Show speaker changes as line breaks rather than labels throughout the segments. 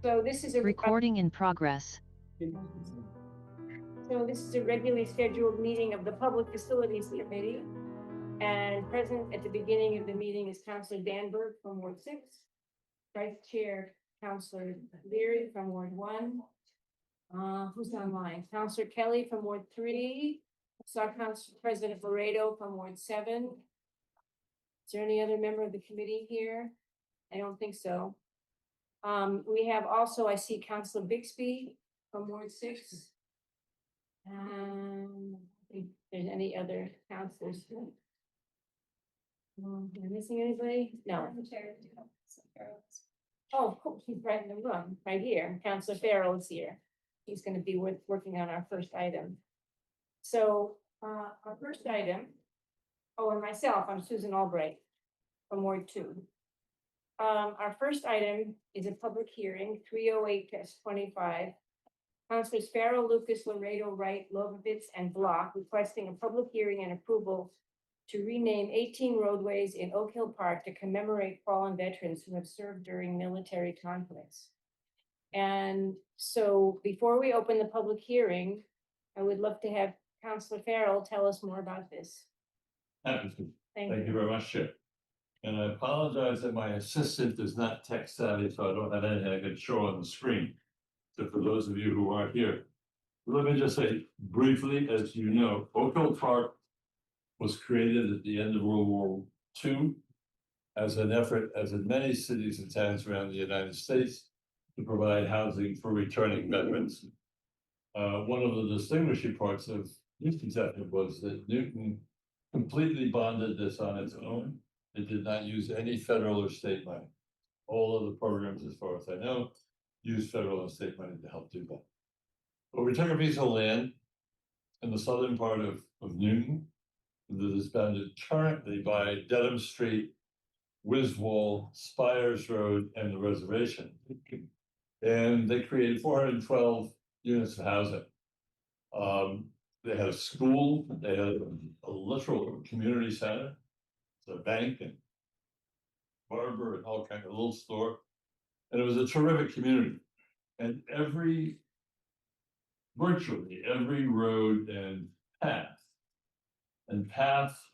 So this is a
Recording in progress.
regularly scheduled meeting of the Public Facilities Committee. And present at the beginning of the meeting is Councilor Danberg from Ward 6, Vice Chair Councilor Leary from Ward 1. Who's online? Councilor Kelly from Ward 3. Saw Council President Laredo from Ward 7. Is there any other member of the committee here? I don't think so. We have also, I see Councilor Bixby from Ward 6. If there's any other councilors. Am I missing anybody? No. Oh, cool. She's right in the room, right here. Councilor Farrell is here. He's going to be working on our first item. So our first item, and myself, I'm Susan Albright from Ward 2. Our first item is a public hearing, 308-25. Councilors Farrell, Lucas, Laredo, Wright, Lovovitz, and Block requesting a public hearing and approval to rename 18 roadways in Oak Hill Park to commemorate fallen veterans who have served during military conflicts. And so before we open the public hearing, I would love to have Councilor Farrell tell us more about this.
Happy to.
Thank
Thank you
you.
very much, Chair. And I apologize that my assistant is not tech savvy, so I don't have anything I can show on the screen. So for those of you who aren't here, let me just say briefly, as you know, Oak Hill Park was created at the end of World War II as an effort, as in many cities and towns around the United States, to provide housing for returning veterans. One of the distinguishing parts of Newton's effort was that Newton completely bonded this on its own. It did not use any federal or state money. All of the programs, as far as I know, use federal and state money to help do that. But we took a piece of land in the southern part of Newton that is bounded currently by Dedham Street, Wiswall, Spires Road, and the reservation. And they created 412 units of housing. They had a school, they had a literal community center, a bank and barber and all kinds of little store. And it was a terrific community. And virtually every road and paths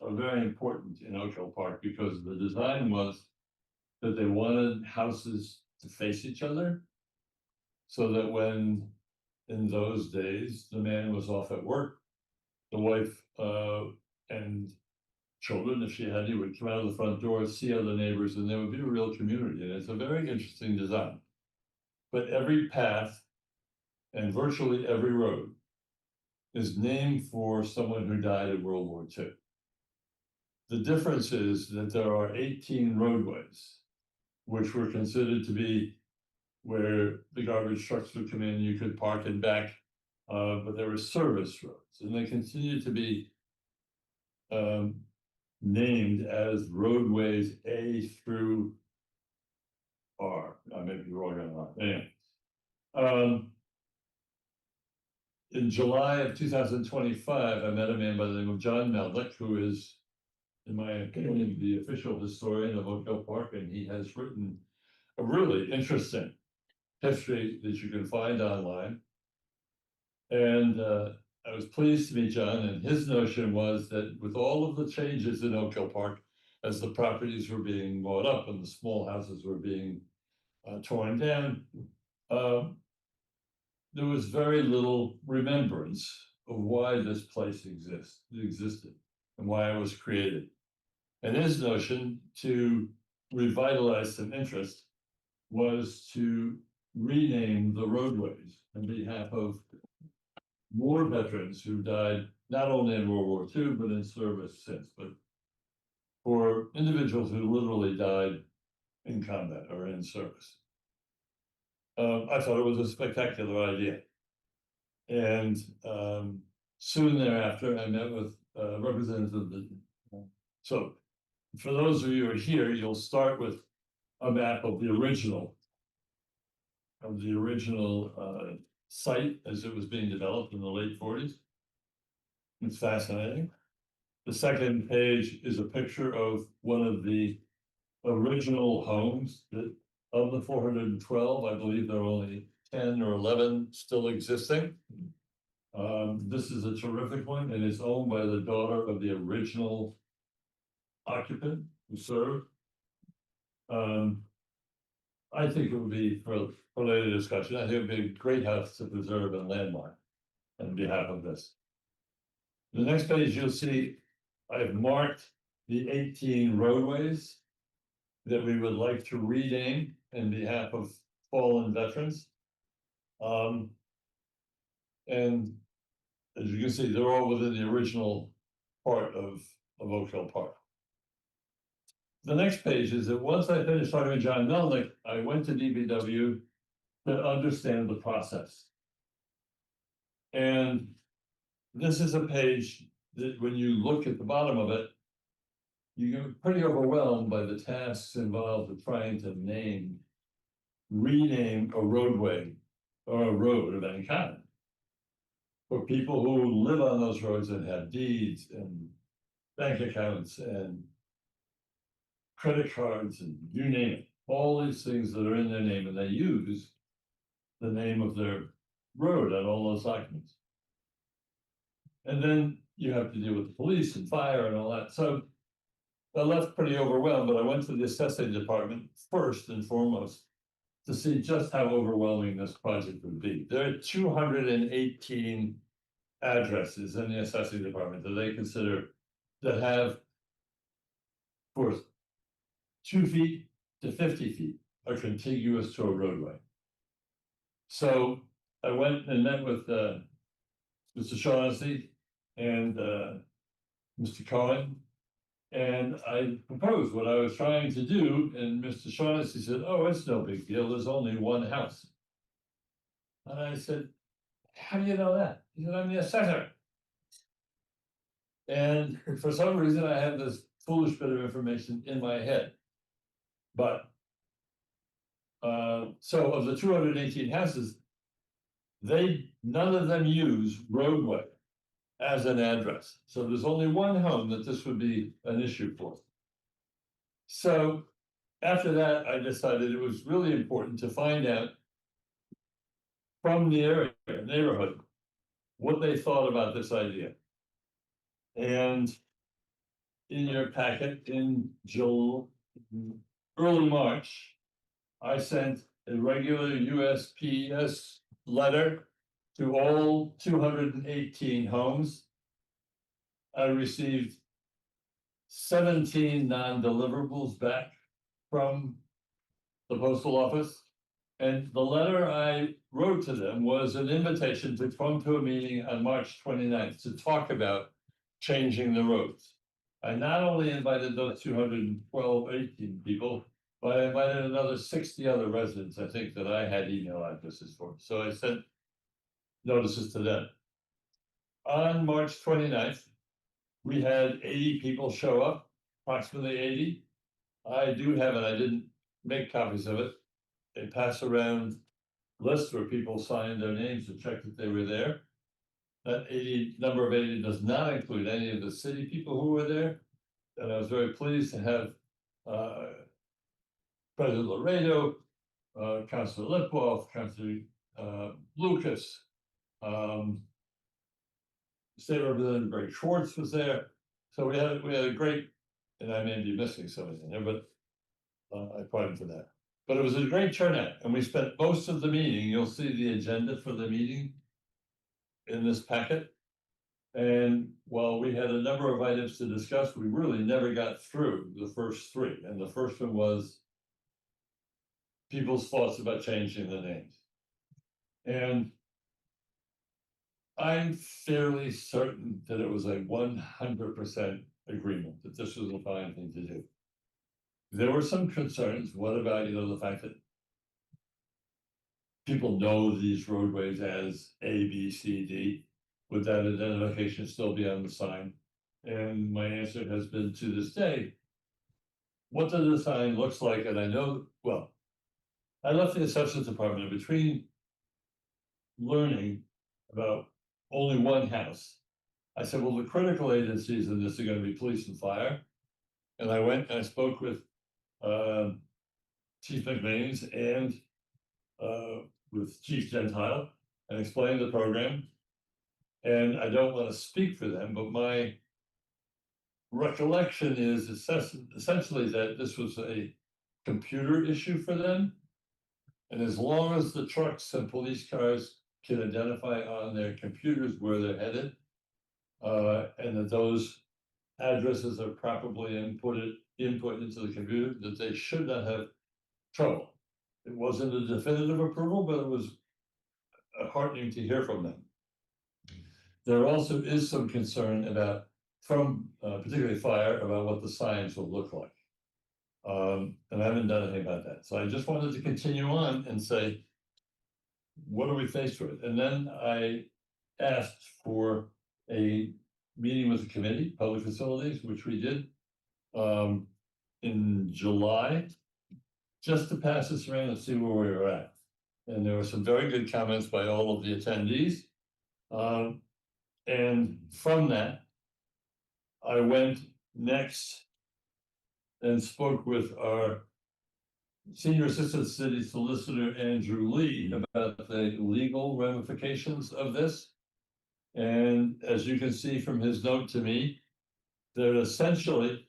are very important in Oak Hill Park because the design was that they wanted houses to face each other so that when in those days the man was off at work, the wife and children, if she had any, would come out of the front door, see other neighbors, and there would be a real community. And it's a very interesting design. But every path and virtually every road is named for someone who died in World War II. The difference is that there are 18 roadways, which were considered to be where the garbage trucks would come in, you could park and back, but there were service roads, and they continue to be named as roadways A through R. I may be wrong on that. Anyway, in July of 2025, I met a man by the name of John Melnick, who is, in my opinion, the official historian of Oak Hill Park, and he has written a really interesting history that you can find online. And I was pleased to meet John, and his notion was that with all of the changes in Oak Hill Park, as the properties were being bought up and the small houses were being torn down, there was very little remembrance of why this place existed and why it was created. And his notion to revitalize some interest was to rename the roadways on behalf of more veterans who died not only in World War II, but in service since, but for individuals who literally died in combat or in service. I thought it was a spectacular idea. And soon thereafter, I met with representatives of the. So for those of you who are here, you'll start with a map of the original site as it was being developed in the late 40s. It's fascinating. The second page is a picture of one of the original homes that Of the 412, I believe there are only 10 or 11 still existing. This is a terrific one, and it's owned by the daughter of the original occupant who served. I think it would be for later discussion. I think it would be a great house to preserve and landmark on behalf of this. The next page, you'll see I've marked the 18 roadways that we would like to rename in behalf of fallen veterans. And as you can see, they're all within the original part of Oak Hill Park. The next page is that once I finished talking to John Melnick, I went to DPW to understand the process. And this is a page that when you look at the bottom of it, you get pretty overwhelmed by the tasks involved with trying to rename a roadway or a road of any kind. For people who live on those roads and have deeds and bank accounts and credit cards and you name it, all these things that are in their name, and they use the name of their road on all those documents. And then you have to deal with the police and fire and all that. So I left pretty overwhelmed, but I went to the assessing department first and foremost to see just how overwhelming this project would be. There are 218 addresses in the assessing department that they consider that have for 2 feet to 50 feet are contiguous to a roadway. So I went and met with Mr. Shaughnessy and Mr. Cohen, and I proposed what I was trying to do, and Mr. Shaughnessy said, "Oh, it's no big deal, there's only one house." And I said, "How do you know that?" He said, "I'm the assessor." And for some reason, I had this foolish bit of information in my head. But so of the 218 houses, none of them use roadway as an address. So there's only one home that this would be an issue for. So after that, I decided it was really important to find out from the neighborhood what they thought about this idea. And in your packet in early March, I sent a regular USPS letter to all 218 homes. I received 17 non-deliverables back from the postal office. And the letter I wrote to them was an invitation to come to a meeting on March 29th to talk about changing the roads. I not only invited those 18 people, but I invited another 60 other residents, I think, that I had email addresses for. So I sent notices to them. On March 29th, we had 80 people show up, approximately 80. I do have it, I didn't make copies of it. They pass around lists where people signed their names to check that they were there. That number of 80 does not include any of the city people who were there. And I was very pleased to have President Laredo, Councilor Lipwolf, Councilor Lucas, State Representative Greg Schwartz was there. So we had a great, and I may be missing something there, but I pointed to that. But it was a great turnout, and we spent most of the meeting. You'll see the agenda for the meeting in this packet. And while we had a number of items to discuss, we really never got through the first 3. And the first one was people's thoughts about changing the names. And I'm fairly certain that it was a 100% agreement that this was a fine thing to do. There were some concerns. What about, the fact that people know these roadways as A, B, C, D? Would that identification still be on the sign? And my answer has been to this day, what the sign looks like, and I know, well, I left the assessment department between learning about only one house. I said, well, the critical agencies in this are going to be police and fire. And I went and I spoke with Chief McBain's and with Chief Gentile and explained the program. And I don't want to speak for them, but my recollection is essentially that this was a computer issue for them. And as long as the trucks and police cars can identify on their computers where they're headed, and that those addresses are properly input into the computer, that they should not have trouble. It wasn't a definitive approval, but it was heartening to hear from them. There also is some concern about, from particularly fire, about what the signs will look like. And I haven't done anything about that. So I just wanted to continue on and say, what are we faced with? And then I asked for a meeting with the committee, Public Facilities, which we did in July, just to pass this around and see where we were at. And there were some very good comments by all of the attendees. And from that, I went next and spoke with our Senior Assistant City Solicitor, Andrew Lee, about the legal ramifications of this. And as you can see from his note to me, that essentially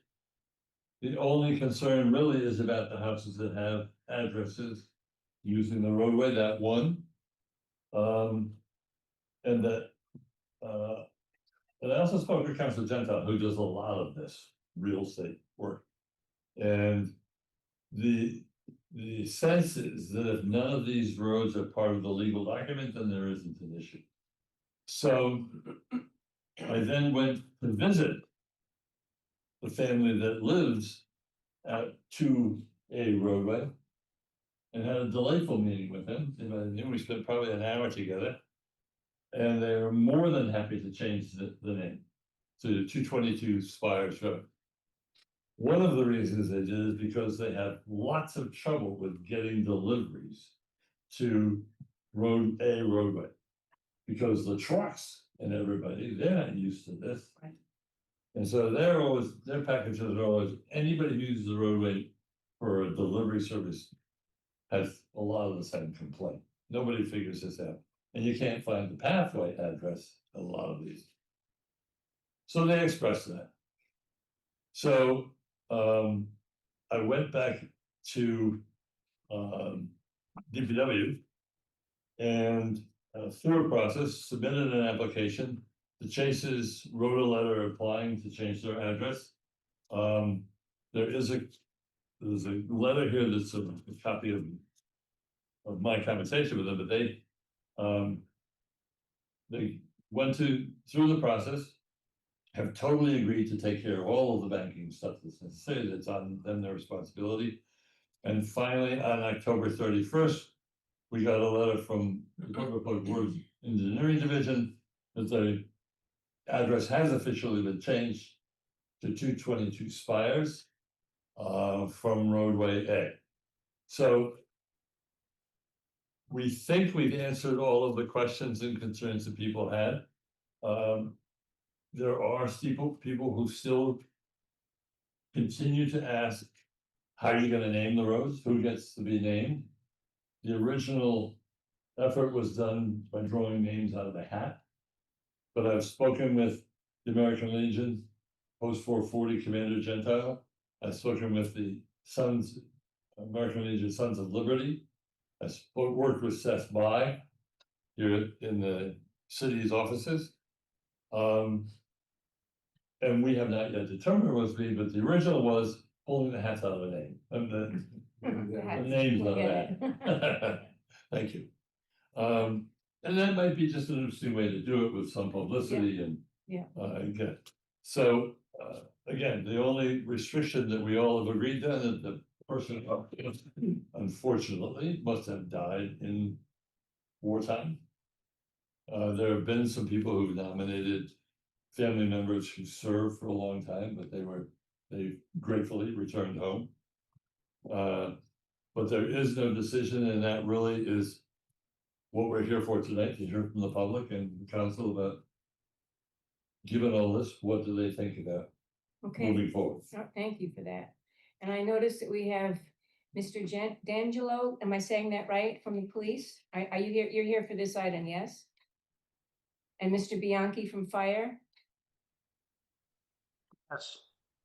the only concern really is about the houses that have addresses using the roadway, that one. And that, and I also spoke with Councilor Gentile, who does a lot of this real estate work. And the sense is that if none of these roads are part of the legal document, then there isn't an issue. So I then went to visit the family that lives to a roadway and had a delightful meeting with him. And we spent probably an hour together. And they were more than happy to change the name to 222 Spires Road. One of the reasons they did is because they have lots of trouble with getting deliveries to roadway. Because the trucks and everybody, they're not used to this.
Right.
And so their packages are always, anybody who uses the roadway for a delivery service has a lot of the same complaint. Nobody figures this out. And you can't find the pathway address in a lot of these. So they expressed that. So I went back to DPW and through a process, submitted an application. The Chases wrote a letter applying to change their address. There's a letter here that's a copy of my conversation with them, but they went through the process, have totally agreed to take care of all of the banking stuff that's necessary, that's on them, their responsibility. And finally, on October 31st, we got a letter from the Public Works Engineering Division that the address has officially been changed to 222 Spires from roadway A. So we think we've answered all of the questions and concerns that people had. There are people who still continue to ask, how are you going to name the roads? Who gets to be named? The original effort was done by drawing names out of a hat. But I've spoken with the American Legion, Post 440 Commander Gentile. I've spoken with the American Legion Sons of Liberty. I worked with Seth By here in the city's offices. And we have not yet determined what it's been, but the original was pulling the hats out of the name. And the name's not that. Thank you. And that might be just an interesting way to do it with some publicity and again. So again, the only restriction that we all have agreed on is the person unfortunately must have died in wartime. There have been some people who've nominated family members who served for a long time, but they gratefully returned home. But there is no decision, and that really is what we're here for tonight, to hear from the public and the council about, given all this, what do they think about
Okay.
moving forward?
Oh, thank you for that. And I noticed that we have Mr. D'Angelo, am I saying that right, from the police? Are you here, you're here for this item, yes? And Mr. Bianchi from fire,
Yes.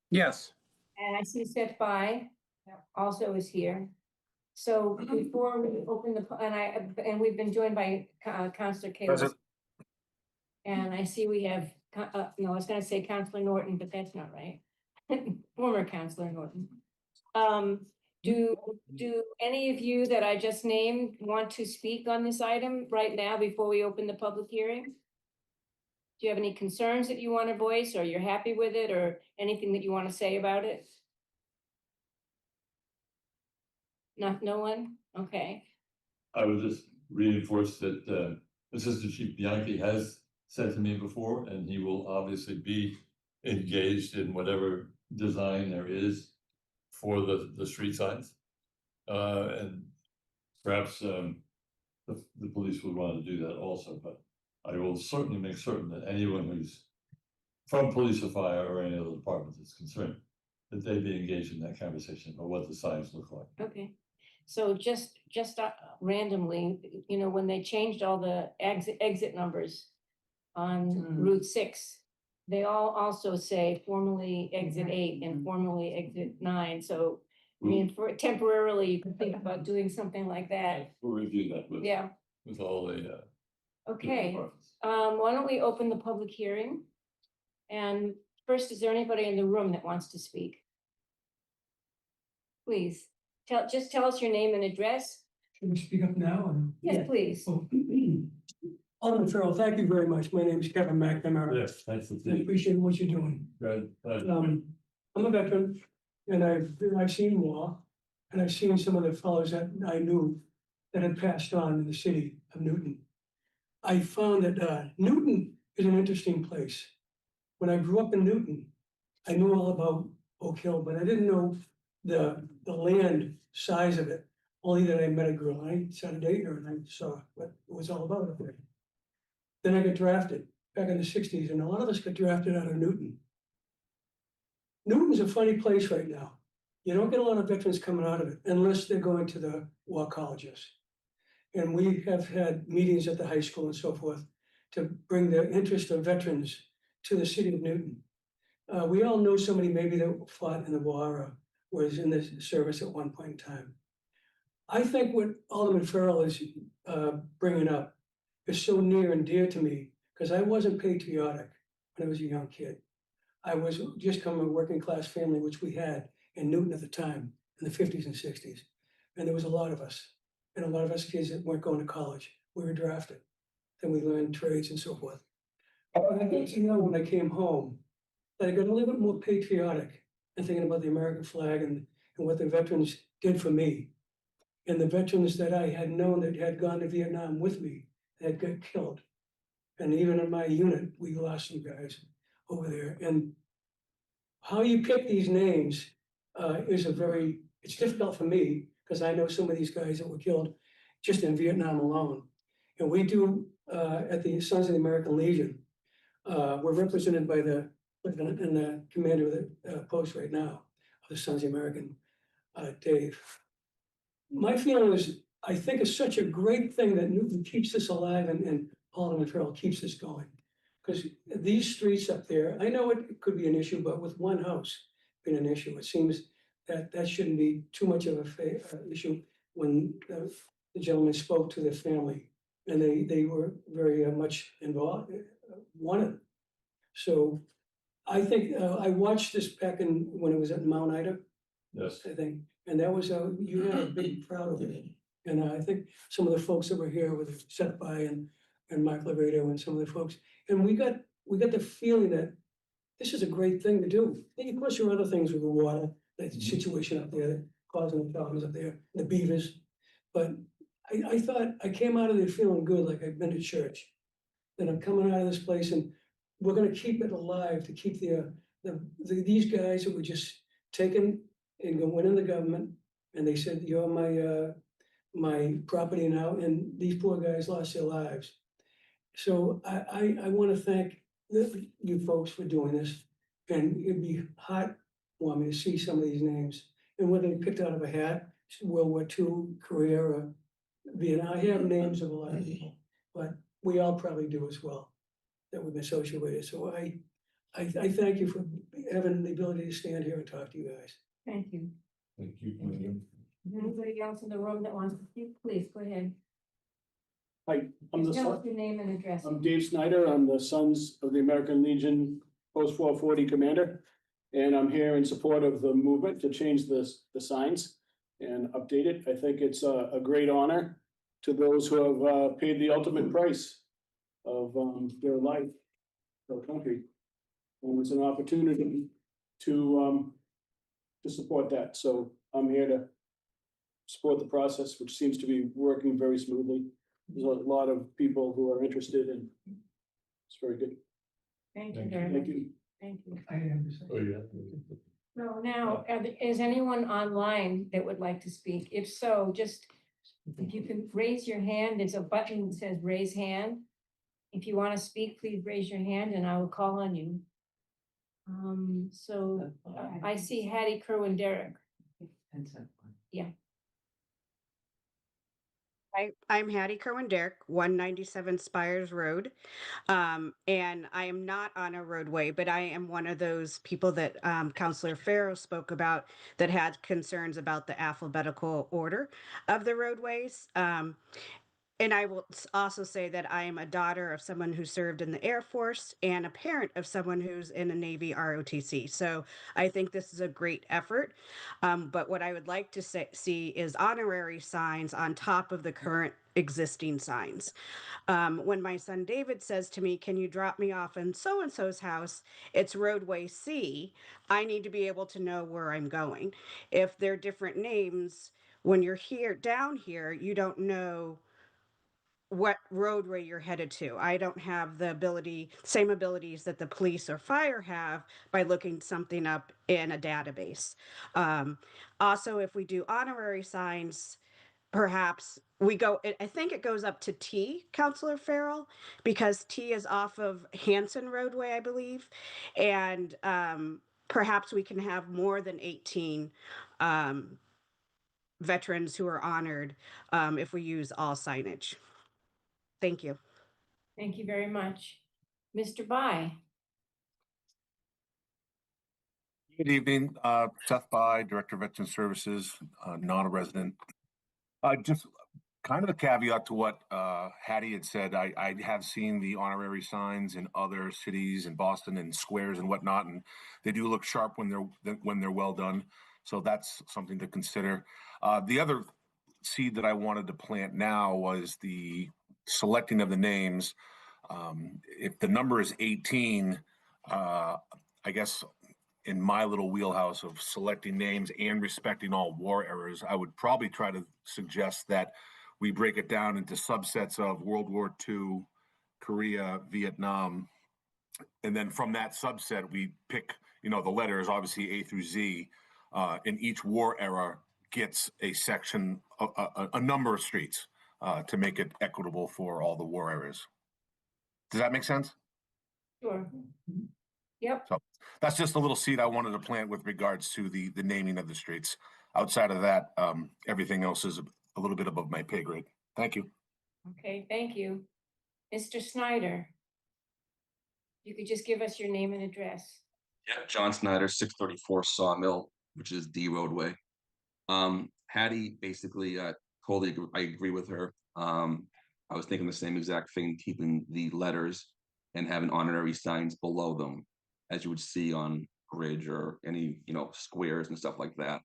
Yes.
and I see Seth By also is here. So before we open the, and we've been joined by Counselor Kayla.
Present.
And I see we have, no, I was gonna say Counselor Norton, but that's not right. Former Counselor Norton. Do any of you that I just named want to speak on this item right now before we open the public hearing? Do you have any concerns that you want to voice, or you're happy with it, or anything that you want to say about it? No one? Okay.
I would just reinforce that Assistant Chief Bianchi has said to me before, and he will obviously be engaged in whatever design there is for the street signs. And perhaps the police would want to do that also, but I will certainly make certain that anyone who's from police or fire or any other department is concerned, that they be engaged in that conversation about what the signs look like.
Okay, so just randomly, you know, when they changed all the exit numbers on Route 6, they all also say formerly exit 8 and formerly exit 9, so I mean, for temporarily, you can think about doing something like that.
We'll review that with all the
Okay,
departments.
why don't we open the public hearing? And first, is there anybody in the room that wants to speak? Please, just tell us your name and address.
Should we speak up now?
Yes, please.
Oh, Alderman Farrell, thank you very much. My name is Kevin McNamara.
Yes, thanks for
I appreciate what you're doing.
Good.
I'm a veteran and I've seen war, and I've seen some of the fellows that I knew that had passed on in the city of Newton. I found that Newton is an interesting place. When I grew up in Newton, I knew all about Oak Hill, but I didn't know the land size of it. Only that I met a girl, and I sat a date her and I saw what it was all about up there. Then I got drafted back in the 60s, and a lot of us got drafted out of Newton. Newton's a funny place right now. You don't get a lot of veterans coming out of it unless they're going to the war colleges. And we have had meetings at the high school and so forth to bring the interest of veterans to the city of Newton. We all know somebody maybe that fought in the war or was in the service at one point in time. I think what Alderman Farrell is bringing up is so near and dear to me, because I wasn't patriotic when I was a young kid. I was just from a working class family, which we had in Newton at the time, in the 50s and 60s. And there was a lot of us, and a lot of us kids that weren't going to college. We were drafted. Then we learned trades and so forth. I got to know when I came home that I got a little bit more patriotic and thinking about the American flag and what the veterans did for me. And the veterans that I had known that had gone to Vietnam with me, that got killed. And even in my unit, we lost some guys over there. And how you pick these names is it's difficult for me, because I know some of these guys that were killed just in Vietnam alone. And we do, at the Sons of the American Legion, we're represented by the lieutenant and the commander of the post right now, of the Sons of the American, Dave. My feeling is, I think it's such a great thing that Newton keeps this alive and Alderman Farrell keeps this going. Because these streets up there, I know it could be an issue, but with one house being an issue, it seems that shouldn't be too much of a issue. When the gentleman spoke to the family, and they were very much involved, wanted. So I think I watched this back when it was at Mount Ida,
Yes.
I think, and that was you had a big crowd of it. And I think some of the folks that were here with Seth By and Mike Laredo and some of the folks, and we got the feeling that this is a great thing to do. And of course, there are other things with the water, the situation up there, causing the problems up there, the beavers. But I thought I came out of there feeling good, like I've been to church. That I'm coming out of this place and we're gonna keep it alive, to keep these guys that were just taken and went in the government, and they said, you're my property now, and these poor guys lost their lives. So I want to thank you folks for doing this, and it'd be heartwarming to see some of these names, and whether they picked out of a hat, World War II career or Vietnam. I have names of a lot of people, but we all probably do as well, that we've been associated with it. So I thank you for having the ability to stand here and talk to you guys.
Thank you.
Thank you. William.
Anybody else in the room that wants to speak, please go ahead.
Hi, I'm the
Tell us
son,
your name and address.
I'm Dave Snyder. I'm the Sons of the American Legion Post 440 Commander. And I'm here in support of the movement to change the signs and update it. I think it's a great honor to those who have paid the ultimate price of their life for the country. And it's an opportunity to support that. So I'm here to support the process, which seems to be working very smoothly. There's a lot of people who are interested and it's very good.
Thank you
Thank you.
very much.
Thank you.
Thank you.
I understand.
Oh, yeah.
So now, is anyone online that would like to speak? If so, just if you can raise your hand, there's a button that says raise hand. If you want to speak, please raise your hand and I will call on you. So I see Hattie Kerwin Derrick.
I'm Hattie Kerwin Derrick, 197 Spires Road. And I am not on a roadway, but I am one of those people that Councilor Farrow spoke about that had concerns about the alphabetical order of the roadways. And I will also say that I am a daughter of someone who served in the Air Force and a parent of someone who's in a Navy ROTC. So I think this is a great effort. But what I would like to see is honorary signs on top of the current existing signs. When my son David says to me, can you drop me off in so-and-so's house? It's roadway C. I need to be able to know where I'm going. If they're different names, when you're here, down here, you don't know what roadway you're headed to. I don't have the same abilities that the police or fire have by looking something up in a database. Also, if we do honorary signs, perhaps I think it goes up to T, Councilor Farrell, because T is off of Hanson Roadway, I believe. And perhaps we can have more than 18 veterans who are honored if we use all signage. Thank you.
Thank you very much. Mr. Bai.
Good evening, Seth By, Director of Veteran Services, not a resident. Just kind of a caveat to what Hattie had said. I have seen the honorary signs in other cities in Boston and squares and whatnot, and they do look sharp when they're well done. So that's something to consider. The other seed that I wanted to plant now was the selecting of the names. If the number is 18, I guess in my little wheelhouse of selecting names and respecting all war eras, I would probably try to suggest that we break it down into subsets of World War II, Korea, Vietnam, and then from that subset, we pick, the letters, obviously A through Z, and each war era gets a section, a number of streets to make it equitable for all the war eras. Does that make sense?
Sure. Yep.
So that's just a little seed I wanted to plant with regards to the naming of the streets. Outside of that, everything else is a little bit above my pay grade. Thank you.
Okay, thank you. Mr. Snyder. You could just give us your name and address.
Yeah, John Snyder, 634 Sawmill, which is D roadway. Hattie basically totally I agree with her. I was thinking the same exact thing, keeping the letters and having honorary signs below them, as you would see on bridge or any squares and stuff like that.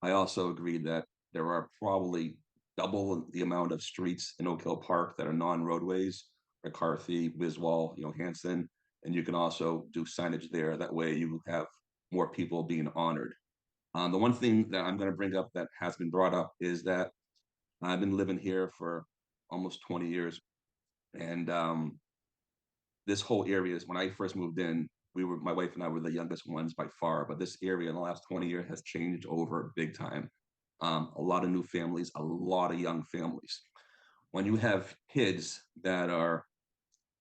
I also agree that there are probably double the amount of streets in Oak Hill Park that are non-roadways, McCarthy, Wiswall, Hanson, and you can also do signage there. That way you have more people being honored. The one thing that I'm going to bring up that has been brought up is that I've been living here for almost 20 years. And this whole area is, when I first moved in, my wife and I were the youngest ones by far, but this area in the last 20 years has changed over big time. A lot of new families, a lot of young families. When you have kids that are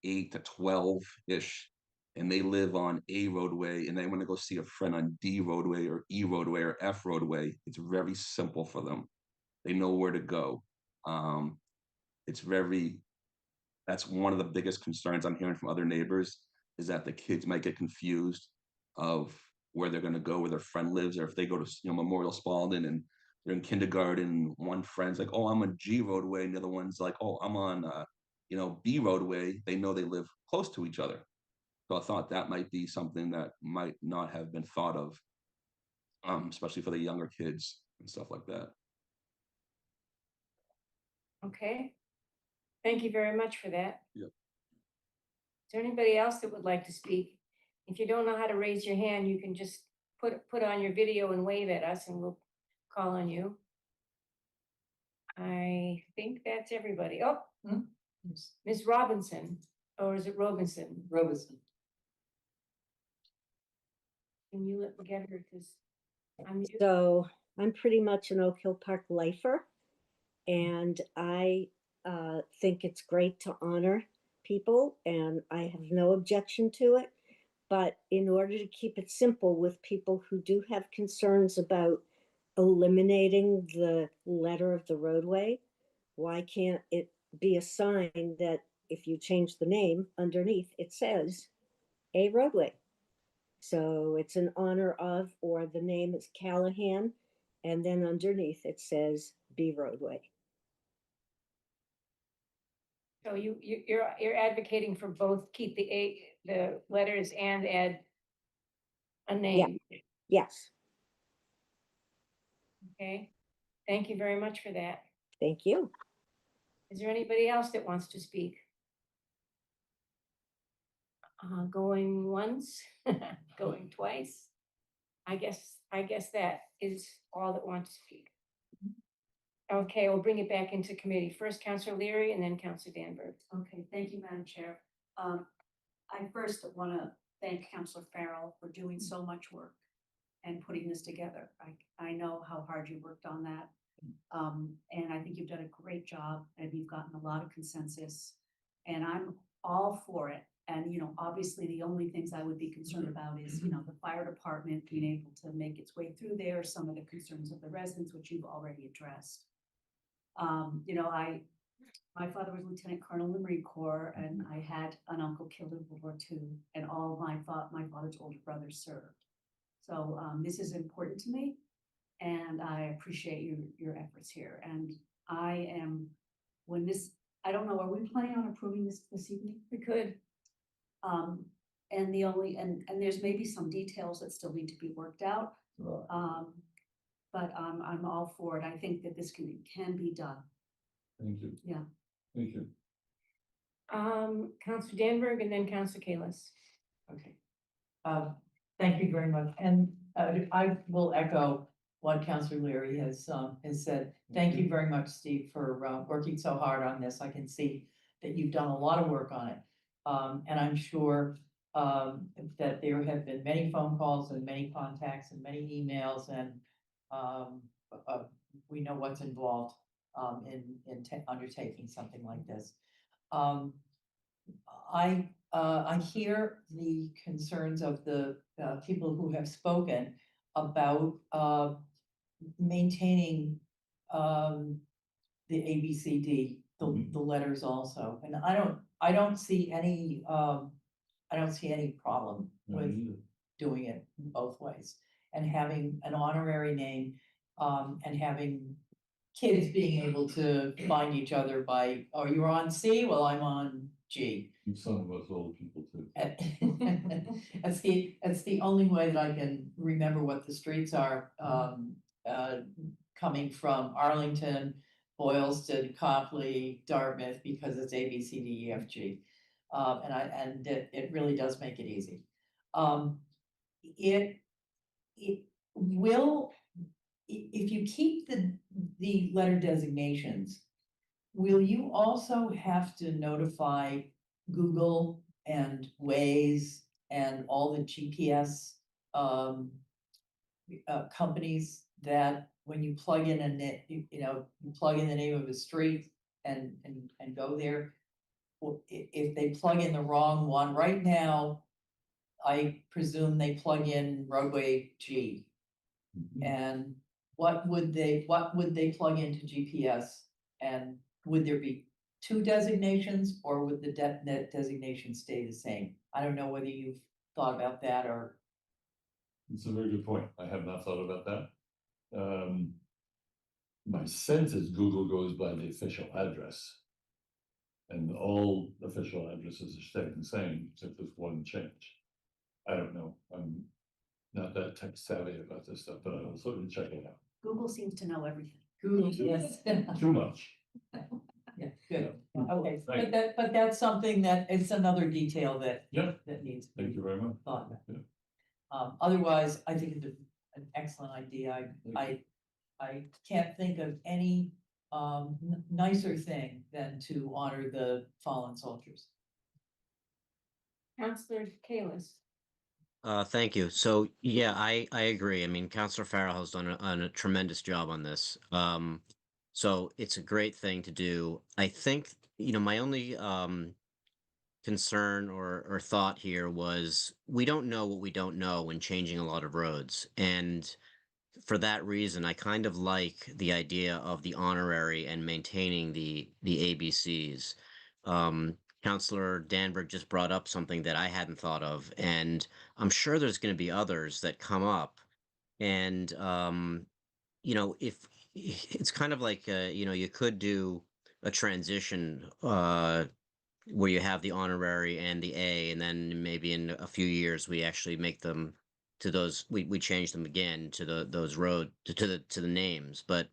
8 to 12-ish, and they live on A roadway, and they want to go see a friend on D roadway or E roadway or F roadway, it's very simple for them. They know where to go. It's very, that's one of the biggest concerns I'm hearing from other neighbors, is that the kids might get confused of where they're gonna go, where their friend lives, or if they go to, Memorial Spalding and they're in kindergarten, one friend's like, oh, I'm on G roadway, and the other one's like, oh, I'm on, B roadway. They know they live close to each other. So I thought that might be something that might not have been thought of, especially for the younger kids and stuff like that.
Okay. Thank you very much for that.
Yep.
Is there anybody else that would like to speak? If you don't know how to raise your hand, you can just put on your video and wave at us and we'll call on you. I think that's everybody. Oh, Ms. Robinson, or is it Robinson?
Robinson.
Can you let me get her, because I'm.
So I'm pretty much an Oak Hill Park lifer. And I think it's great to honor people, and I have no objection to it. But in order to keep it simple with people who do have concerns about eliminating the letter of the roadway, why can't it be a sign that if you change the name underneath, it says a roadway? So it's in honor of, or the name is Callahan, and then underneath it says B roadway.
So you're advocating for both, keep the letters and add a name.
Yes,
Okay, thank you very much for that.
thank you.
Is there anybody else that wants to speak? Going once, going twice. I guess that is all that want to speak. Okay, we'll bring it back into committee. First, Councillor Leary and then Councillor Danberg.
Okay, thank you, Madam Chair. I first want to thank Councillor Farrell for doing so much work and putting this together. I know how hard you worked on that. And I think you've done a great job and you've gotten a lot of consensus, and I'm all for it. And, obviously the only things I would be concerned about is, the fire department being able to make its way through there, some of the concerns of the residents, which you've already addressed. My father was Lieutenant Colonel in the Marine Corps, and I had an uncle killed in World War II, and all of my father's older brothers served. So this is important to me, and I appreciate your efforts here. And I don't know, are we planning on approving this evening?
We could.
And there's maybe some details that still need to be worked out. But I'm all for it. I think that this can be done.
Thank you.
Yeah.
Thank you.
Councillor Danberg and then Councillor Kalis.
Okay. Thank you very much. And I will echo what Councillor Leary has said. Thank you very much, Steve, for working so hard on this. I can see that you've done a lot of work on it. And I'm sure that there have been many phone calls and many contacts and many emails, and we know what's involved in undertaking something like this. I hear the concerns of the people who have spoken about maintaining the ABCD, the letters also, and I don't see any problem with doing it both ways, and having an honorary name, and having kids being able to find each other by, oh, you're on C, well, I'm on G.
And some of us old people too.
That's the only way that I can remember what the streets are, coming from Arlington, Boylston, Copley, Dartmouth, because it's A, B, C, D, E, F, G. And it really does make it easy. It will, if you keep the letter designations, will you also have to notify Google and Waze and all the GPS companies that when you plug in you plug in the name of a street and go there, if they plug in the wrong one right now, I presume they plug in roadway G. And what would they plug into GPS? And would there be two designations or would the net designation stay the same? I don't know whether you've thought about that or.
It's a very good point. I have not thought about that. My sense is Google goes by the official address. And all official addresses are staying the same, except there's one change. I don't know. I'm not that tech savvy about this stuff, but I'll certainly check it out.
Google seems to know everything.
Google, yes.
Too much.
Yeah, good. Okay,
Thank
but that's something that, it's another detail that,
Yep.
that needs. to be
Thank you very much.
thought about.
Yeah.
Otherwise, I think it's an excellent idea. I can't think of any nicer thing than to honor the fallen soldiers.
Counselor Kalis.
Thank you. So, yeah, I agree. I mean, Counselor Farrell has done a tremendous job on this. So it's a great thing to do. I think, my only concern or thought here was we don't know what we don't know when changing a lot of roads. And for that reason, I kind of like the idea of the honorary and maintaining the ABCs. Counselor Danberg just brought up something that I hadn't thought of, and I'm sure there's going to be others that come up. And if it's kind of like you could do a transition where you have the honorary and the A, and then maybe in a few years we actually make them to those we change them again to those road to the names. But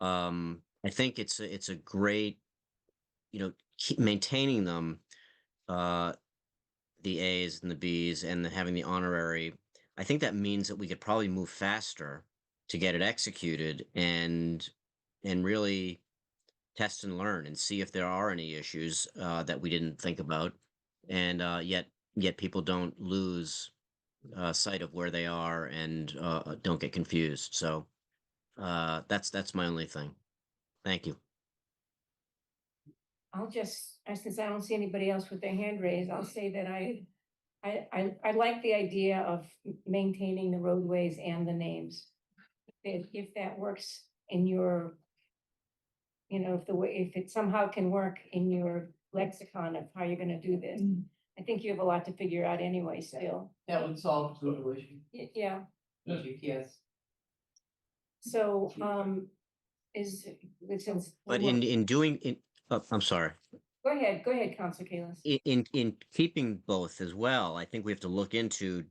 I think it's a great keep maintaining them, the A's and the B's and having the honorary. I think that means that we could probably move faster to get it executed and really test and learn and see if there are any issues that we didn't think about, and yet people don't lose sight of where they are and don't get confused. So that's my only thing. Thank you.
Since I don't see anybody else with their hand raised, I'll say that I like the idea of maintaining the roadways and the names. If that works in your, if it somehow can work in your lexicon of how you're gonna do this. I think you have a lot to figure out anyway, still.
That would solve the Google issue.
Yeah,
GPS.
so, since.
But I'm sorry.
Go ahead, Counselor Kalis.
In keeping both as well, I think we have to look into,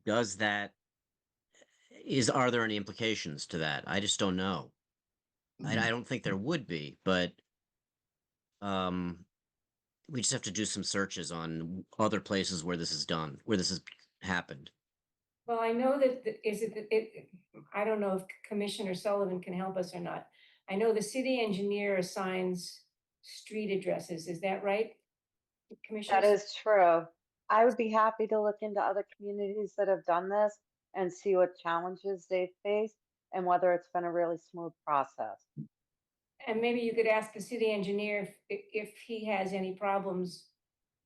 are there any implications to that? I just don't know. I don't think there would be, but we just have to do some searches on other places where this is done, where this has happened.
Well, I know that, I don't know if Commissioner Sullivan can help us or not. I know the city engineer assigns street addresses, is that right? Commissioner?
That is true. I would be happy to look into other communities that have done this and see what challenges they've faced and whether it's been a really smooth process.
And maybe you could ask the city engineer if he has any problems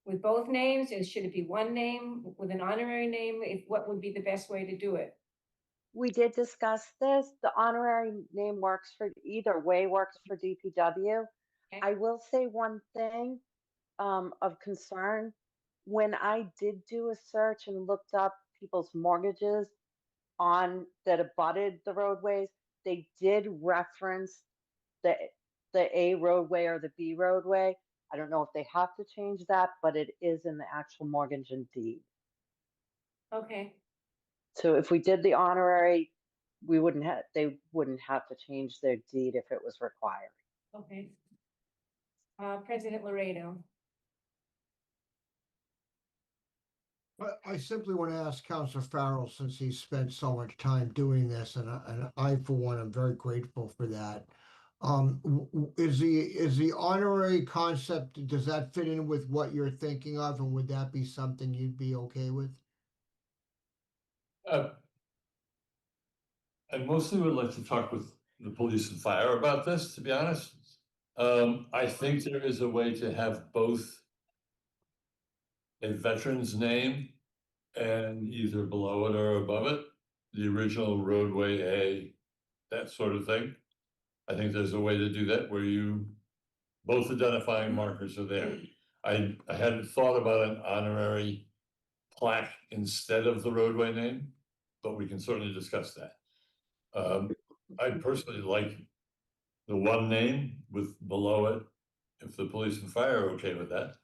with both names, and should it be one name with an honorary name? What would be the best way to do it?
We did discuss this. The honorary name works for either way, works for DPW.
Okay.
I will say one thing of concern. When I did do a search and looked up people's mortgages that abutted the roadways, they did reference the A roadway or the B roadway. I don't know if they have to change that, but it is in the actual mortgage and deed.
Okay,
So if we did the honorary, they wouldn't have to change their deed if it was required.
okay. President Laredo.
I simply want to ask Councilor Farrell, since he's spent so much time doing this, and I, for one, am very grateful for that. Is the honorary concept, does that fit in with what you're thinking of, and would that be something you'd be okay with?
I mostly would like to talk with the police and fire about this, to be honest. I think there is a way to have both a veteran's name and either below it or above it, the original roadway A that sort of thing. I think there's a way to do that where you, both identifying markers are there. I hadn't thought about an honorary plaque instead of the roadway name, but we can certainly discuss that. I personally like the one name with below it, if the police and fire are okay with that.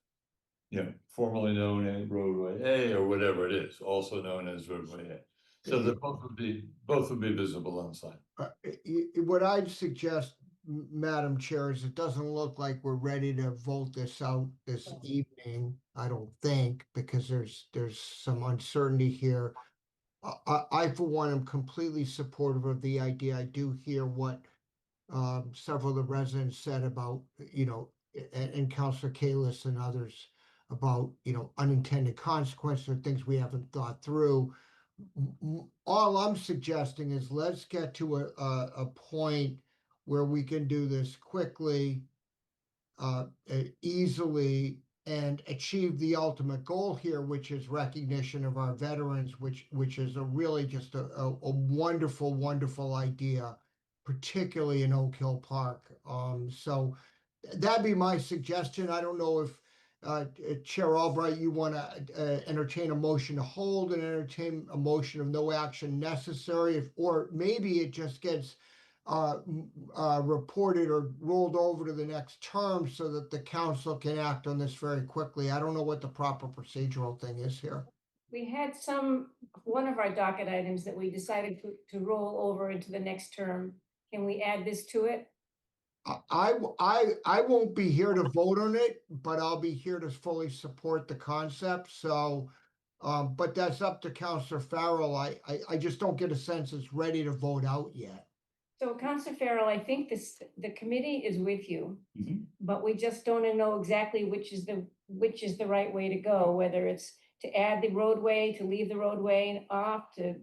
You know, formerly known as roadway A or whatever it is, also known as roadway A. So that both would be visible on site.
What I'd suggest, Madam Chair, is it doesn't look like we're ready to vote this out this evening, I don't think, because there's some uncertainty here. I, for one, am completely supportive of the idea. I do hear what several of the residents said about, you know, and Councilor Kalis and others about, you know, unintended consequences or things we haven't thought through. All I'm suggesting is let's get to a point where we can do this quickly, easily, and achieve the ultimate goal here, which is recognition of our veterans, which is a really just a wonderful, wonderful idea, particularly in Oak Hill Park. So that'd be my suggestion. I don't know if Chair Albright, you want to entertain a motion to hold and entertain a motion of no action necessary, or maybe it just gets reported or rolled over to the next term so that the council can act on this very quickly. I don't know what the proper procedural thing is here.
We had one of our docket items that we decided to roll over into the next term. Can we add this to it?
I won't be here to vote on it, but I'll be here to fully support the concept. So, but that's up to Councilor Farrell. I just don't get a sense it's ready to vote out yet.
So Councilor Farrell, I think the committee is with you, but we just don't know exactly which is the right way to go, whether it's to add the roadway, to leave the roadway off, to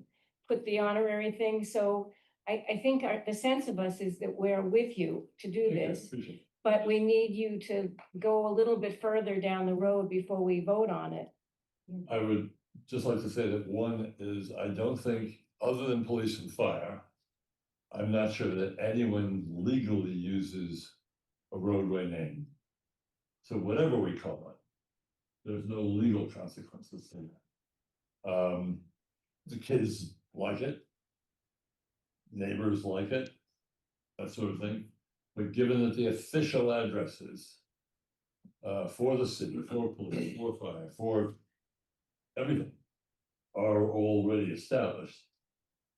put the honorary thing. So I think the sense of us is that we're with you to do this, but we need you to go a little bit further down the road before we vote on it.
I would just like to say that one is, I don't think, other than police and fire, I'm not sure that anyone legally uses a roadway name. So whatever we call it, there's no legal consequences to that. The kids like it. Neighbors like it, that sort of thing. But given that the official addresses for the city, for police, for fire, for everything are already established,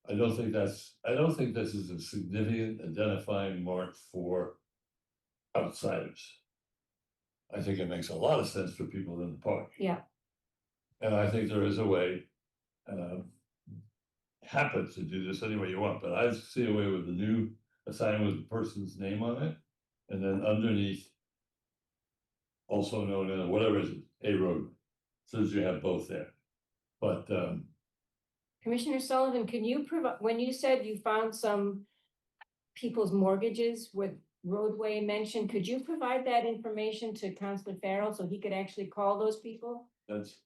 I don't think this is a significant identifying mark for outsiders. I think it makes a lot of sense for people in the park.
Yeah.
And I think there is a way, happen to do this any way you want, but I see a way with a sign with the person's name on it, and then underneath, also known as whatever is it, a road, so that you have both there. But
Commissioner Sullivan, can you provide, when you said you found some people's mortgages with roadway mentioned, could you provide that information to Councilor Farrell so he could actually call those people?
that's,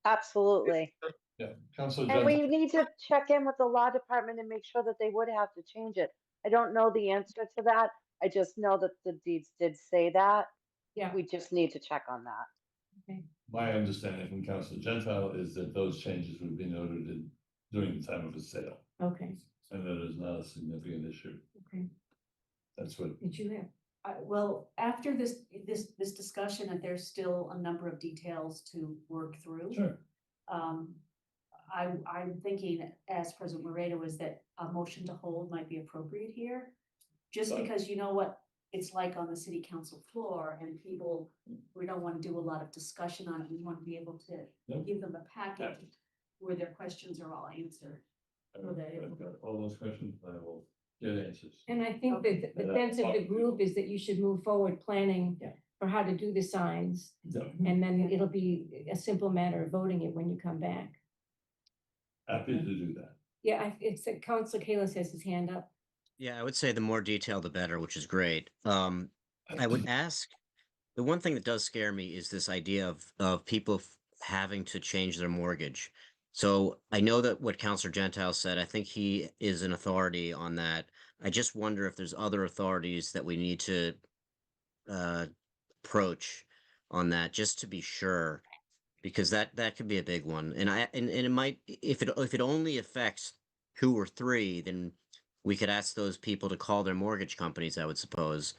Absolutely.
yeah, Councilor
And we
Johnson.
need to check in with the law department and make sure that they would have to change it. I don't know the answer to that. I just know that the deeds did say that.
Yeah.
We just need to check on that.
My understanding from Councilor Gentile is that those changes would be noted during the time of a sale,
Okay,
and that is not a significant issue.
okay.
That's what,
Did you have?
Well, after this discussion, and there's still a number of details to work through.
sure.
I'm thinking, as President Moreira, was that a motion to hold might be appropriate here. Just
Fine.
because you know what it's like on the city council floor, and people, we don't want to do a lot of discussion on it. We want to be able to
Yep.
give them a package where their questions are all answered.
I've got all those questions, I will get answers.
And I think that the
Yeah.
sense of the group is that you should move forward planning
Yeah.
for how to do the signs.
Yeah.
And then it'll be a simple matter of voting it when you come back.
Happy to do that.
Yeah, it's that Councilor Kalis has his hand up.
Yeah, I would say the more detail, the better, which is great. I would ask, the one thing that does scare me is this idea of people having to change their mortgage. So I know that what Councilor Gentile said, I think he is an authority on that. I just wonder if there's other authorities that we need to approach on that, just to be sure, because that could be a big one. And it might, if it only affects 2 or 3, then we could ask those people to call their mortgage companies, I would suppose.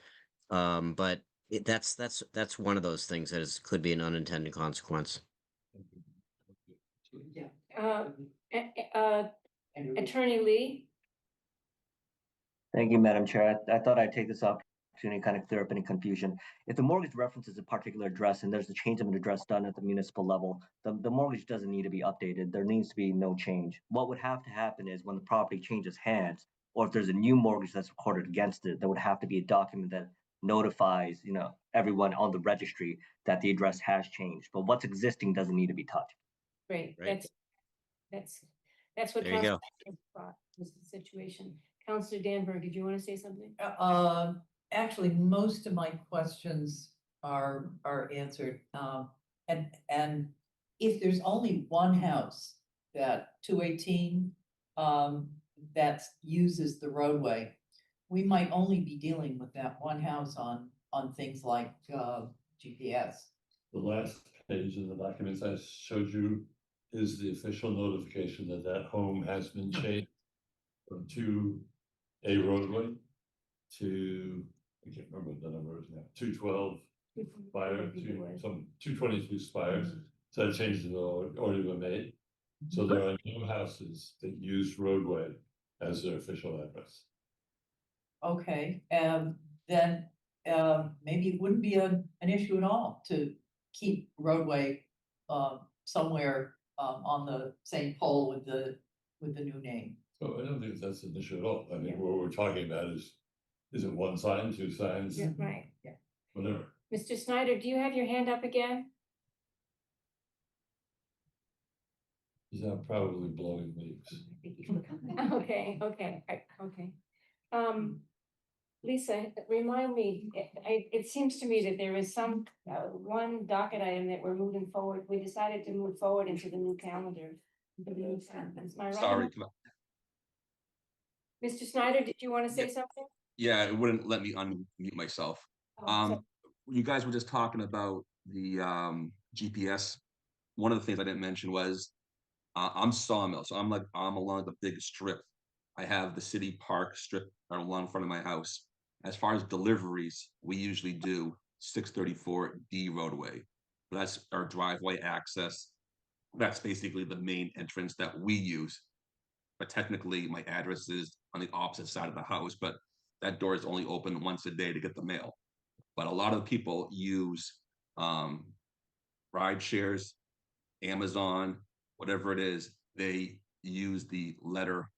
But that's one of those things that could be an unintended consequence.
Yeah.
Attorney Lee?
Thank you, Madam Chair. I thought I'd take this opportunity to kind of clear up any confusion. If the mortgage references a particular address and there's a change of an address done at the municipal level, the mortgage doesn't need to be updated. There needs to be no change. What would have to happen is when the property changes hands, or if there's a new mortgage that's recorded against it, there would have to be a document that notifies, everyone on the registry that the address has changed. But what's existing doesn't need to be touched.
Great,
Right.
that's what
There you go.
Counselor thought was the situation. Counselor Danberg, did you want to say something?
Actually, most of my questions are answered. And if there's only one house that 218 that uses the roadway, we might only be dealing with that one house on things like GPS.
The last page of the documents I showed you is the official notification that that home has been changed from a roadway to, I can't remember what the number is now, 212 Spire, 222 Spires. So that changes have already been made. So there are no houses that use roadway as their official address.
Okay, then maybe it wouldn't be an issue at all to keep roadway somewhere on the same pole with the new name.
So I don't think that's an issue at all. I mean, what we're talking about is it 1 sign, 2 signs?
Yeah, right.
Whatever.
Mr. Snyder, do you have your hand up again?
He's not probably blowing leaves.
Okay. Lisa, remind me, it seems to me that there is some, one docket item that we're moving forward. We decided to move forward into the new calendar. Am I right?
Sorry.
Mr. Snyder, did you want to say something?
Yeah, it wouldn't let me unmute myself. You guys were just talking about the GPS. One of the things I didn't mention was I'm Sawmill, so I'm along the big strip. I have the city park strip along front of my house. As far as deliveries, we usually do 634 D roadway. That's our driveway access. That's basically the main entrance that we use. But technically, my address is on the opposite side of the house, but that door is only open once a day to get the mail. But a lot of people use ride shares, Amazon, whatever it is, they use the letter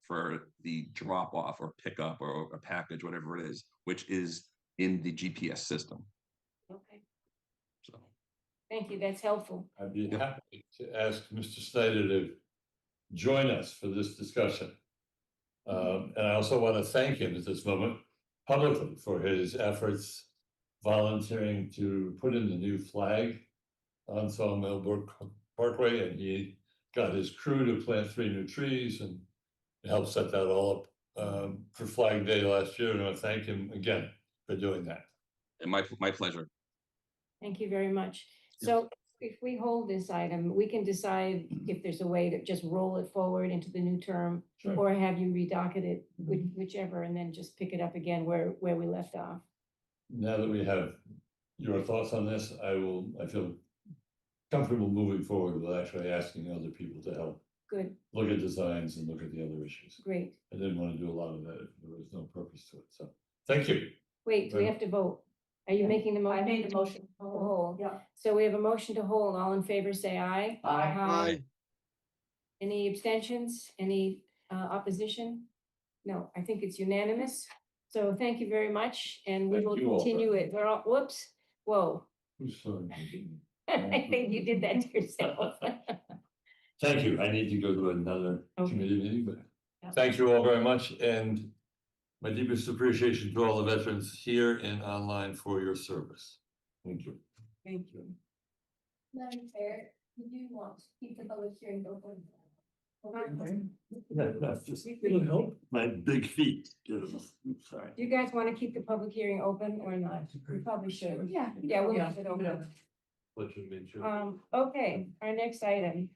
for the drop off or pickup or a package, whatever it is, which is in the GPS system.
Okay,
So
thank you. That's helpful.
I'd be happy to ask Mr. Snyder to join us for this discussion. And I also want to thank him at this moment publicly for his efforts volunteering to put in the new flag on Sawmill Brook Parkway, and he got his crew to plant 3 new trees and helped set that all up for Flag Day last year. And I want to thank him again for doing that.
and my pleasure.
Thank you very much. So if we hold this item, we can decide if there's a way to just roll it forward into the new term,
Sure.
or have you redocket it, whichever, and then just pick it up again where we left off.
Now that we have your thoughts on this, I feel comfortable moving forward with actually asking other people to help
Good,
look at designs and look at the other issues.
great.
I didn't want to do a lot of that if there was no purpose to it. So thank you.
Wait, do we
Right.
have to vote? Are you making the motion?
I made the motion.
To hold.
Yeah.
So we have a motion to hold. All in favor, say aye.
Aye.
Any abstentions? Any opposition? No, I think it's unanimous. So thank you very much, and we
Thank
will
you all.
continue it. We're all, whoops, whoa.
Who's sorry?
I think you did that to yourself.
Thank you. I need to go to another
Okay.
committee meeting,
Yeah.
but thank you all very much. And my deepest appreciation to all the veterans here and online for your service. Thank you.
Thank you.
Madam Chair, we do want to keep the public hearing open.
That's just
It'll help.
my big feet. Sorry.
Do you guys want to keep the public hearing open or not? We probably should. Yeah. Yeah, we'll leave it open.
What you mentioned.
Okay, our next item,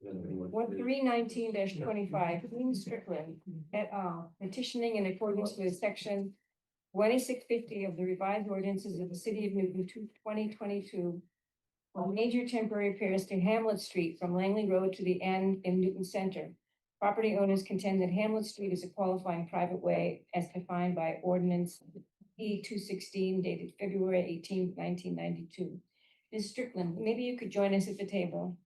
319-25, Queen Strickland et al. Petitioning in accordance with section 2650 of the revised ordinances of the city of Newton 2022. Major temporary repairs to Hamlet Street from Langley Road to the end in Newton Center. Property owners contend that Hamlet Street is a qualifying private way as defined by ordinance E 216 dated February 18, 1992. Ms. Strickland, maybe you could join us at the table.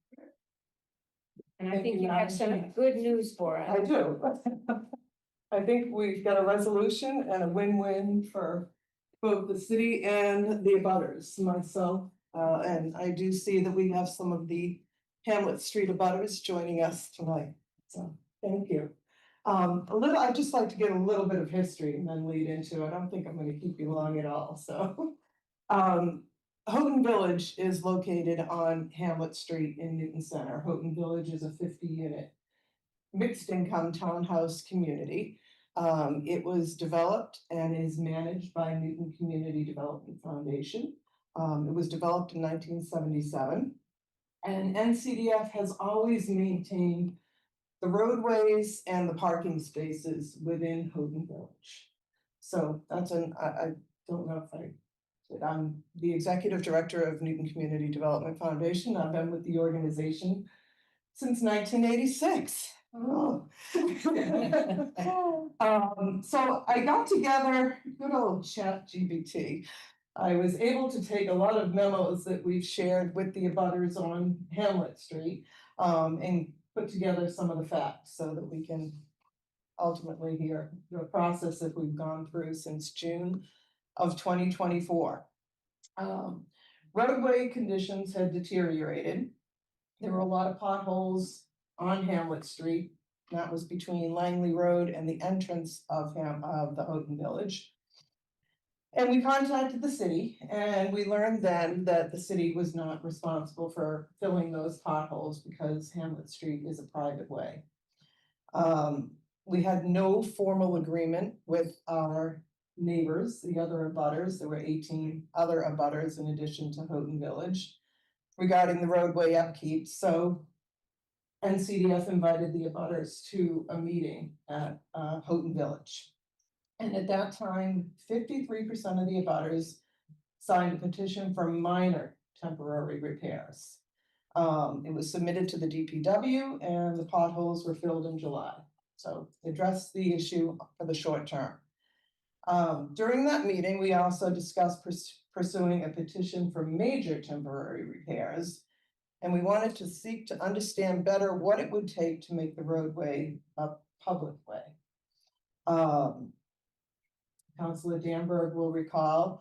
And I think you have some good news for us.
I do. I think we've got a resolution and a win-win for both the city and the abutters, myself. And I do see that we have some of the Hamlet Street abutters joining us tonight. So, thank you. I'd just like to get a little bit of history and then lead into it. I don't think I'm going to keep you long at all, so. Houghton Village is located on Hamlet Street in Newton Center. Houghton Village is a 50-unit mixed income townhouse community. It was developed and is managed by Newton Community Development Foundation. It was developed in 1977. And NCDF has always maintained the roadways and the parking spaces within Houghton Village. So that's I don't know if I'm the executive director of Newton Community Development Foundation. I've been with the organization since 1986. Oh. So I got together, good old ChatGPT. I was able to take a lot of memos that we've shared with the abutters on Hamlet Street and put together some of the facts so that we can ultimately hear the process that we've gone through since June of 2024. Roadway conditions had deteriorated. There were a lot of potholes on Hamlet Street. That was between Langley Road and the entrance of the Houghton Village. And we contacted the city and we learned then that the city was not responsible for filling those potholes because Hamlet Street is a private way. We had no formal agreement with our neighbors, the other abutters. There were 18 other abutters in addition to Houghton Village regarding the roadway upkeep. So NCDF invited the abutters to a meeting at Houghton Village. And at that time, 53% of the abutters signed a petition for minor temporary repairs. It was submitted to the DPW and the potholes were filled in July. So addressed the issue for the short term. During that meeting, we also discussed pursuing a petition for major temporary repairs. And we wanted to seek to understand better what it would take to make the roadway a public way. Councilor Danberg will recall,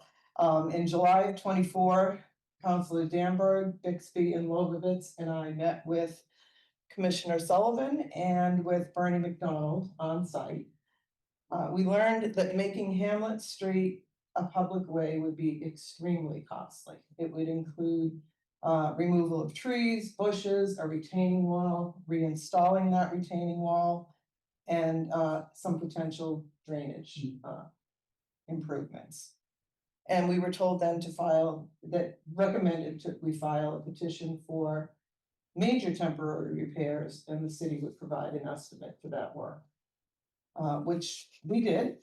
in July of 24, Councilor Danberg, Bixby, and Lobovitz and I met with Commissioner Sullivan and with Bernie McDonald on site. We learned that making Hamlet Street a public way would be extremely costly. It would include removal of trees, bushes, a retaining wall, reinstalling that retaining wall, and some potential drainage improvements. And we were told then to we file a petition for major temporary repairs, and the city would provide an estimate for that work, which we did.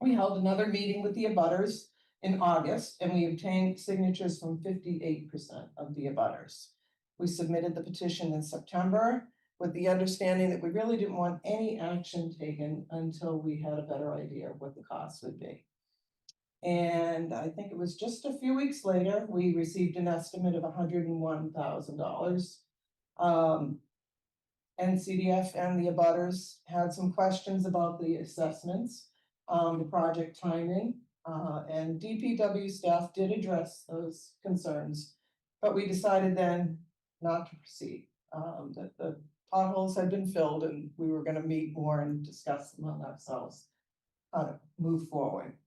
We held another meeting with the abutters in August, and we obtained signatures from 58% of the abutters. We submitted the petition in September with the understanding that we really didn't want any action taken until we had a better idea of what the cost would be. And I think it was just a few weeks later, we received an estimate of $101,000. NCDF and the abutters had some questions about the assessments, the project timing, and DPW staff did address those concerns, but we decided then not to proceed. That the potholes had been filled and we were going to meet more and discuss among ourselves how to move forward.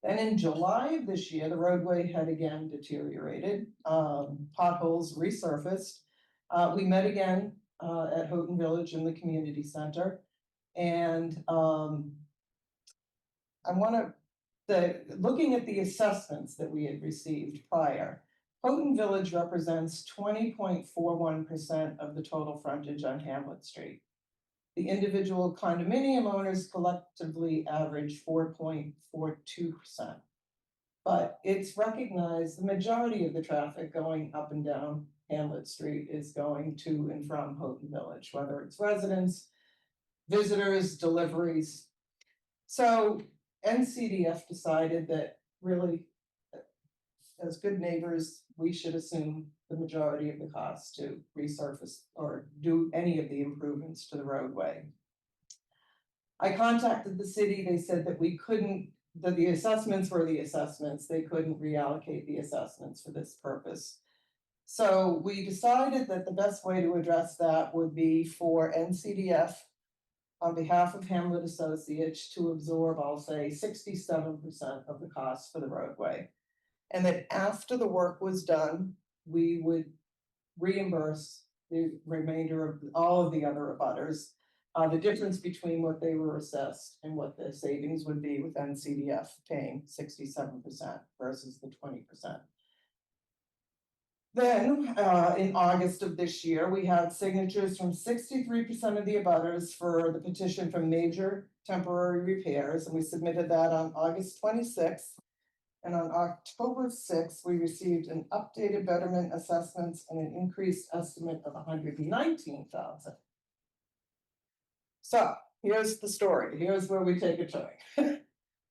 Then in July of this year, the roadway had again deteriorated. Potholes resurfaced. We met again at Houghton Village in the community center. And I want to, looking at the assessments that we had received prior, Houghton Village represents 20.41% of the total frontage on Hamlet Street. The individual condominium owners collectively average 4.42%. But it's recognized the majority of the traffic going up and down Hamlet Street is going to and from Houghton Village, whether it's residents, visitors, deliveries. So NCDF decided that really, as good neighbors, we should assume the majority of the cost to resurface or do any of the improvements to the roadway. I contacted the city, they said that we couldn't, that the assessments were the assessments, they couldn't reallocate the assessments for this purpose. So we decided that the best way to address that would be for NCDF on behalf of Hamlet Associates to absorb, I'll say, 67% of the cost for the roadway. And that after the work was done, we would reimburse the remainder of all of the other abutters. The difference between what they were assessed and what the savings would be with NCDF paying 67% versus the 20%. Then, in August of this year, we had signatures from 63% of the abutters for the petition for major temporary repairs, and we submitted that on August 26th. And on October 6th, we received an updated betterment assessments and an increased estimate of $119,000. So here's the story. Here's where we take a turn.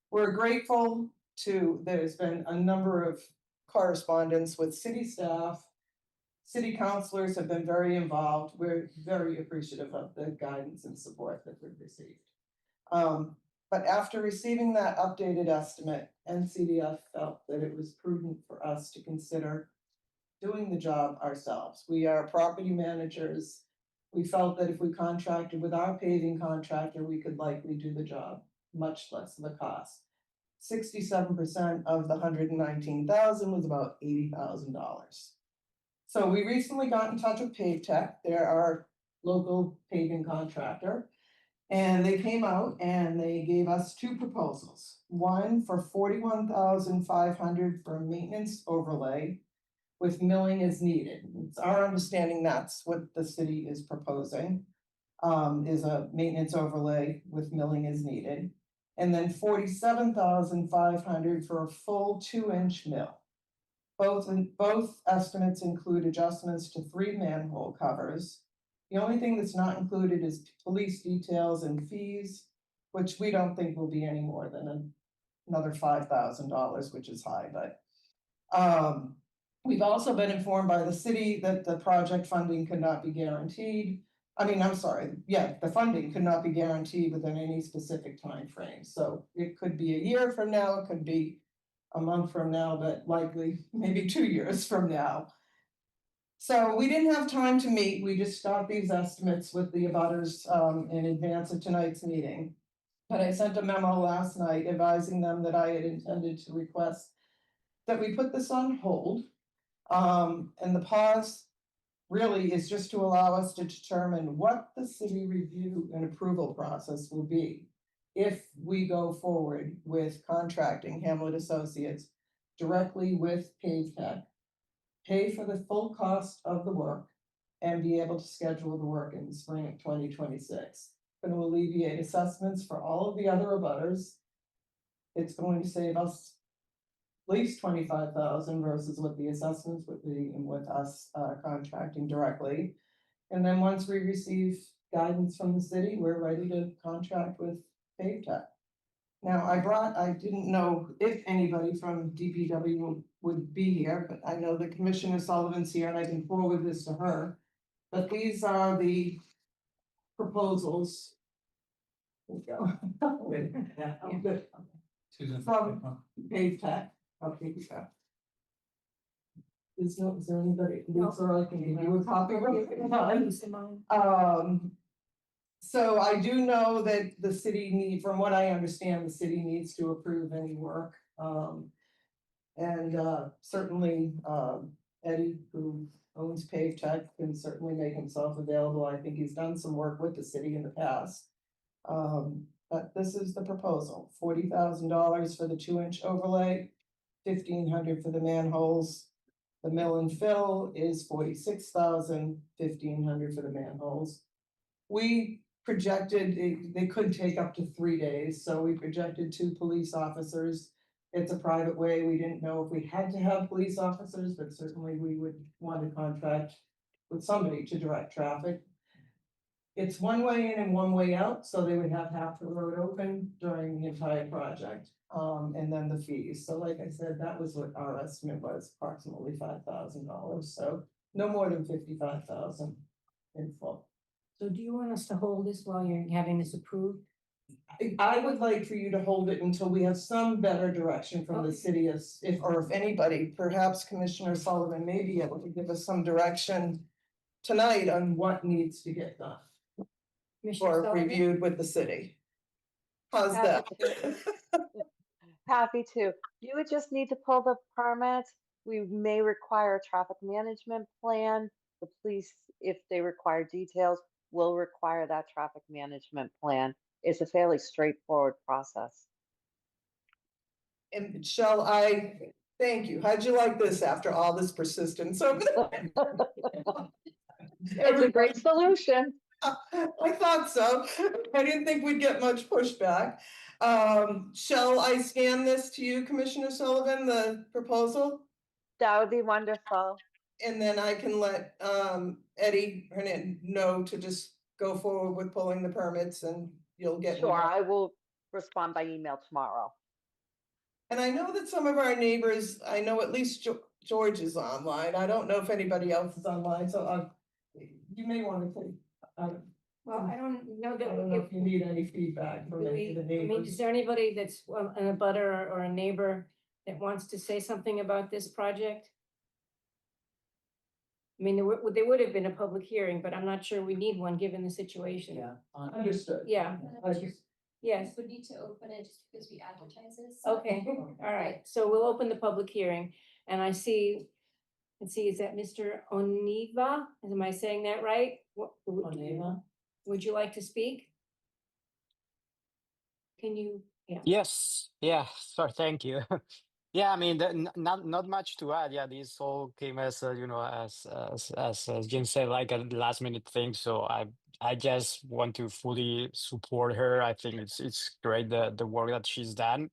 We're grateful to, there's been a number of correspondence with city staff. City councilors have been very involved. We're very appreciative of the guidance and support that we've received. But after receiving that updated estimate, NCDF felt that it was prudent for us to consider doing the job ourselves. We are property managers. We felt that if we contracted with our paving contractor, we could likely do the job, much less the cost. 67% of the $119,000 was about $80,000. So we recently got in touch with PaveTech. They're our local paving contractor. And they came out and they gave us two proposals. One for $41,500 for a maintenance overlay with milling as needed. It's our understanding that's what the city is proposing, is a maintenance overlay with milling as needed. And then $47,500 for a full 2-inch mill. Both estimates include adjustments to 3 manhole covers. The only thing that's not included is police details and fees, which we don't think will be any more than another $5,000, which is high, but we've also been informed by the city that the project funding could not be guaranteed. The funding could not be guaranteed within any specific time frame. So it could be a year from now, it could be a month from now, but likely maybe 2 years from now. So we didn't have time to meet. We just got these estimates with the abutters in advance of tonight's meeting. But I sent a memo last night advising them that I had intended to request that we put this on hold. And the pause really is just to allow us to determine what the city review and approval process will be if we go forward with contracting Hamlet Associates directly with PaveTech, pay for the full cost of the work, and be able to schedule the work in the spring of 2026. Going to alleviate assessments for all of the other abutters. It's going to save us at least $25,000 versus what the assessments would be with us contracting directly. And then once we receive guidance from the city, we're ready to contract with PaveTech. Now, I didn't know if anybody from DPW would be here, but I know that Commissioner Sullivan's here and I can forward this to her. But these are the proposals. There we go. From PaveTech. Okay, is there anybody? Or I can give you a copy. So I do know that the city from what I understand, the city needs to approve any work. And certainly Eddie, who owns Jones Pave Tech can certainly make himself available. I think he's done some work with the city in the past. But this is the proposal, $40,000 for the 2-inch overlay, 1,500 for the manholes. The mill and fill is 46,000, 1,500 for the manholes. We projected, they could take up to 3 days, so we projected 2 police officers. It's a private way, we didn't know if we had to have police officers, but certainly we would want to contract with somebody to direct traffic. It's one way in and one way out, so they would have half the road open during the entire project. And then the fees, so like I said, that was what our estimate was, approximately $5,000, so no more than 55,000 in full.
So do you want us to hold this while you're having this approved?
I would like for you to hold it until we have some better direction from the city as if anybody, perhaps Commissioner Sullivan may be able to give us some direction tonight on what needs to get done
Commissioner
or
Sullivan?
reviewed with the city. How's that?
Happy to. You would just need to pull the permits. We may require a traffic management plan. The police, if they require details, will require that traffic management plan. It's a fairly straightforward process.
And shall I, thank you. How'd you like this after all this persistence?
It's a great solution.
I thought so. I didn't think we'd get much pushback. Shall I scan this to you, Commissioner Sullivan, the proposal?
That would be wonderful.
And then I can let Eddie Hernan know to just go forward with pulling the permits and you'll get.
Sure, I will respond by email tomorrow.
And I know that some of our neighbors, I know at least George is online. I don't know if anybody else is online, so you may want to take.
Well, I don't know
I
that.
don't know if you need any feedback from any of the
I mean,
neighbors.
is there anybody that's an abutter or a neighbor that wants to say something about this project? I mean, there would have been a public hearing, but I'm not sure we need one given the situation.
Yeah.
Understood.
Yeah, yes,
Would need to open it just because we advertise this.
okay, all right, so we'll open the public hearing, and I see, let's see, is that Mr. Oniva? Am I saying that right?
Oneva?
Would you like to speak? Can you, yeah.
Yes, yeah, sorry, thank you. Yeah, I mean, not much to add. Yeah, this all came as you know, as Jim said, like a last minute thing. So I just want to fully support her. I think it's great the work that she's done.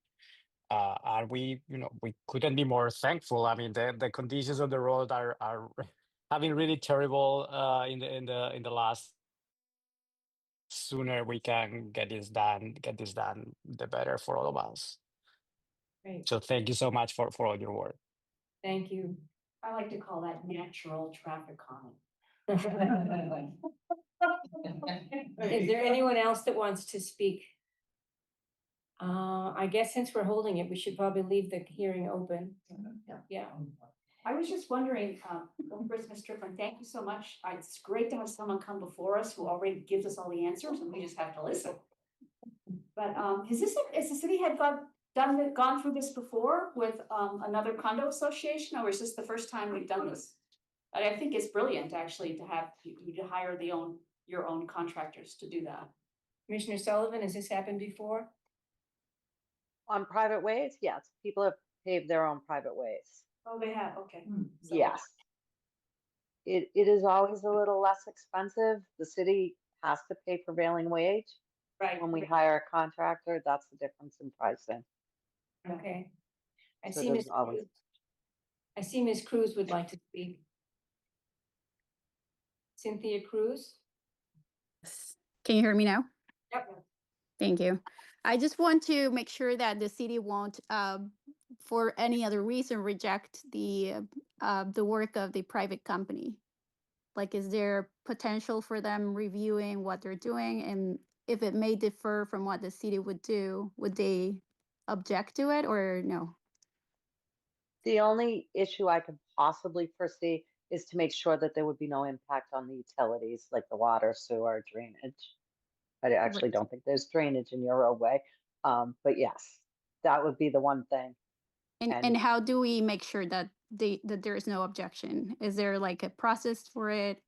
And we, you know, we couldn't be more thankful. I mean, the conditions on the road are having really terrible in the last. Sooner we can get this done, the better for all of us.
Great,
So thank you so much for all your work.
thank you.
I like to call that natural traffic calming.
Is there anyone else that wants to speak? I guess since we're holding it, we should probably leave the hearing open. Yeah,
I was just wondering, well, first, Ms. Strickland, thank you so much. It's great to have someone come before us who already gives us all the answers and we just have to listen. But has the city had gone through this before with another condo association, or is this the first time we've done this? And I think it's brilliant actually to have you to hire your own contractors to do that.
Commissioner Sullivan, has this happened before?
On private ways, yes, people have paved their own private ways.
Oh, they have, okay. So-
Yes. It is always a little less expensive. The city has to pay prevailing wage.
Right.
When we hire a contractor, that's the difference in pricing.
Okay. I
So
see
there's
Ms.
always-
Cruz. I see Ms. Cruz would like to speak. Cynthia Cruz?
Can you hear me now?
Yep.
Thank you. I just want to make sure that the city won't, for any other reason, reject the work of the private company. Like, is there potential for them reviewing what they're doing? And if it may differ from what the city would do, would they object to it or no?
The only issue I could possibly foresee is to make sure that there would be no impact on the utilities, like the water, sewer, drainage. I actually don't think there's drainage in your roadway, but yes, that would be the one thing.
And how do we make sure that that there is no objection? Is there like a process for it?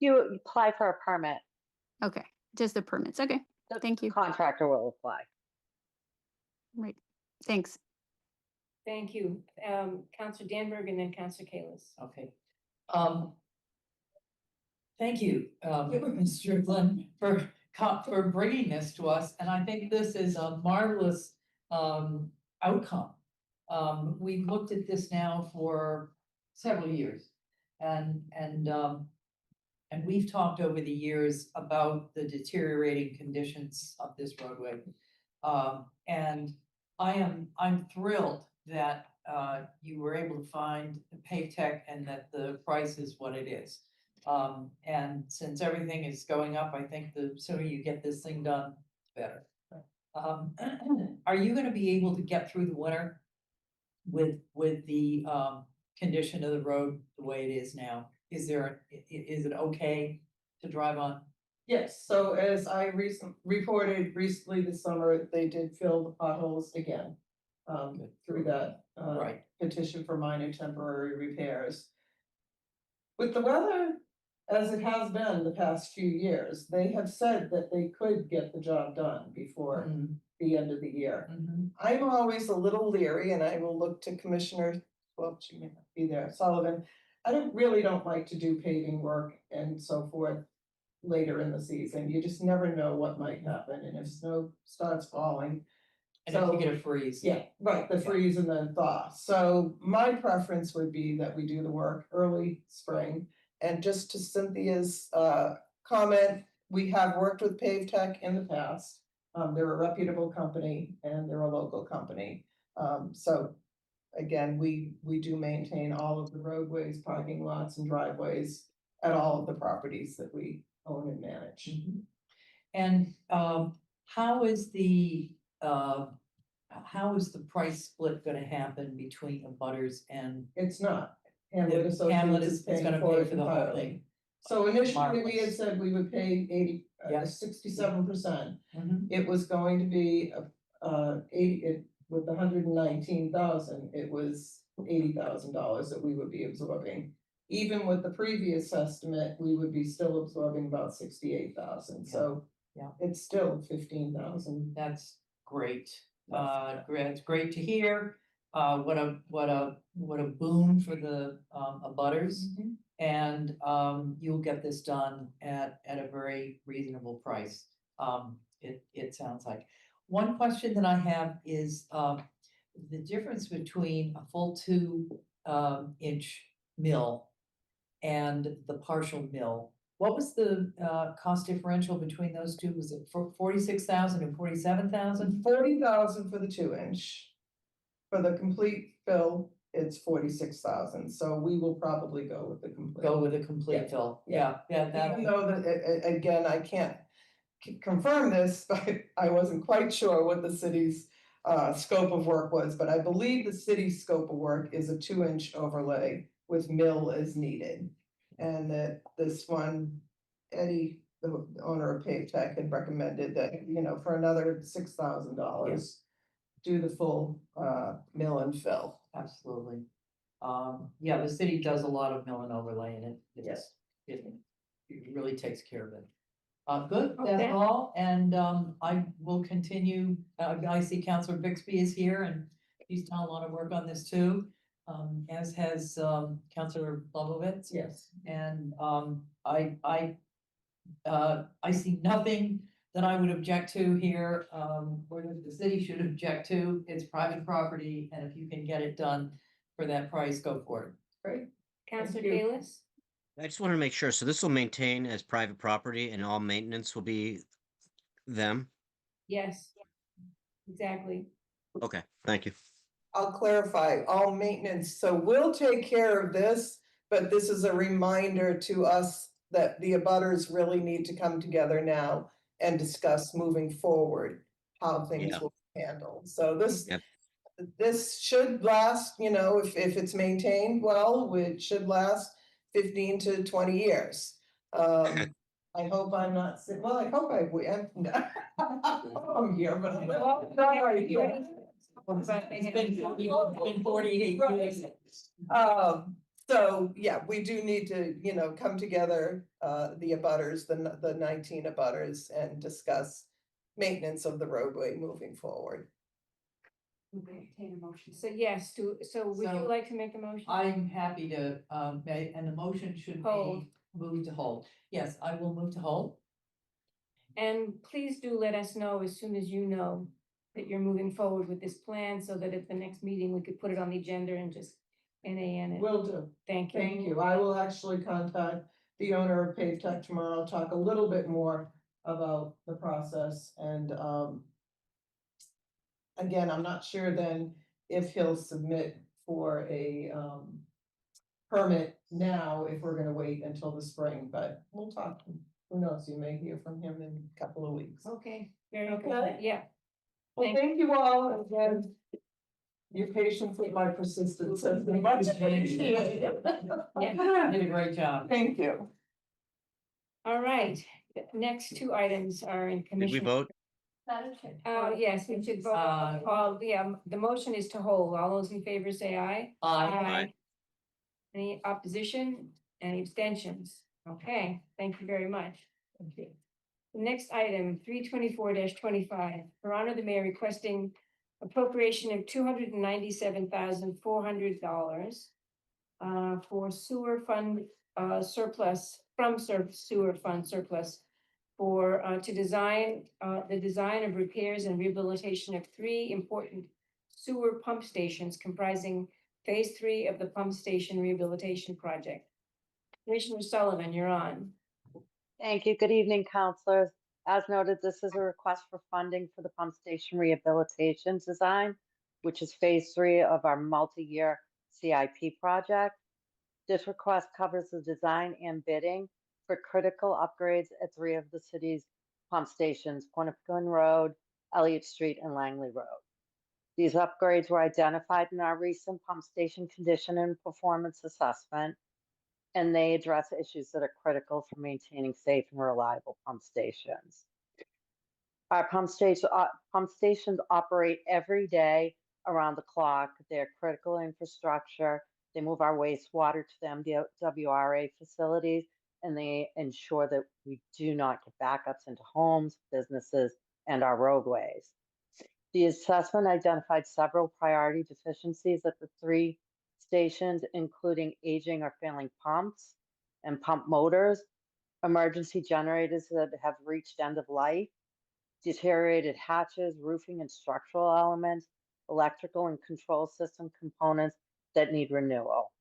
You apply for a permit.
Okay, just the permits. Okay,
The
thank you.
contractor will apply.
Right, thanks.
Thank you. Counselor Danberg and then Counselor Kalis.
Okay. Thank you, Mr. Glenn, for bringing this to us, and I think this is a marvelous, outcome. We've looked at this now for several years, and we've talked over the years about the deteriorating conditions of this roadway. And I'm thrilled that, you were able to find the Pave Tech and that the price is what it is. And since everything is going up, I think the sooner you get this thing done, the better. Are you gonna be able to get through the winter with the, condition of the road the way it is now? Is it okay to drive on?
Yes, so as I reported recently this summer, they did fill the potholes again. Through that,
Right.
petition for minor temporary repairs. With the weather, as it has been the past few years, they have said that they could get the job done before the end of the year. I'm always a little leery, and I will look to Commissioner, well, she may not be there, Sullivan. I really don't like to do paving work and so forth later in the season. You just never know what might happen, and if snow starts falling.
And if you get a freeze.
Yeah, right, the freeze and then thaw. So my preference would be that we do the work early spring. And just to Cynthia's comment, we have worked with Pave Tech in the past. They're a reputable company and they're a local company. So again, we do maintain all of the roadways, parking lots and driveways at all of the properties that we own and manage.
And how is the price split gonna happen between the butters and?
It's not. Hamlet
Hamlet
Associates
is
paying
gonna
for
pay
it
for the whole
entirely.
thing.
So initially, we had
Marvelous.
said we would pay 67%. It was going to be 80, with 119,000, it was $80,000 that we would be absorbing. Even with the previous estimate, we would be still absorbing about 68,000, so.
Yeah.
It's still 15,000.
That's great. It's great to hear. What a boon for the abutters. And you'll get this done at a very reasonable price. It sounds like. One question that I have is the difference between a full 2-inch mill and the partial mill. What was the cost differential between those two? Was it for 46,000 and 47,000?
40,000 for the 2-inch. For the complete fill, it's 46,000, so we will probably go with the complete.
Go with a complete fill. Yeah.
Even though that, again, I can't confirm this, but I wasn't quite sure what the city's scope of work was, but I believe the city's scope of work is a 2-inch overlay with mill as needed. And that this one, Eddie, the owner of Pave Tech, had recommended that, for another $6,000, do the full mill and fill.
Absolutely. Yeah, the city does a lot of mill and overlay, and it really takes care of it. Good, that's
Okay.
all, and I will continue. I see Councilor Bixby is here, and he's done a lot of work on this too. As has Councilor Lovovitz.
Yes.
And I see nothing that I would object to here, or that the city should object to. It's private property, and if you can get it done for that price, go for it.
Great.
Counselor
Thank you.
Kalis?
I just want to make sure. So this will maintain as private property and all maintenance will be them?
Yes. Exactly.
Okay, thank you.
I'll clarify, all maintenance, so we'll take care of this, but this is a reminder to us that the abutters really need to come together now and discuss moving forward how things
Yeah.
will be handled. So this,
Yep.
this should last, if it's maintained well, it should last 15 to 20 years. I hope I'm not, well, I hope I will. I'm here, but I'm not right here.
But they
It's
have-
been 48 years. So, yeah, we do need to, come together, the abutters, the 19 abutters and discuss maintenance of the roadway moving forward.
Entertain a motion. So yes, so would you
So,
like to make a motion?
I'm happy to, make, and the motion should
Hold.
be moved to hold. Yes, I will move to hold.
And please do let us know as soon as you know that you're moving forward with this plan, so that at the next meeting, we could put it on the agenda and just NAN it.
Will do.
Thank you.
Thank you. I will actually contact the owner of Pave Tech tomorrow, talk a little bit more about the process and, again, I'm not sure then if he'll submit for a, permit now, if we're gonna wait until the spring, but we'll talk. Who knows, you may hear from him in a couple of weeks.
Okay, very good.
Okay.
Yeah.
Well, thank you all again. Your patience with my persistence has been much appreciated.
Yeah.
Did a great job.
Thank you.
All right, the next two items are in
Did
commission.
we vote?
Yes, we should vote. The motion is to hold. All those in favor say aye.
Aye.
Any opposition? Any abstentions? Okay, thank you very much. The next item, 324-25, Her Honor the Mayor requesting appropriation of $297,400 for sewer fund surplus, from sewer fund surplus for to design the design of repairs and rehabilitation of three important sewer pump stations comprising phase 3 of the pump station rehabilitation project. Commissioner Sullivan, you're on.
Thank you. Good evening, councilors. As noted, this is a request for funding for the pump station rehabilitation design, which is phase 3 of our multi-year CIP project. This request covers the design and bidding for critical upgrades at 3 of the city's pump stations, Quinnipiac Road, Elliott Street, and Langley Road. These upgrades were identified in our recent pump station condition and performance assessment, and they address issues that are critical for maintaining safe and reliable pump stations. Our pump stations operate every day around the clock. They're critical infrastructure. They move our wastewater to the MWRA facilities, and they ensure that we do not get backups into homes, businesses, and our roadways. The assessment identified several priority deficiencies at the 3 stations, including aging or failing pumps and pump motors, emergency generators that have reached end of life, deteriorated hatches, roofing and structural elements, electrical and control system components that need renewal.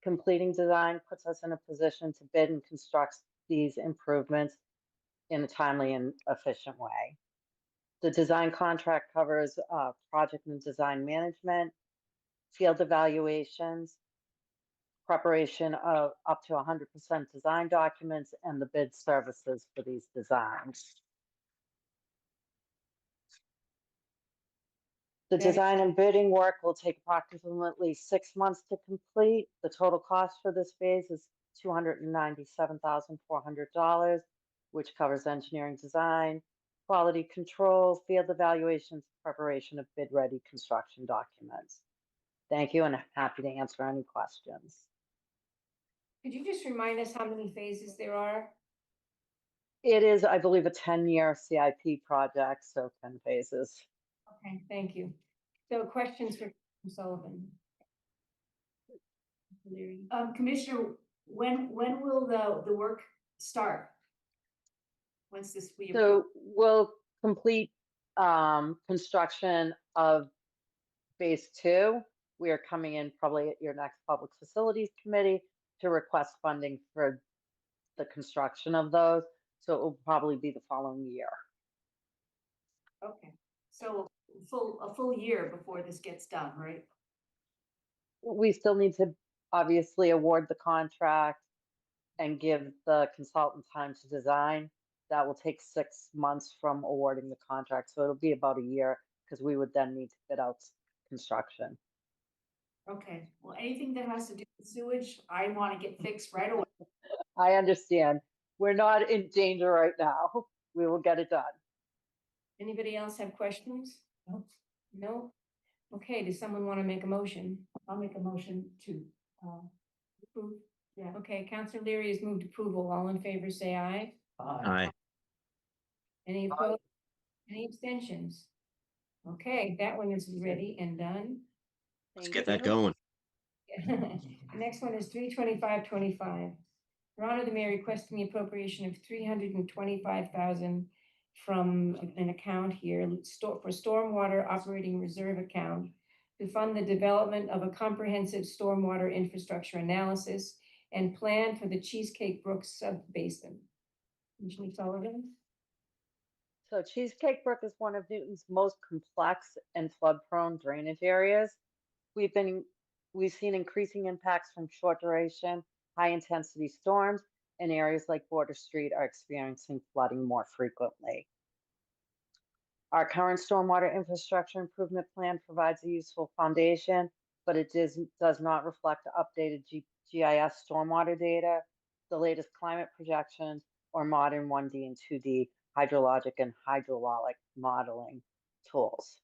Completing design puts us in a position to bid and construct these improvements in a timely and efficient way. The design contract covers project and design management, field evaluations, preparation of up to 100% design documents, and the bid services for these designs. The design and bidding work will take approximately 6 months to complete. The total cost for this phase is $297,400, which covers engineering design, quality control, field evaluations, preparation of bid-ready construction documents. Thank you, and I'm happy to answer any questions.
Could you just remind us how many phases there are?
It is, I believe, a 10-year CIP project, so 10 phases.
Okay, thank you. So questions for Sullivan?
Commissioner, when will the work start? Once this we
So we'll complete construction of phase 2. We are coming in probably at your next Public Facilities Committee to request funding for the construction of those. So it will probably be the following year.
Okay, so a full year before this gets done, right?
We still need to obviously award the contract and give the consultant time to design. That will take 6 months from awarding the contract. So it'll be about a year because we would then need to bid out construction.
Okay, well, anything that has to do with sewage, I want to get fixed right away.
I understand. We're not in danger right now. We will get it done.
Anybody else have questions? No. No? Okay, does someone want to make a motion?
I'll make a motion to, approve. Yeah.
Okay, Counselor Leary has moved approval. All in favor, say aye.
Aye.
Any opposed? Any abstentions? Okay, that one is ready and done.
Let's
Thank
get that
you.
going.
The next one is 32525. Your Honor, the mayor requesting the appropriation of 325,000 from an account here, for stormwater operating reserve account to fund the development of a comprehensive stormwater infrastructure analysis and plan for the Cheesecake Brook sub-basin. Commissioner Sullivan?
So Cheesecake Brook is one of Newton's most complex and flood-prone drainage areas. We've seen increasing impacts from short duration, high-intensity storms, and areas like Border Street are experiencing flooding more frequently. Our current stormwater infrastructure improvement plan provides a useful foundation, but it does not reflect updated GIS stormwater data, the latest climate projections, or modern 1D and 2D hydrologic and hydraulic modeling tools.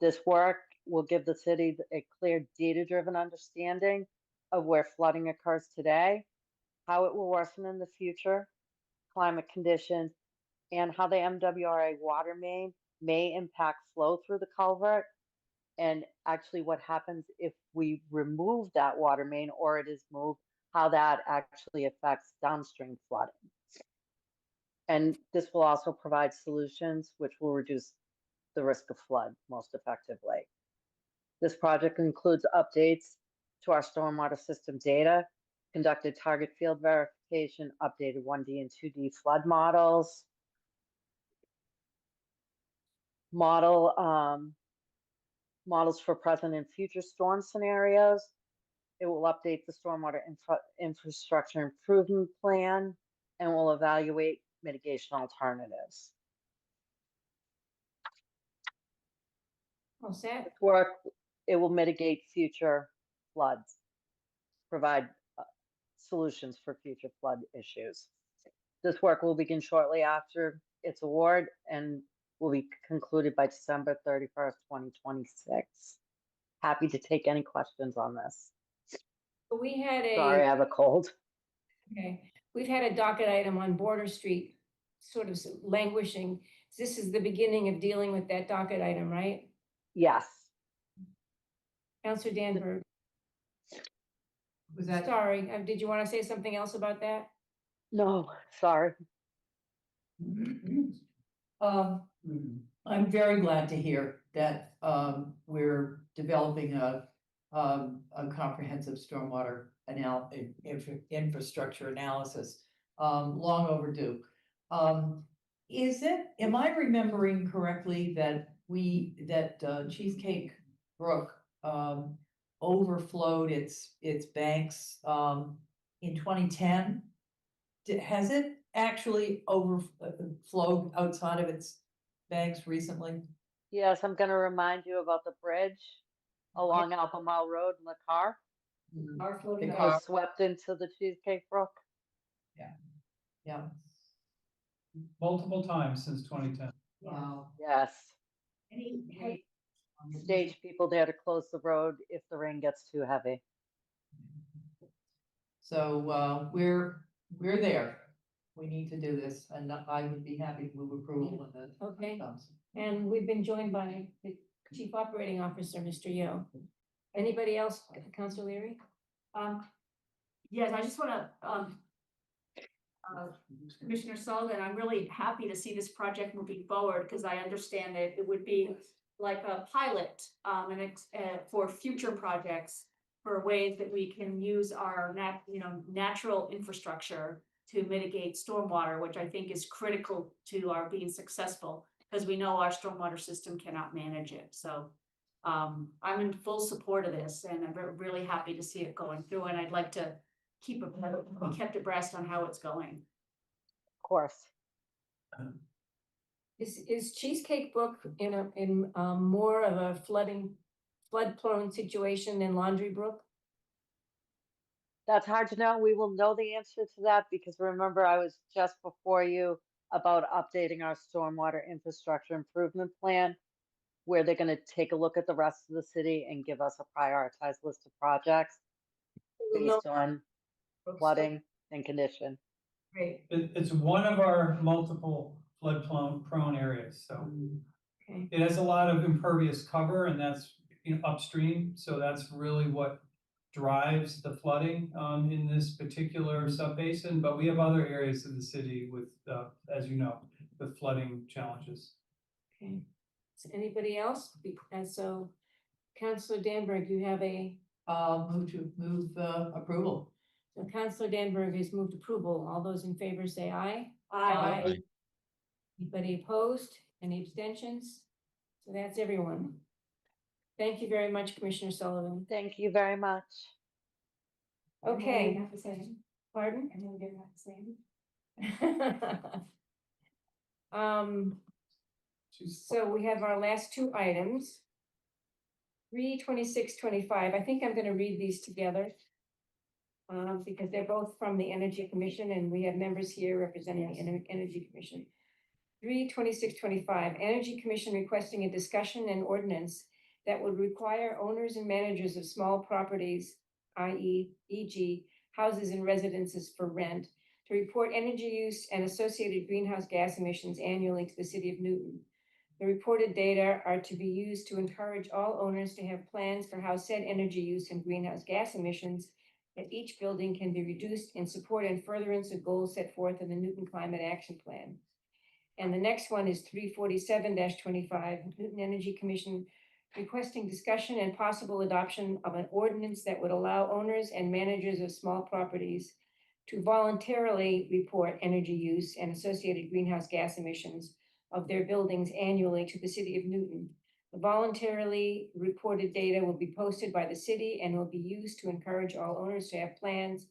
This work will give the city a clear data-driven understanding of where flooding occurs today, how it will worsen in the future, climate conditions, and how the MWRA water main may impact flow through the culvert, and actually what happens if we remove that water main or it is moved, how that actually affects downstream flooding. And this will also provide solutions which will reduce the risk of flood most effectively. This project includes updates to our stormwater system data, conducted target field verification, updated 1D and 2D flood models, models for present and future storm scenarios. It will update the stormwater infrastructure improvement plan and will evaluate mitigation alternatives.
All set?
This work, it will mitigate future floods, provide solutions for future flood issues. This work will begin shortly after its award and will be concluded by December 31st, 2026. Happy to take any questions on this.
We had
Sorry, I have a cold.
Okay, we've had a docket item on Border Street, sort of languishing. This is the beginning of dealing with that docket item, right?
Yes.
Counselor Danberg.
Was that?
Sorry, did you want to say something else about that?
No, sorry.
I'm very glad to hear that we're developing a comprehensive stormwater infrastructure analysis, long overdue. Am I remembering correctly that Cheesecake Brook overflowed its banks in 2010? Has it actually overflowed outside of its banks recently?
Yes, I'm going to remind you about the bridge along Albemarle Road in the car. It was swept into the Cheesecake Brook.
Yeah.
Multiple times since 2010.
Wow.
Yes. Stage people there to close the road if the rain gets too heavy.
So we're there. We need to do this, and I would be happy to move approval when that
Okay.
comes.
And we've been joined by the Chief Operating Officer, Mr. Yo. Anybody else, Counselor Leary?
Yes, I just wanna, Commissioner Sullivan, I'm really happy to see this project moving forward, because I understand that it would be like a pilot, for future projects, for ways that we can use our natural infrastructure to mitigate stormwater, which I think is critical to our being successful, because we know our stormwater system cannot manage it. So I'm in full support of this, and I'm really happy to see it going through, and I'd like to be kept abreast on how it's going.
Of course.
Is Cheesecake Brook in more of a flood-prone situation than Laundry Brook?
That's hard to know. We will know the answer to that because remember, I was just before you about updating our stormwater infrastructure improvement plan. where they're gonna take a look at the rest of the city and give us a prioritized list of projects based on flooding and condition.
Great,
It's one of our multiple flood prone areas, so.
okay,
It has a lot of impervious cover and that's, upstream, so that's really what drives the flooding, in this particular subbasin, but we have other areas of the city with, as you know, with flooding challenges.
okay. Is anybody else? And so, Councillor Danberg, you have a,
Move approval.
so Councillor Danberg has moved approval. All those in favor say aye.
Aye.
Anybody opposed? Any abstentions? So that's everyone. Thank you very much, Commissioner Sullivan.
Thank you very much.
Okay,
Have the same.
pardon?
And then we're gonna have the same.
So we have our last two items. 32625. I think I'm gonna read these together. Because they're both from the Energy Commission and we have members here representing the Energy Commission. 32625. Energy Commission requesting a discussion and ordinance that would require owners and managers of small properties, i.e. e.g. houses and residences for rent, to report energy use and associated greenhouse gas emissions annually to the city of Newton. The reported data are to be used to encourage all owners to have plans for how said energy use and greenhouse gas emissions at each building can be reduced in support and furtherance of goals set forth in the Newton Climate Action Plan. And the next one is 347-25, Newton Energy Commission requesting discussion and possible adoption of an ordinance that would allow owners and managers of small properties to voluntarily report energy use and associated greenhouse gas emissions of their buildings annually to the city of Newton. The voluntarily reported data will be posted by the city and will be used to encourage all owners to have plans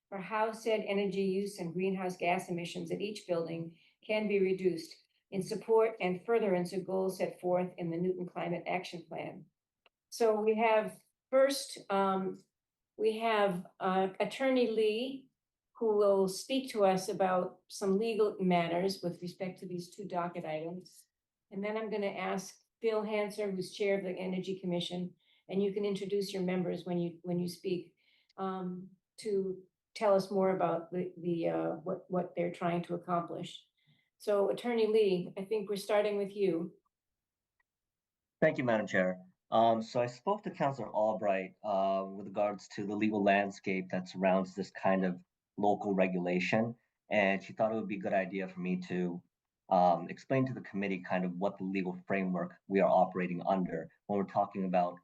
for how said energy use and greenhouse gas emissions at each building can be reduced in support and furtherance of goals set forth in the Newton Climate Action Plan. So we have first, we have Attorney Lee, who will speak to us about some legal matters with respect to these two docket items. And then I'm going to ask Phil Hanser, who's chair of the Energy Commission, and you can introduce your members when you speak, to tell us more about what they're trying to accomplish. So Attorney Lee, I think we're starting with you.
Thank you, Madam Chair. So I spoke to Councilor Albright with regards to the legal landscape that surrounds this kind of local regulation, and she thought it would be a good idea for me to explain to the committee kind of what the legal framework we are operating under when we're talking about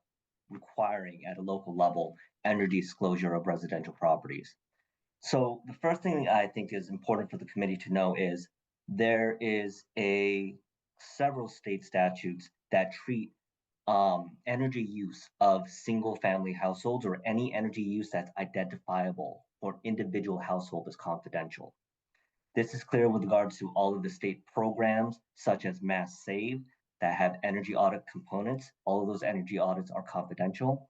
requiring at a local level energy disclosure of residential properties. So the first thing I think is important for the committee to know is there is several state statutes that treat energy use of single family households or any energy use that's identifiable for individual household as confidential. This is clear with regards to all of the state programs such as Mass Save that have energy audit components. All of those energy audits are confidential.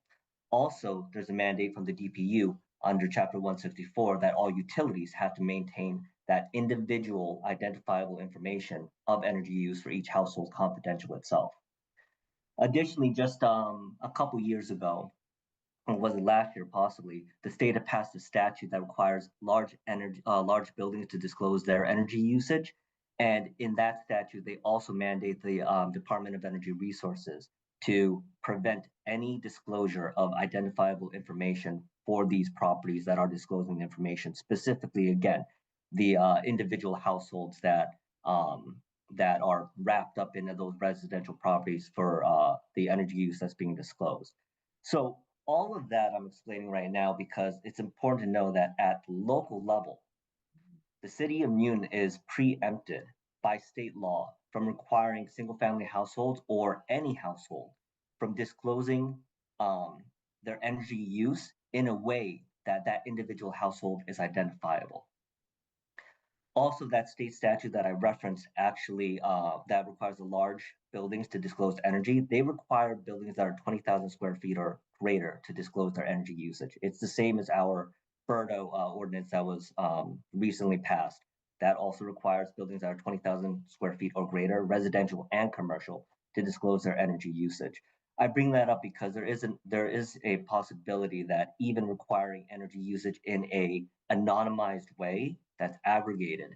Also, there's a mandate from the DPU under Chapter 164 that all utilities have to maintain that individual identifiable information of energy use for each household confidential itself. Additionally, just a couple years ago, or was it last year possibly, the state had passed a statute that requires large buildings to disclose their energy usage. And in that statute, they also mandate the Department of Energy Resources to prevent any disclosure of identifiable information for these properties that are disclosing the information, specifically, again, the individual households that are wrapped up into those residential properties for the energy use that's being disclosed. So all of that I'm explaining right now because it's important to know that at the local level, the city of Newton is preempted by state law from requiring single-family households or any household from disclosing their energy use in a way that that individual household is identifiable. Also, that state statute that I referenced actually that requires the large buildings to disclose energy. They require buildings that are 20,000 square feet or greater to disclose their energy usage. It's the same as our BERDO ordinance that was recently passed. That also requires buildings that are 20,000 square feet or greater, residential and commercial, to disclose their energy usage. I bring that up because there is a possibility that even requiring energy usage in a anonymized way that's aggregated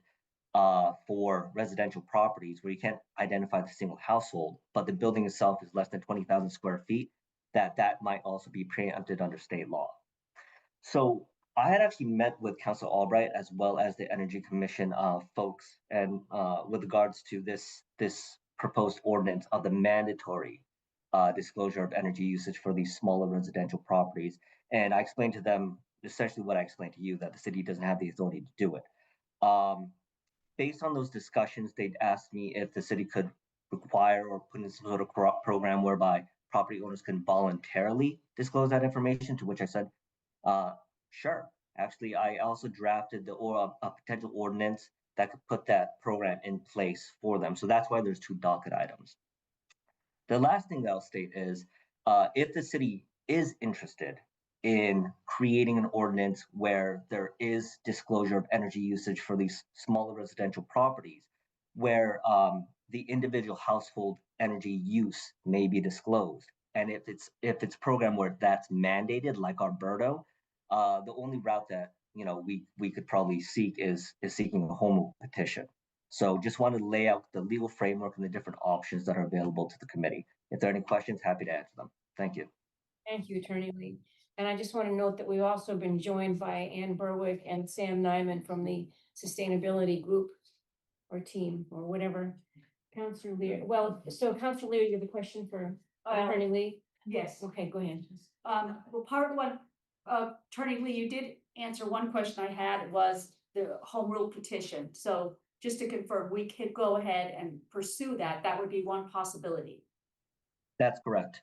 for residential properties where you can't identify the single household, but the building itself is less than 20,000 square feet, that might also be preempted under state law. So I had actually met with Council Albright as well as the Energy Commission folks, and with regards to this proposed ordinance of the mandatory disclosure of energy usage for these smaller residential properties. And I explained to them essentially what I explained to you, that the city doesn't have the authority to do it. Based on those discussions, they'd asked me if the city could require or put in some sort of program whereby property owners can voluntarily disclose that information, to which I said, sure. Actually, I also drafted a potential ordinance that could put that program in place for them. So that's why there's 2 docket items. The last thing that I'll state is, if the city is interested in creating an ordinance where there is disclosure of energy usage for these smaller residential properties, where the individual household energy use may be disclosed. And if it's programmed where that's mandated, like Alberta, the only route that we could probably seek is seeking a home rule petition. So just wanted to lay out the legal framework and the different options that are available to the committee. If there are any questions, happy to answer them. Thank you.
Thank you, Attorney Lee. And I just want to note that we've also been joined by Ann Berwick and Sam Nyman from the Sustainability Group or team or whatever. Counselor Lear, well, so Counselor Lear, you have a question for Attorney Lee?
Yes.
Okay, go ahead.
Well, part one, Attorney Lee, you did answer one question I had, was the home rule petition. So just to confirm, we could go ahead and pursue that. That would be one possibility.
That's correct.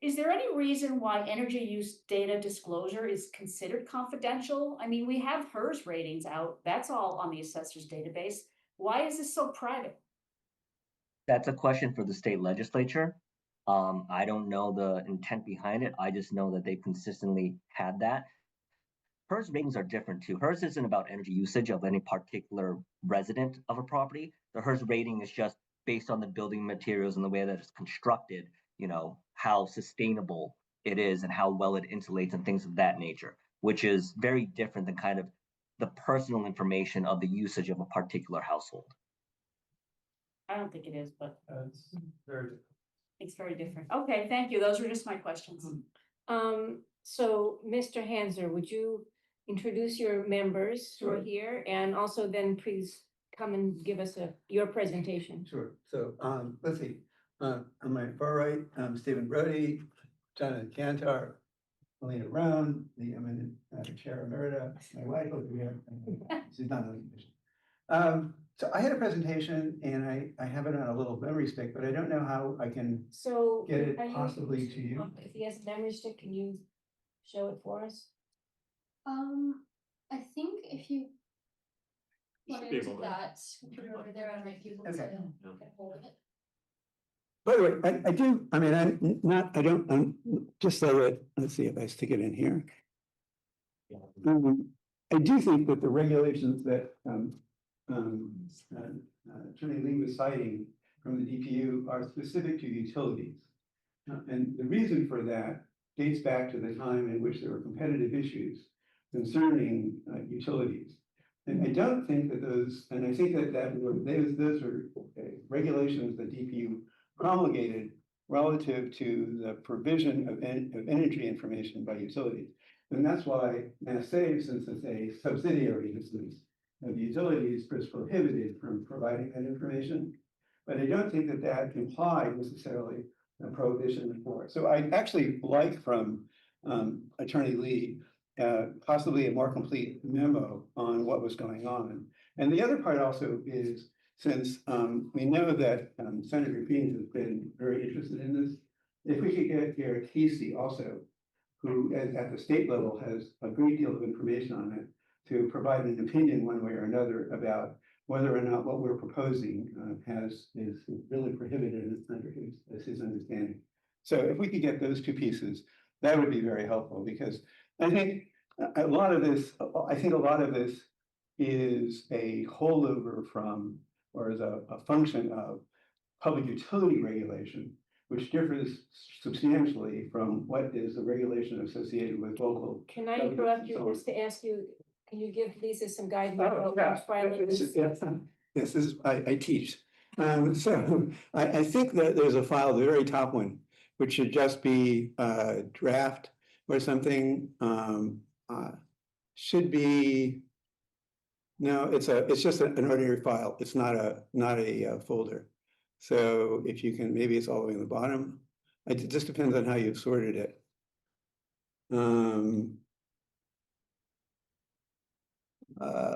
Is there any reason why energy use data disclosure is considered confidential? I mean, we have HERS ratings out. That's all on the assessor's database. Why is this so private?
That's a question for the state legislature. I don't know the intent behind it. I just know that they've consistently had that. HERS ratings are different too. HERS isn't about energy usage of any particular resident of a property. The HERS rating is just based on the building materials and the way that it's constructed, how sustainable it is and how well it insulates and things of that nature, which is very different than kind of the personal information of the usage of a particular household.
I don't think it is, but
It's very different.
it's very different. Okay, thank you. Those were just my questions.
So Mr. Hanser, would you introduce your members who are here and also then please come and give us your presentation?
Sure. So let's see. On my far right, Stephen Brody, Jonathan Cantor, Melina Brown, the eminent Chair Emerita, my wife over here. She's not on the commission. So I had a presentation and I have it on a little memory stick, but I don't know how I can get it possibly to you.
If he has a memory stick, can you show it for us?
I think if you
You
went
should be
into
able to.
that, put it over there, I might be able to
Okay.
get hold of it.
By the way, I do, I mean, I'm just so that, let's see if I stick it in here. I do think that the regulations that Attorney Lee was citing from the DPU are specific to utilities. And the reason for that dates back to the time in which there were competitive issues concerning utilities. And I don't think that those, and I think that those are regulations that DPU promulgated relative to the provision of energy information by utilities. And that's why MassSave, since it's a subsidiary instance of utilities, is prohibited from providing that information. But I don't think that that implied necessarily a prohibition for it. So I actually like from Attorney Lee possibly a more complete memo on what was going on. And the other part also is, since we know that Senator Green has been very interested in this, if we could get Garrett Casey also, who at the state level has a great deal of information on it, to provide an opinion one way or another about whether or not what we're proposing is really prohibited under his understanding. So if we could get those two pieces, that would be very helpful, because I think a lot of this is a holdover from, or is a function of public utility regulation, which differs substantially from what is the regulation associated with local.
Can I
governments
interrupt
and
you
so on.
just to ask you, can you give Lisa some guidance?
Oh,
about
yeah.
who's filing
This
this?
is- Yes, this is, I teach. So I think that there's a file, the very top one, which should just be draft or something. Should be, no, it's just an ordinary file. It's not a folder. So if you can, maybe it's all the way in the bottom. It just depends on how you've sorted it.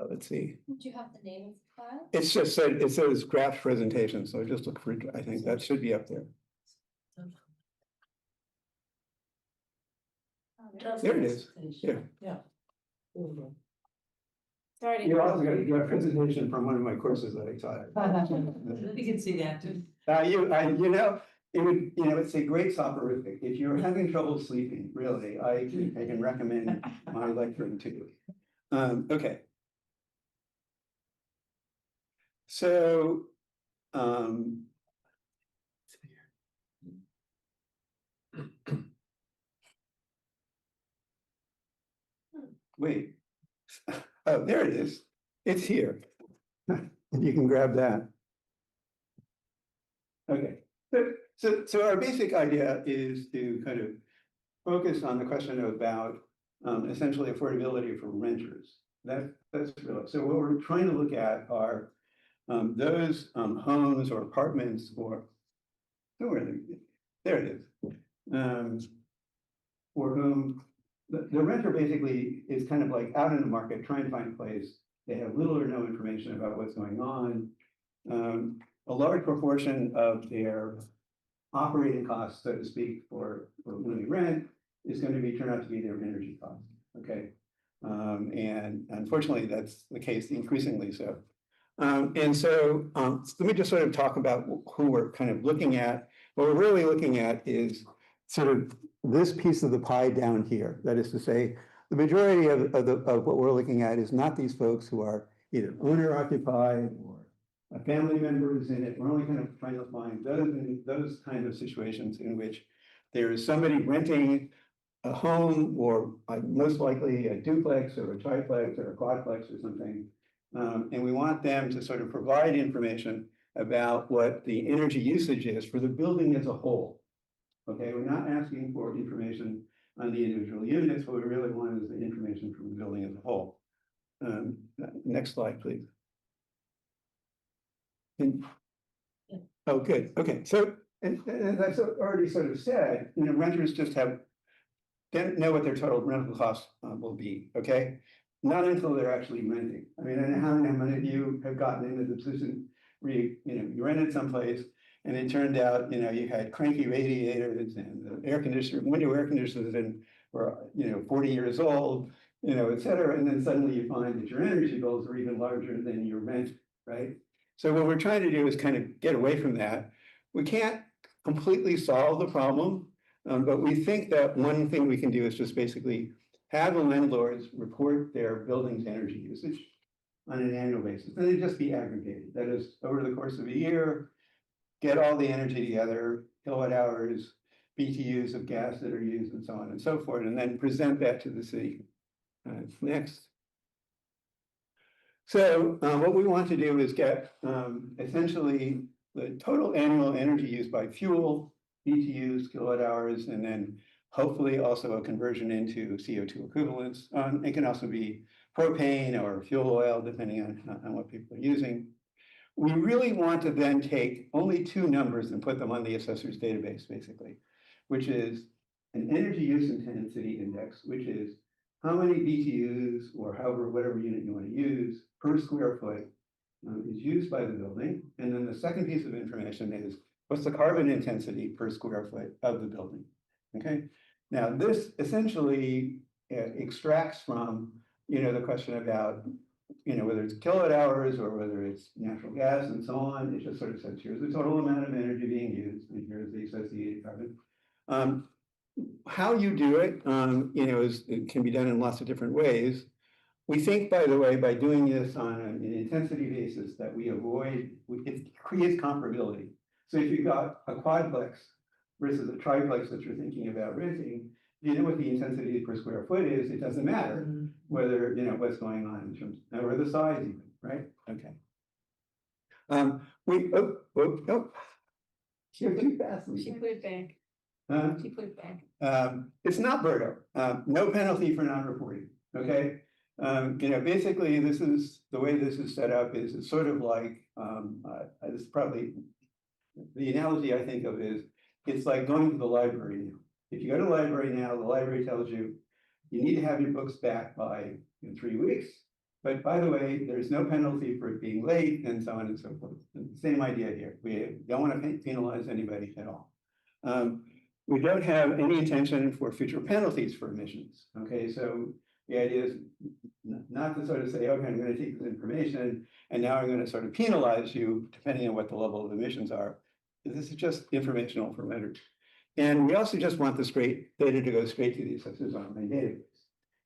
Let's see.
Would you have the name of the file?
It's just said, it says draft presentation, so just look for, I think that should be up there. There it is, yeah.
Yeah.
Sorry.
You also got a presentation from one of my courses that I taught.
You can see that too.
You know, it would, you know, it's a great soporific. If you're having trouble sleeping, really, I can recommend my lecturing to you. Okay. So, wait, oh, there it is. It's here. You can grab that. Okay, so our basic idea is to kind of focus on the question about essentially affordability for renters. That's really, so what we're trying to look at are those homes or apartments or, where are they? There it is. For whom the renter basically is kind of like out in the market trying to find a place. They have little or no information about what's going on. A large proportion of their operating costs, so to speak, for when they rent is going to be turned out to be their energy costs. Okay. And unfortunately, that's the case increasingly so. And so let me just sort of talk about who we're kind of looking at. What we're really looking at is sort of this piece of the pie down here. That is to say, the majority of what we're looking at is not these folks who are either owner occupied or family members in it. We're only kind of trying to find those kind of situations in which there is somebody renting a home or most likely a duplex or a triplex or a quadplex or something. And we want them to sort of provide information about what the energy usage is for the building as a whole. Okay, we're not asking for information on the individual units. What we really want is the information from the building as a whole. Next slide, please. Oh, good. Okay, so and as I've already sort of said, you know, renters just don't know what their total rental cost will be. Okay, not until they're actually renting. I mean, I don't know how many of you have gotten into the position where you rented someplace and it turned out, you know, you had cranky radiators and the window air conditioners and were, 40 years old, et cetera. And then suddenly you find that your energy bills are even larger than your rent, right? So what we're trying to do is kind of get away from that. We can't completely solve the problem, but we think that one thing we can do is just basically have the landlords report their building's energy usage on an annual basis, and it'd just be aggregated. That is, over the course of a year, get all the energy together, kilowatt hours, BTUs of gas that are used, and so on and so forth, and then present that to the city. Next. So what we want to do is get essentially the total annual energy used by fuel, BTUs, kilowatt hours, and then hopefully also a conversion into CO2 equivalents. It can also be propane or fuel oil, depending on what people are using. We really want to then take only two numbers and put them on the assessor's database, basically, which is an energy use intensity index, which is how many BTUs or whatever unit you want to use per square foot is used by the building. And then the second piece of information is what's the carbon intensity per square foot of the building. Okay. Now this essentially extracts from, the question about, whether it's kilowatt hours or whether it's natural gas and so on. It just sort of says, here's the total amount of energy being used, and here's the associated carbon. How you do it, it can be done in lots of different ways. We think, by the way, by doing this on an intensity basis that we avoid, it creates comparability. So if you've got a quadplex versus a triplex that you're thinking about renting, you know what the intensity per square foot is, it doesn't matter whether, you know, what's going on in terms, or the size even, right? Okay. You're too fast.
She put it back.
Huh?
She put it back.
It's not Berto. No penalty for non-reporting, okay? You know, basically, this is, the way this is set up is it's sort of like, this is probably, the analogy I think of is, it's like going to the library now. If you go to the library now, the library tells you, you need to have your books back by 3 weeks. But by the way, there's no penalty for it being late and so on and so forth. Same idea here. We don't want to penalize anybody at all. We don't have any intention for future penalties for omissions. Okay, so the idea is not to sort of say, okay, I'm going to take this information and now I'm going to sort of penalize you depending on what the level of emissions are. This is just informational for matters. And we also just want the straight data to go straight to the assessor's online database.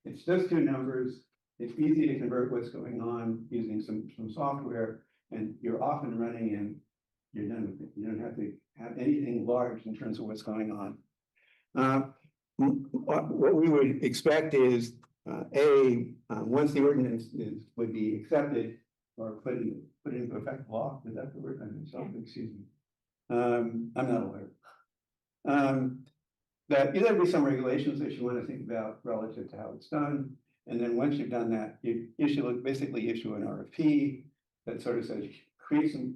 It's just two numbers. It's easy to convert what's going on using some software, and you're off and running and you're done with it. You don't have to have anything large in terms of what's going on. What we would expect is, once the ordinance would be accepted or put into effect law, is that the word? Excuse me. I'm not a lawyer. That there'll be some regulations that you want to think about relative to how it's done. And then once you've done that, you basically issue an RFP that sort of says, create some,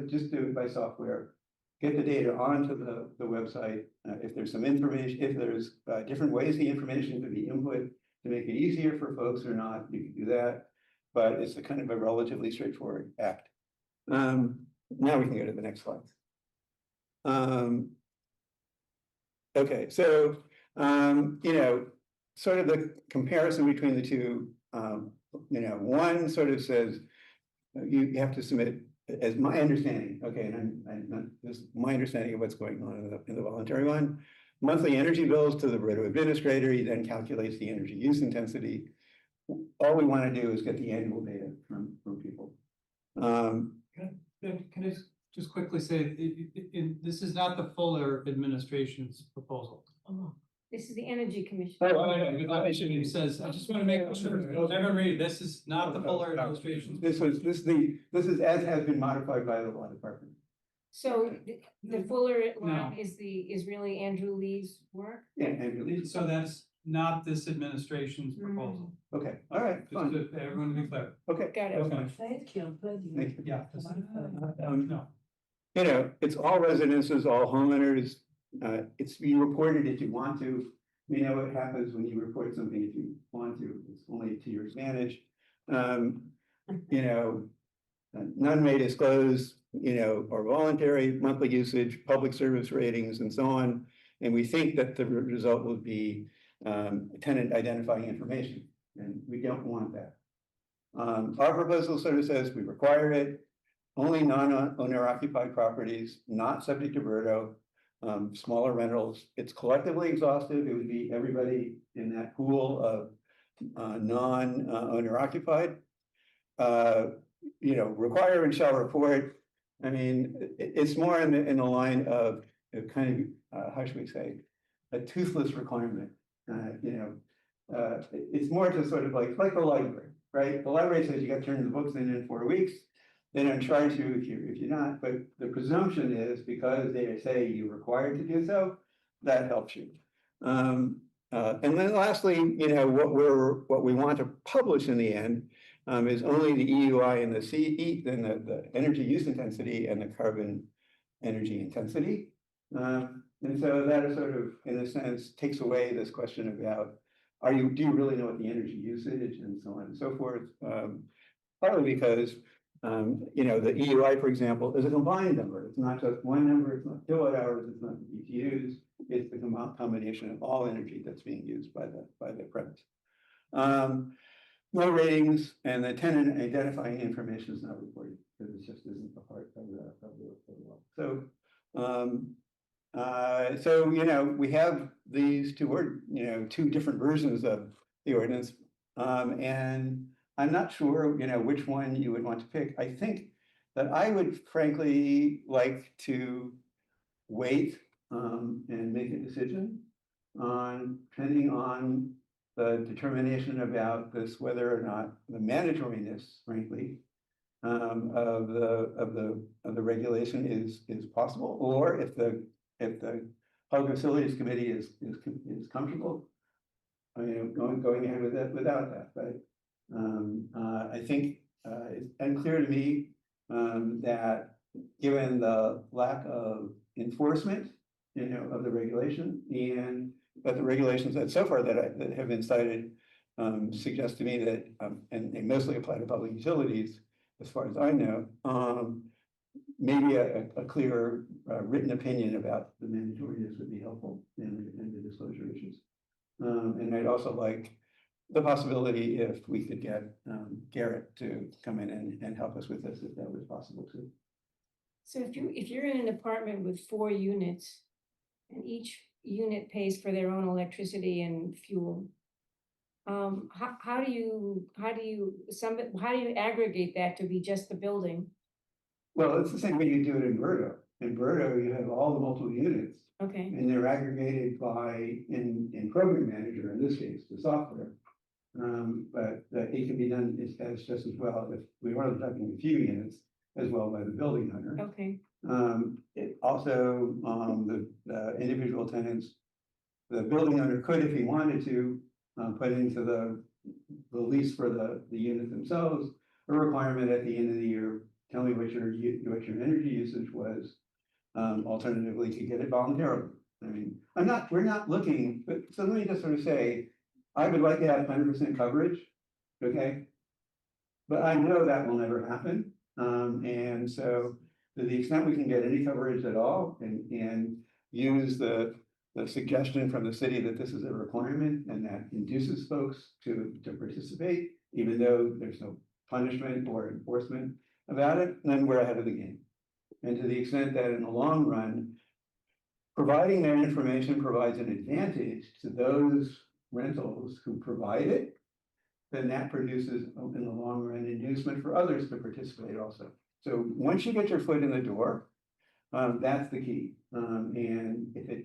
just do it by software, get the data onto the website. If there's some information, if there's different ways the information could be input to make it easier for folks or not, you can do that. But it's a kind of a relatively straightforward act. Now we can go to the next slide. Okay, so, you know, sort of the comparison between the two, you know, one sort of says you have to submit, as my understanding, okay, and this is my understanding of what's going on in the voluntary one, monthly energy bills to the Berto administrator. He then calculates the energy use intensity. All we want to do is get the annual data from people.
Can I just quickly say, this is not the Fuller administration's proposal.
This is the Energy Commission.
It says, I just want to make sure, everybody, this is not the Fuller administration.
This is as has been modified by the law department.
So the Fuller line is really Andrew Lee's work?
Yeah, Andrew Lee.
So that's not this administration's proposal.
Okay, all right,
Just
fine.
to everyone to be clear.
Okay.
Got it.
Okay.
Thank you. Thank you.
Yeah.
No. You know, it's all residences, all homeowners. It's being reported if you want to. We know what happens when you report something if you want to. It's only to your advantage. You know, none may disclose, you know, or voluntary monthly usage, public service ratings, and so on. And we think that the result will be tenant identifying information, and we don't want that. Our proposal sort of says we require it. Only non-owner occupied properties, not subject to Berto, smaller rentals. It's collectively exhaustive. It would be everybody in that pool of non-owner occupied. You know, require and shall report. I mean, it's more in the line of kind of, how should we say, a toothless requirement. You know, it's more to sort of like the library, right? The library says you got to turn the books in 4 weeks. They don't charge you if you're not, but the presumption is because they say you're required to do so, that helps you. And then lastly, you know, what we want to publish in the end is only the EUI and the CE, then the energy use intensity and the carbon energy intensity. And so that is sort of, in a sense, takes away this question about, do you really know what the energy usage and so on and so forth? Partly because you know, the EUI, for example, is a combined number. It's not just one number, it's not kilowatt hours, it's not BTUs, it's the combination of all energy that's being used by the premise. No ratings, and the tenant identifying information is not reported because it just isn't a part of the law. So you know, we have these two different versions of the ordinance, and I'm not sure, you know, which one you would want to pick. I think that I would frankly like to wait and make a decision depending on the determination about this, whether or not the mandatoriness, frankly, of the regulation is possible, or if the Public Facilities Committee is comfortable, going ahead with it without that. But I think it's unclear to me that given the lack of enforcement, of the regulation, and that the regulations that so far that have been cited suggest to me that, and they mostly apply to public utilities, as far as I know, maybe a clear written opinion about the mandatoriness would be helpful in the disclosure issues. And I'd also like the possibility if we could get Garrett to come in and help us with this, if that was possible too.
So if you're in an apartment with 4 units and each unit pays for their own electricity and fuel, how do you aggregate that to be just the building?
Well, it's the same way you do it in Verdo. In Verdo, you have all the multiple units.
Okay.
And they're aggregated in Program Manager, in this case, the software. But it can be done as just as well if we were talking a few units as well by the building owner.
Okay.
It also, the individual tenants, the building owner could, if he wanted to, put into the lease for the unit themselves, a requirement at the end of the year, tell me what your energy usage was. Alternatively, to get it voluntarily. I mean, we're not looking, but so let me just sort of say, I would like to have 100% coverage, okay? But I know that will never happen. And so to the extent we can get any coverage at all and use the suggestion from the city that this is a requirement and that induces folks to participate, even though there's no punishment or enforcement about it, then we're ahead of the game. And to the extent that in the long run, providing that information provides an advantage to those rentals who provide it, then that produces in the long run inducement for others to participate also. So once you get your foot in the door, that's the key. And if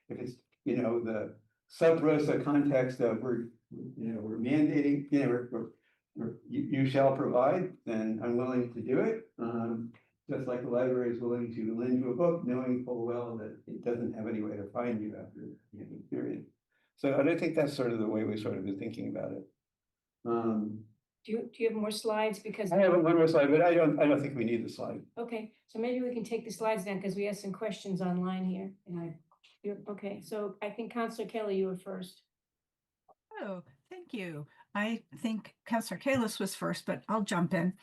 it's the sub rosa context of we're mandating, you shall provide, then I'm willing to do it. Just like the library is willing to lend you a book, knowing full well that it doesn't have any way to find you after the given period. So I think that's sort of the way we sort of been thinking about it.
Do you have more slides? Because
I have one more slide, but I don't think we need the slide.
okay, so maybe we can take the slides down because we have some questions online here. Okay, so I think Councilor Kelly, you were first.
Oh, thank you. I think Councilor Kalis was first, but I'll jump in.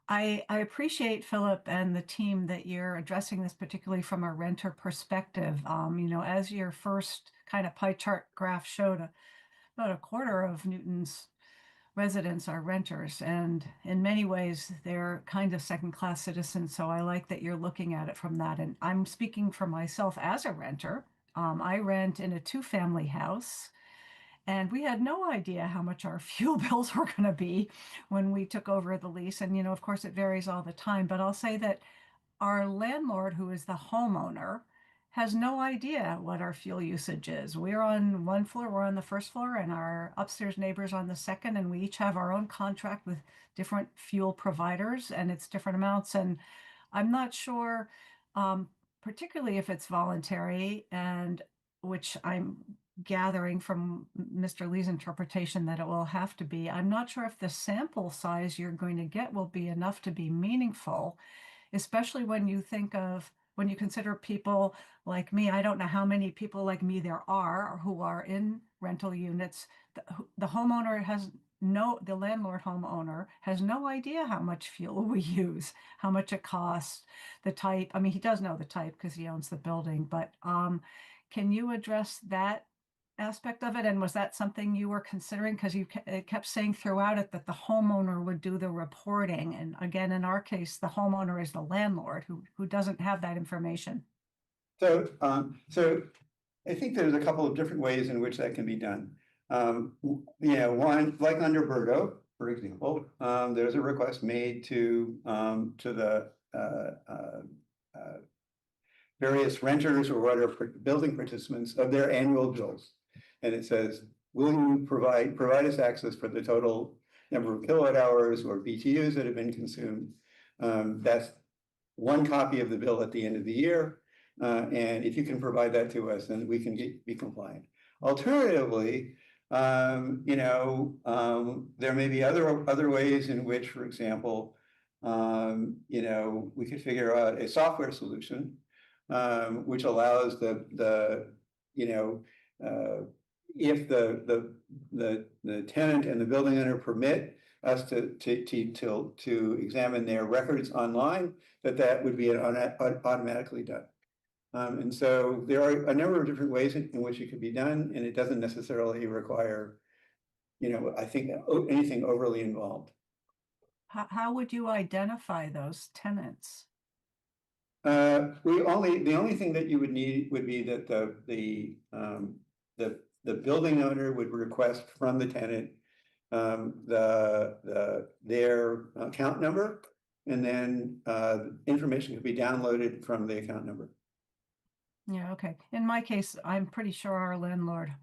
I appreciate, Philip, and the team that you're addressing this particularly from a renter perspective. As your first kind of pie chart graph showed, about a quarter of Newton's residents are renters, and in many ways they're kind of second-class citizens. So I like that you're looking at it from that. And I'm speaking for myself as a renter. I rent in a 2-family house. And we had no idea how much our fuel bills were going to be when we took over the lease. And, of course, it varies all the time. But I'll say that our landlord, who is the homeowner, has no idea what our fuel usage is. We're on one floor, we're on the first floor, and our upstairs neighbor's on the second. And we each have our own contract with different fuel providers, and it's different amounts. And I'm not sure, particularly if it's voluntary, and which I'm gathering from Mr. Lee's interpretation that it will have to be. I'm not sure if the sample size you're going to get will be enough to be meaningful, especially when you consider people like me. I don't know how many people like me there are who are in rental units. The landlord homeowner has no idea how much fuel we use, how much it costs, the type. I mean, he does know the type because he owns the building, but can you address that aspect of it? And was that something you were considering? Because you kept saying throughout it that the homeowner would do the reporting. And again, in our case, the homeowner is the landlord who doesn't have that information.
So I think there's a couple of different ways in which that can be done. One, like under Berto, for example, there's a request made to the various renters or whatever building participants of their annual bills. And it says, will you provide us access for the total number of kilowatt hours or BTUs that have been consumed? That's one copy of the bill at the end of the year. And if you can provide that to us, then we can be compliant. Alternatively, there may be other ways in which, for example, we could figure out a software solution which allows if the tenant and the building owner permit us to examine their records online, that would be automatically done. And so there are a number of different ways in which it could be done, and it doesn't necessarily require, I think, anything overly involved.
How would you identify those tenants?
The only thing that you would need would be that the building owner would request from the tenant their account number, and then information could be downloaded from the account number.
Yeah, okay. In my case, I'm pretty sure our landlord,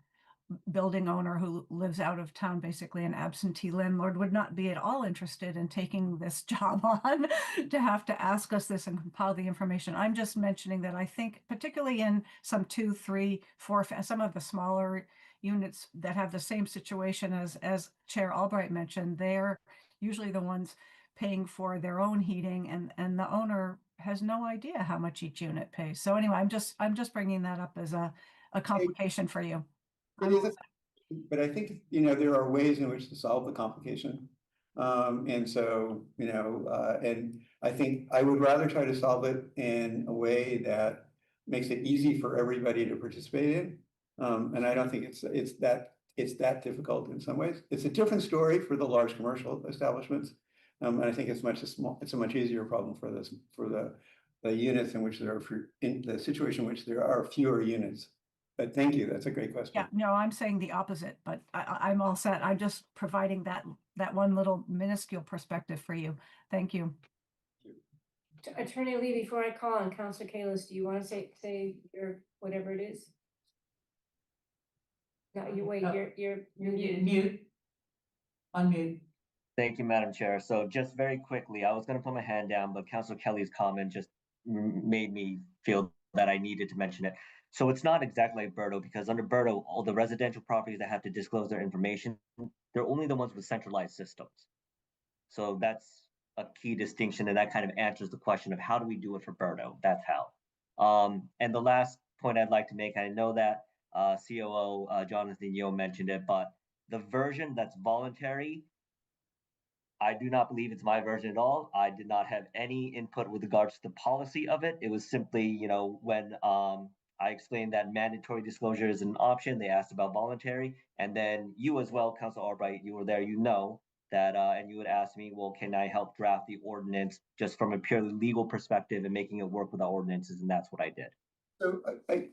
building owner who lives out of town, basically an absentee landlord, would not be at all interested in taking this job on to have to ask us this and compile the information. I'm just mentioning that I think particularly in some 2, 3, 4, some of the smaller units that have the same situation as Chair Albright mentioned, they're usually the ones paying for their own heating, and the owner has no idea how much each unit pays. So anyway, I'm just bringing that up as a complication for you.
But I think, there are ways in which to solve the complication. And so, and I think I would rather try to solve it in a way that makes it easy for everybody to participate in. And I don't think it's that difficult in some ways. It's a different story for the large commercial establishments. And I think it's a much easier problem for the units in which in the situation in which there are fewer units. But thank you, that's a great question.
Yeah, no, I'm saying the opposite, but I'm all set. I'm just providing that one little minuscule perspective for you. Thank you.
Attorney Lee, before I call on Councilor Kalis, do you want to say your whatever it is? No, you wait, you're
Mute. Unmute.
Thank you, Madam Chair. So just very quickly, I was going to put my hand down, but Councilor Kelly's comment just made me feel that I needed to mention it. So it's not exactly like Berto, because under Berto, all the residential properties that have to disclose their information, they're only the ones with centralized systems. So that's a key distinction, and that kind of answers the question of how do we do it for Berto? That's how. And the last point I'd like to make, I know that COO Jonathan Yeo mentioned it, but the version that's voluntary, I do not believe it's my version at all. I did not have any input with regards to the policy of it. It was simply, when I explained that mandatory disclosure is an option, they asked about voluntary. And then you as well, Councilor Albright, you were there, that, and you would ask me, well, can I help draft the ordinance just from a purely legal perspective and making it work with our ordinances? And that's what I did.
So I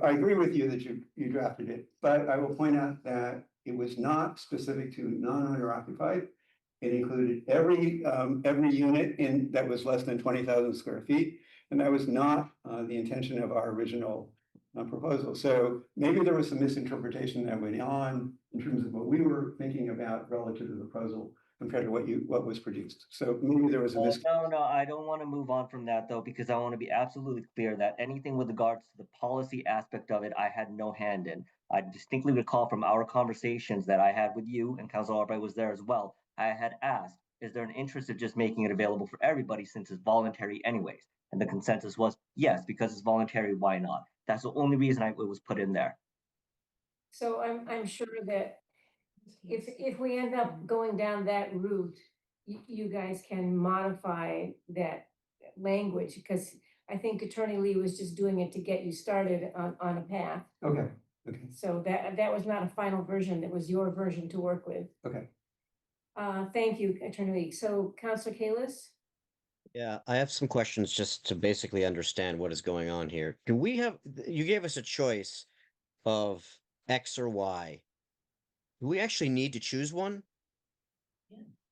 agree with you that you drafted it, but I will point out that it was not specific to non-owner occupied. It included every unit that was less than 20,000 square feet, and that was not the intention of our original proposal. So maybe there was some misinterpretation that went on in terms of what we were thinking about relative to the proposal compared to what was produced. So maybe there was a
No, I don't want to move on from that though, because I want to be absolutely clear that anything with regards to the policy aspect of it, I had no hand in. I distinctly recall from our conversations that I had with you, and Councilor Albright was there as well. I had asked, is there an interest of just making it available for everybody since it's voluntary anyways? And the consensus was yes, because it's voluntary, why not? That's the only reason it was put in there.
So I'm sure that if we end up going down that route, you guys can modify that language, because I think Attorney Lee was just doing it to get you started on a path.
Okay.
So that was not a final version, it was your version to work with.
Okay.
Thank you, Attorney Lee. So Councilor Kalis?
Yeah, I have some questions just to basically understand what is going on here. You gave us a choice of X or Y. Do we actually need to choose one?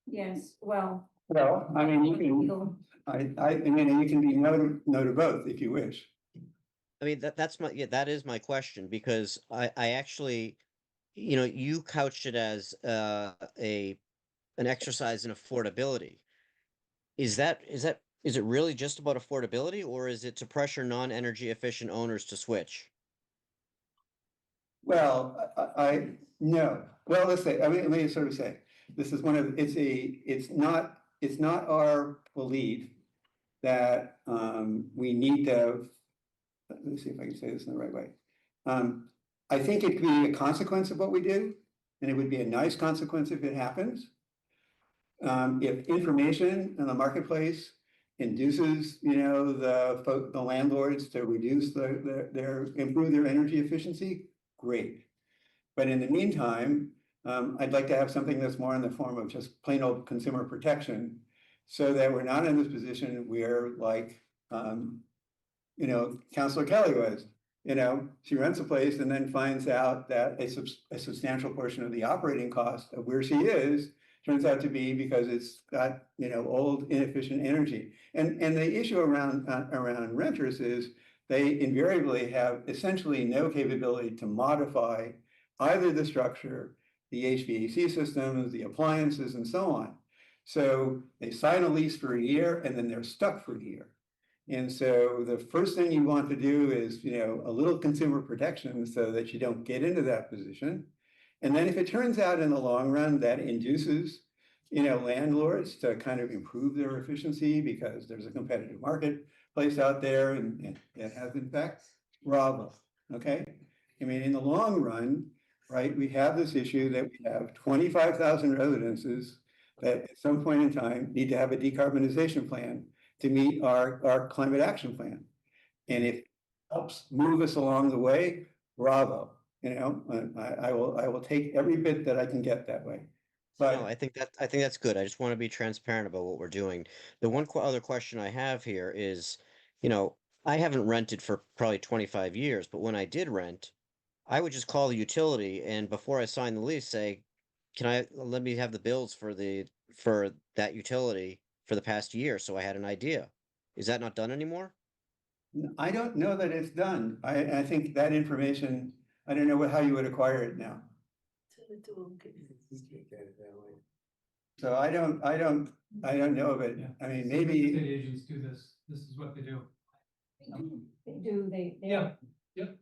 Yes, well.
Well, I mean, you can,
legal-
I mean, you can be no to both if you wish.
I mean, that is my question, because I actually, you couched it as an exercise in affordability. Is it really just about affordability, or is it to pressure non-energy efficient owners to switch?
Well, no, well, let's say, let me sort of say, this is it's not our belief that, we need to, let me see if I can say this in the right way. I think it could be a consequence of what we do, and it would be a nice consequence if it happens. If information in the marketplace induces, the landlords to reduce improve their energy efficiency, great. But in the meantime, I'd like to have something that's more in the form of just plain old consumer protection, so that we're not in this position where, like, Councilor Kelly was. She rents a place and then finds out that a substantial portion of the operating cost of where she is turns out to be because it's got, old inefficient energy. And the issue around renters is they invariably have essentially no capability to modify either the structure, the HVAC systems, the appliances, and so on. So they sign a lease for a year and then they're stuck for a year. And so the first thing you want to do is, a little consumer protection so that you don't get into that position. And then if it turns out in the long run that induces, landlords to kind of improve their efficiency because there's a competitive marketplace out there, and it has in fact, bravo, okay? I mean, in the long run, right, we have this issue that we have 25,000 residences that at some point in time need to have a decarbonization plan to meet our climate action plan. And if it helps move us along the way, bravo, I will take every bit that I can get that way.
No,
But
I think that's good. I just want to be transparent about what we're doing. The one other question I have here is, I haven't rented for probably 25 years, but when I did rent, I would just call the utility and before I sign the lease, say, let me have the bills for that utility for the past year, so I had an idea. Is that not done anymore?
I don't know that it's done. I think that information, I don't know how you would acquire it now. So I don't know of it. I mean,
Estate
maybe,
agents do this. This is what they do.
They.
Yeah, yep.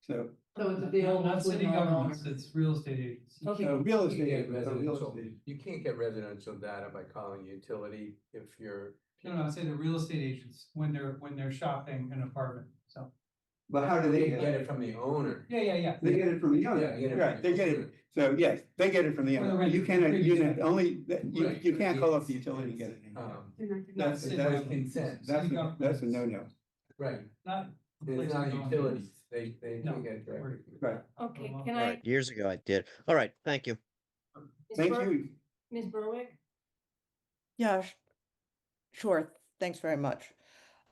so.
So it's available
Not
to
city
a
governments, it's real estate agents.
Okay.
Real
You can't
estate.
get
real
residential,
estate.
you can't get residential data by calling utility if you're.
No, I'm saying the real estate agents, when they're shopping an apartment, so.
But how do
They
they
get it from the owner.
Yeah.
They get it from the owner,
Yeah, you get it
right,
from
they
the
get it,
owner.
so yes, they get it from the
Or the
owner,
renter,
you cannot,
previous
only, you
Right,
can't
but
call up
it's-
the utility and get it.
Not city government.
consent.
That's a no-no,
Right,
Not.
it's not utilities, they
No.
can get directly.
right,
Okay,
All
can
All
I,
right, years ago I did. All right, thank you.
thank you.
Ms. Berwick?
Yeah, sure. Thanks very much.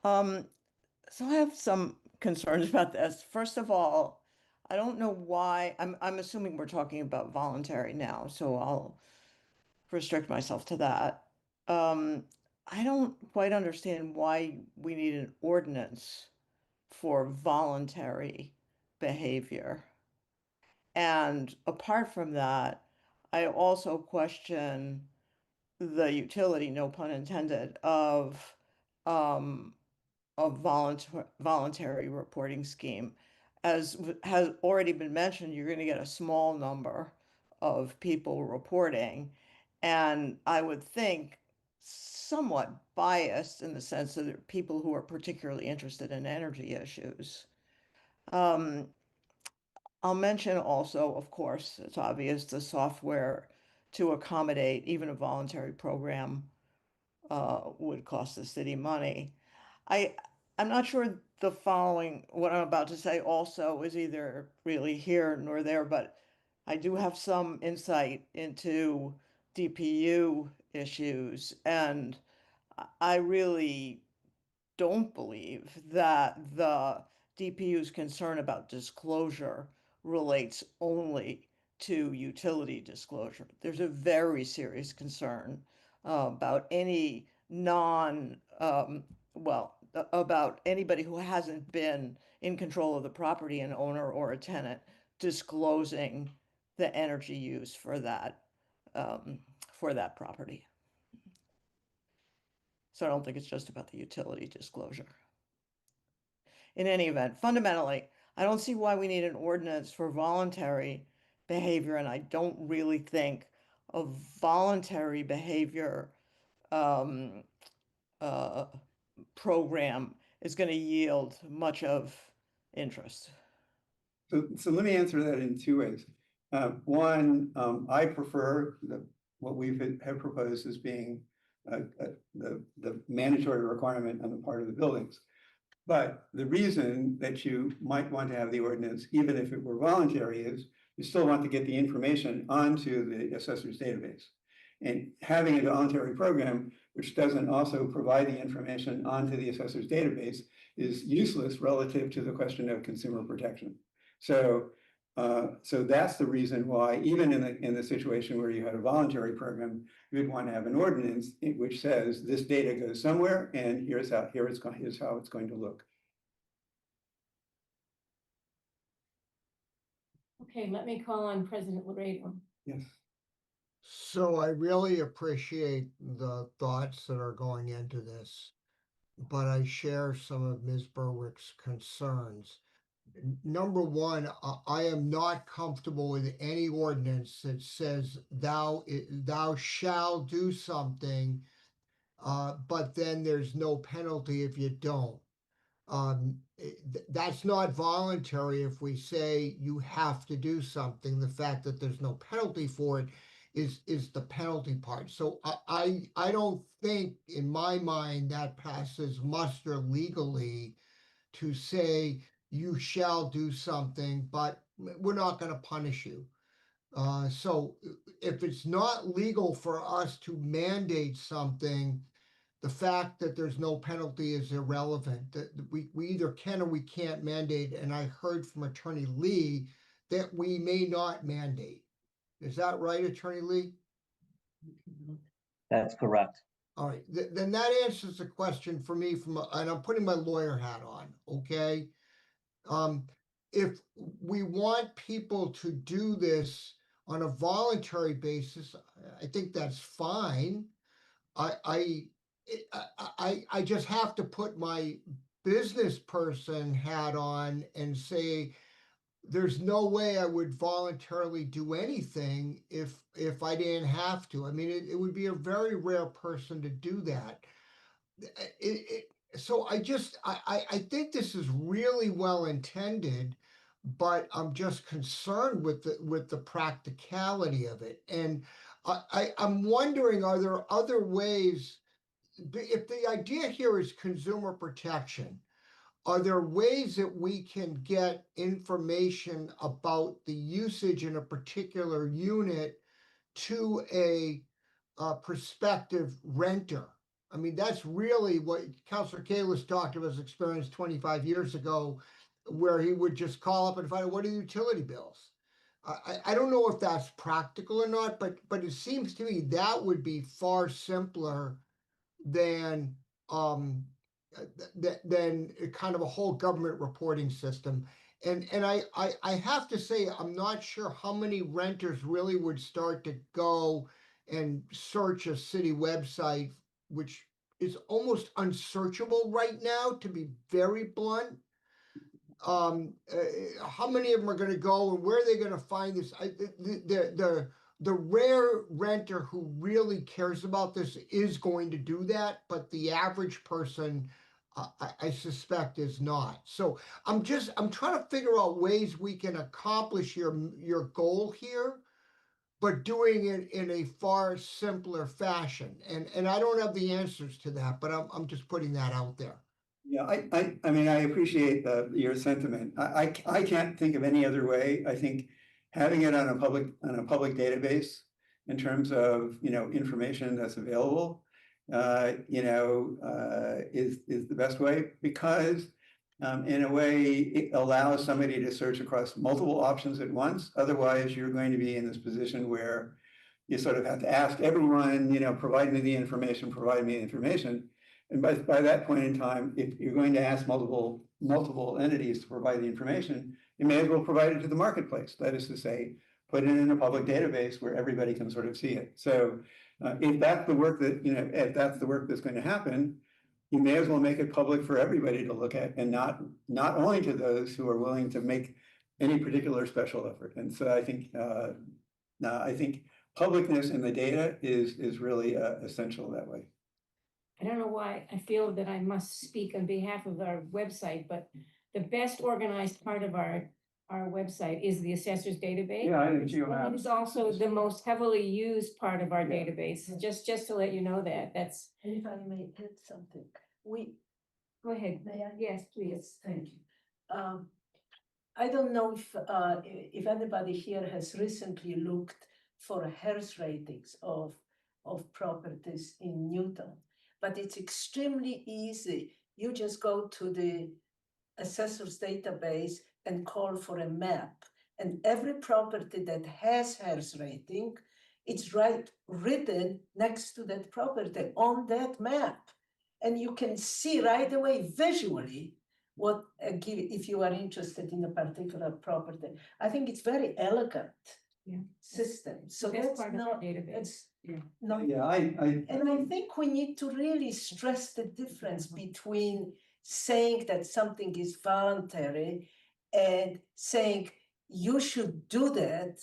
So I have some concerns about this. First of all, I don't know why, I'm assuming we're talking about voluntary now, so I'll restrict myself to that. I don't quite understand why we need an ordinance for voluntary behavior. And apart from that, I also question the utility, no pun intended, of a voluntary reporting scheme. As has already been mentioned, you're going to get a small number of people reporting, and I would think somewhat biased in the sense that they're people who are particularly interested in energy issues. Um, I'll mention also, of course, it's obvious, the software to accommodate even a voluntary program would cost the city money. I'm not sure the following, what I'm about to say also is either really here nor there, but I do have some insight into DPU issues, and I really don't believe that the DPU's concern about disclosure relates only to utility disclosure. There's a very serious concern about any about anybody who hasn't been in control of the property, an owner or a tenant, disclosing the energy use for that property. So I don't think it's just about the utility disclosure. In any event, fundamentally, I don't see why we need an ordinance for voluntary behavior, and I don't really think a voluntary behavior program is going to yield much of interest.
So let me answer that in two ways. One, I prefer what we have proposed as being the mandatory requirement on the part of the buildings. But the reason that you might want to have the ordinance, even if it were voluntary, is you still want to get the information onto the assessor's database. And having a voluntary program, which doesn't also provide the information onto the assessor's database, is useless relative to the question of consumer protection. So that's the reason why, even in the situation where you had a voluntary program, you'd want to have an ordinance which says this data goes somewhere, and here's how it's going to look.
Okay, let me call on President Laredo.
Yes.
So I really appreciate the thoughts that are going into this, but I share some of Ms. Berwick's concerns. Number one, I am not comfortable with any ordinance that says thou shall do something, but then there's no penalty if you don't. That's not voluntary. If we say you have to do something, the fact that there's no penalty for it is the penalty part. So I don't think, in my mind, that passes muster legally to say you shall do something, but we're not going to punish you. So if it's not legal for us to mandate something, the fact that there's no penalty is irrelevant. That we either can or we can't mandate. And I heard from Attorney Lee that we may not mandate. Is that right, Attorney Lee?
That's correct.
All right, then that answers the question for me and I'm putting my lawyer hat on, okay? If we want people to do this on a voluntary basis, I think that's fine. I just have to put my business person hat on and say, there's no way I would voluntarily do anything if I didn't have to. I mean, it would be a very rare person to do that. So I think this is really well intended, but I'm just concerned with the practicality of it. And I'm wondering, are there other ways, if the idea here is consumer protection, are there ways that we can get information about the usage in a particular unit to a prospective renter? I mean, that's really what Councilor Kalis talked about his experience 25 years ago, where he would just call up and find out what are the utility bills. I don't know if that's practical or not, but it seems to me that would be far simpler than kind of a whole government reporting system. And I have to say, I'm not sure how many renters really would start to go and search a city website, which is almost unsearchable right now, to be very blunt. How many of them are going to go, and where are they going to find this? The rare renter who really cares about this is going to do that, but the average person, I suspect, is not. So I'm trying to figure out ways we can accomplish your goal here, but doing it in a far simpler fashion. And I don't have the answers to that, but I'm just putting that out there.
Yeah, I mean, I appreciate your sentiment. I can't think of any other way. I think having it on a public database in terms of, information that's available, is the best way, because In a way, it allows somebody to search across multiple options at once. Otherwise, you're going to be in this position where you sort of have to ask everyone, provide me the information, provide me the information. And by that point in time, if you're going to ask multiple entities to provide the information, you may as well provide it to the marketplace. That is to say, put it in a public database where everybody can sort of see it. So if that's the work that, if that's the work that's going to happen, you may as well make it public for everybody to look at, and not only to those who are willing to make any particular special effort. And so I think publicness in the data is really essential that way.
I don't know why I feel that I must speak on behalf of our website, but the best organized part of our website is the assessors database.
Yeah, I think
And
GeoMaps.
it's also the most heavily used part of our database, just to let you know that's.
And if I may add something,
Go ahead.
may I?
Yes, please.
Yes, thank you. I don't know if anybody here has recently looked for health ratings of properties in Newton, but it's extremely easy. You just go to the assessor's database and call for a map, and every property that has health rating, it's written next to that property on that map. And you can see right away visually what, if you are interested in a particular property. I think it's very elegant system. So that's
part of our
not,
database.
it's not.
And
I think we need to really stress the difference between saying that something is voluntary and saying you should do that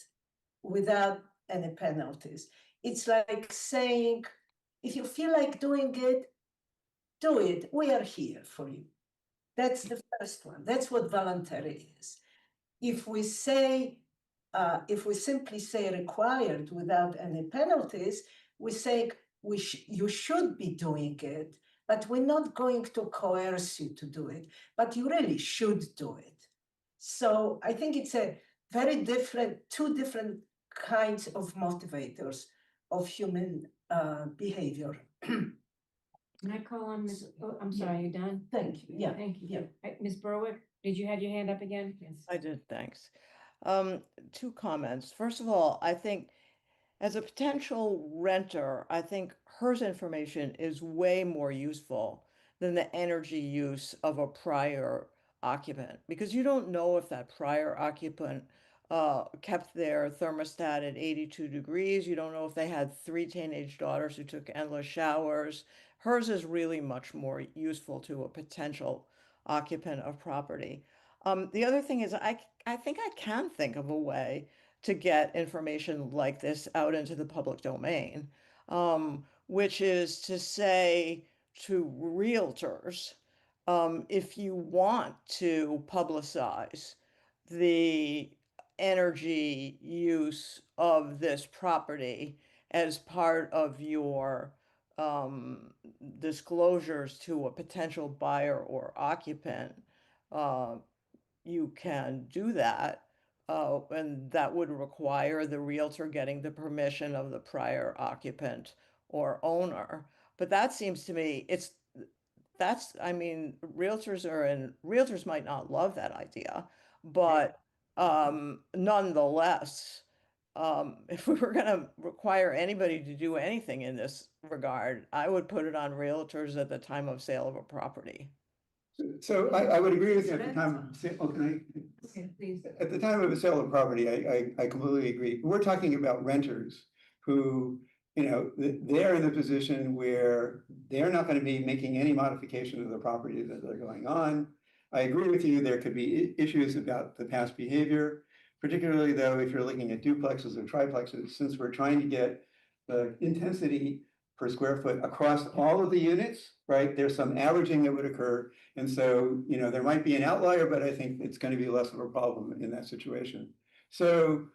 without any penalties. It's like saying, if you feel like doing it, do it. We are here for you. That's the first one. That's what voluntary is. If we say, if we simply say required without any penalties, we say you should be doing it, but we're not going to coerce you to do it, but you really should do it. So I think it's a very different, two different kinds of motivators of human behavior.
Can I call on Ms., oh, I'm sorry, you done?
Thank you. Yeah.
Thank you.
Yeah.
Right, Ms. Berwick, did you have your hand up again? Yes.
I did, thanks. Two comments. First of all, I think as a potential renter, I think HERS information is way more useful than the energy use of a prior occupant, because you don't know if that prior occupant kept their thermostat at 82 degrees. You don't know if they had 3 teenage daughters who took endless showers. HERS is really much more useful to a potential occupant of property. The other thing is I think I can think of a way to get information like this out into the public domain, which is to say to realtors, if you want to publicize the energy use of this property as part of your disclosures to a potential buyer or occupant, you can do that. And that would require the realtor getting the permission of the prior occupant or owner. But that seems to me, I mean, realtors might not love that idea, but nonetheless, if we were going to require anybody to do anything in this regard, I would put it on realtors at the time of sale of a property.
So I would agree with you at the time of sale. Oh, can I?
Okay, please.
At the time of a sale of property, I completely agree. We're talking about renters who, they're in the position where they're not going to be making any modification of the property that they're going on. I agree with you. There could be issues about the past behavior, particularly though, if you're looking at duplexes or triplexes, since we're trying to get the intensity per square foot across all of the units, right? There's some averaging that would occur. And so, there might be an outlier, but I think it's going to be less of a problem in that situation. So,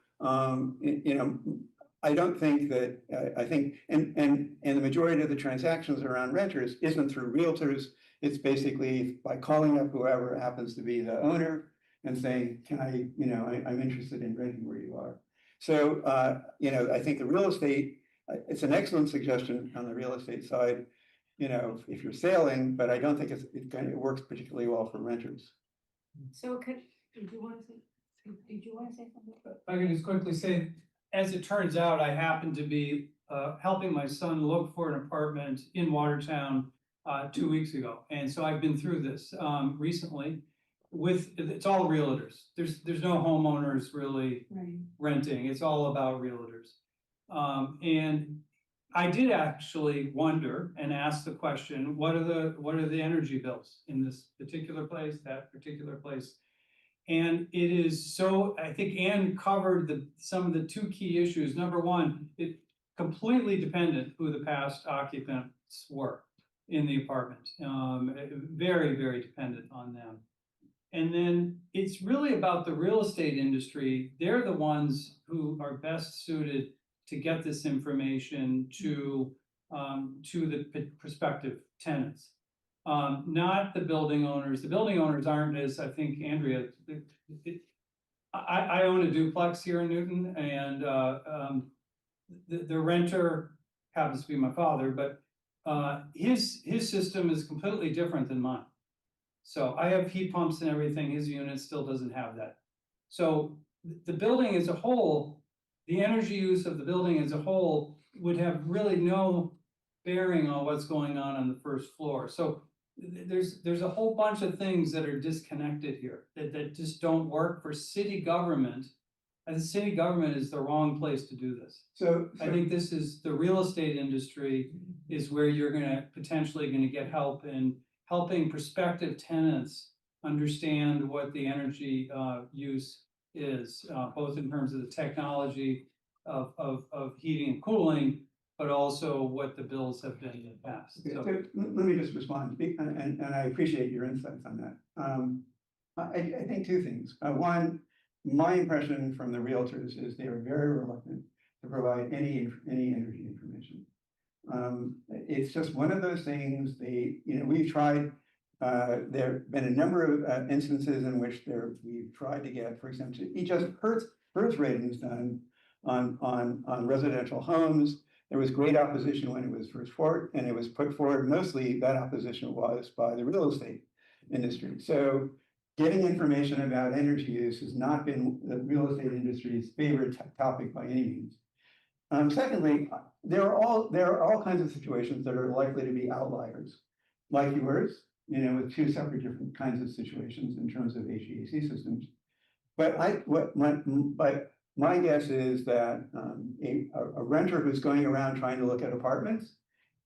I don't think that, I think, and the majority of the transactions around renters isn't through realtors. It's basically by calling up whoever happens to be the owner and saying, can I, I'm interested in renting where you are. So, I think the real estate, it's an excellent suggestion on the real estate side. you know, if you're sailing, but I don't think it works particularly well for renters.
So did you want to say something?
If I can just quickly say, as it turns out, I happened to be helping my son look for an apartment in Watertown 2 weeks ago. And so I've been through this recently it's all realtors. There's no homeowners really renting. It's all about realtors. And I did actually wonder and ask the question, what are the energy bills in this particular place, that particular place? And it is so, I think Ann covered some of the two key issues. Number one, it completely dependent who the past occupants were in the apartment. Very, very dependent on them. And then it's really about the real estate industry. They're the ones who are best suited to get this information to the prospective tenants. Not the building owners. The building owners aren't, as I think Andrea, I own a duplex here in Newton, and the renter happens to be my father, but his system is completely different than mine. So I have heat pumps and everything. His unit still doesn't have that. So the building as a whole, the energy use of the building as a whole would have really no bearing on what's going on the first floor. So there's a whole bunch of things that are disconnected here that just don't work for city government. And the city government is the wrong place to do this. So I think this is the real estate industry is where you're potentially gonna get help in helping prospective tenants understand what the energy use is, both in terms of the technology of heating and cooling, but also what the bills have been in the past.
Okay, so let me just respond, and I appreciate your insights on that. I think two things. One, my impression from the realtors is they are very reluctant to provide any energy information. It's just one of those things. We've tried. There have been a number of instances in which we've tried to get, for example, just Hertz ratings done on residential homes. There was great opposition when it was first forward, and it was put forward. Mostly that opposition was by the real estate industry. So getting information about energy use has not been the real estate industry's favorite topic by any means. Secondly, there are all kinds of situations that are likely to be outliers, like yours, with two separate different kinds of situations in terms of HVAC systems. But my guess is that a renter who's going around trying to look at apartments,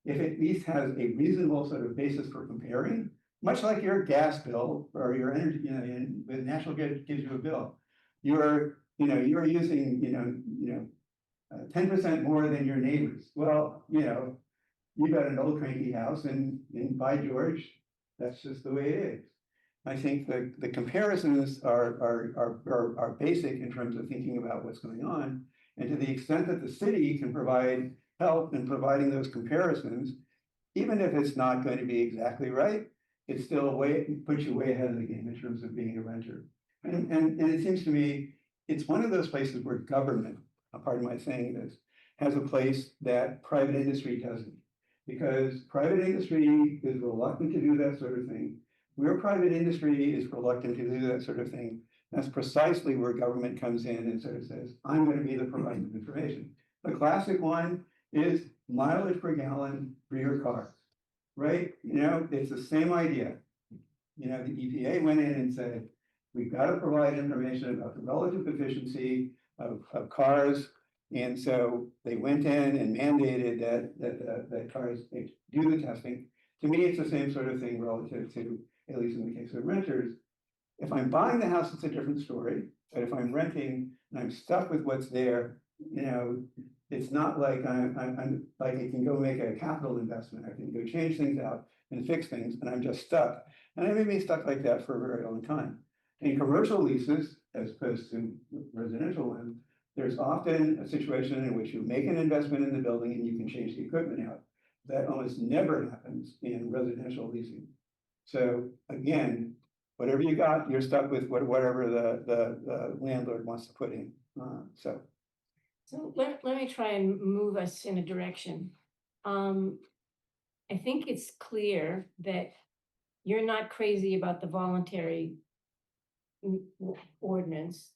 if it at least has a reasonable sort of basis for comparing, much like your gas bill or your energy, and the National Grid gives you a bill, you're using 10% more than your neighbors. Well, you've got an old cranky house, and by George, that's just the way it is. I think the comparisons are basic in terms of thinking about what's going on, and to the extent that the city can provide help in providing those comparisons, even if it's not going to be exactly right, it's still puts you way ahead of the game in terms of being a renter. And it seems to me it's one of those places where government, pardon my saying this, has a place that private industry doesn't, because private industry is reluctant to do that sort of thing. Where private industry is reluctant to do that sort of thing, that's precisely where government comes in and sort of says, I'm going to be the provider of information. The classic one is mileage per gallon for your car, right? It's the same idea. The EPA went in and said, we've got to provide information about the relative efficiency of cars. And so they went in and mandated that cars do the testing. To me, it's the same sort of thing relative to, at least in the case of renters. If I'm buying the house, it's a different story. But if I'm renting and I'm stuck with what's there, it's not like I'm like I can go make a capital investment. I can go change things out and fix things, and I'm just stuck. And I may be stuck like that for a very long time. In commercial leases, as opposed to residential ones, there's often a situation in which you make an investment in the building and you can change the equipment out. That almost never happens in residential leasing. So again, whatever you got, you're stuck with whatever the landlord wants to put in. So
let me try and move us in a direction. I think it's clear that you're not crazy about the voluntary ordinance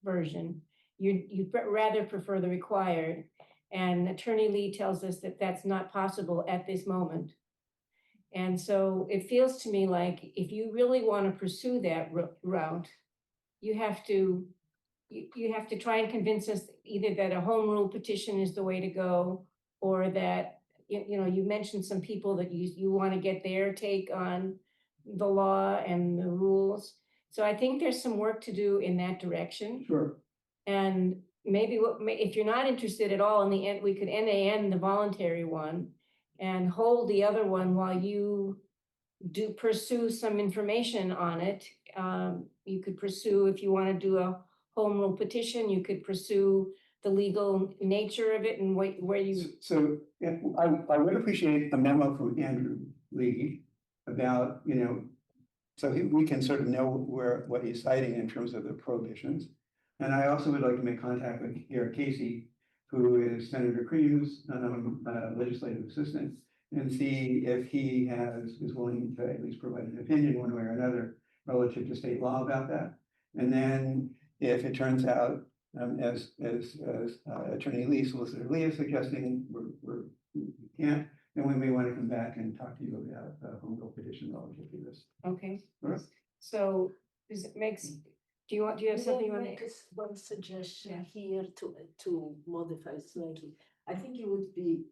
version. You rather prefer the required. And Attorney Lee tells us that that's not possible at this moment. And so it feels to me like if you really want to pursue that route, you have to try and convince us either that a home rule petition is the way to go, or that, you know, you mentioned some people that you want to get their take on the law and the rules. So I think there's some work to do in that direction.
Sure.
And maybe if you're not interested at all, in the end, we could NAN the voluntary one and hold the other one while you do pursue some information on it. You could pursue, if you want to do a home rule petition, you could pursue the legal nature of it and where you.
So yeah, I would appreciate a memo from Andrew Lee about, you know, so we can sort of know what he's citing in terms of the prohibitions. And I also would like to make contact with Garrett Casey, who is Senator Cream's legislative assistant, and see if he is willing to at least provide an opinion one way or another relative to state law about that. And then if it turns out, as Attorney Lee, Solicitor Lee is suggesting, we can't, then we may want to come back and talk to you about the home rule petition relative to this.
Okay.
All right.
So does it makes, do you have something you want to?
Make one suggestion here to modify slightly. I think it would be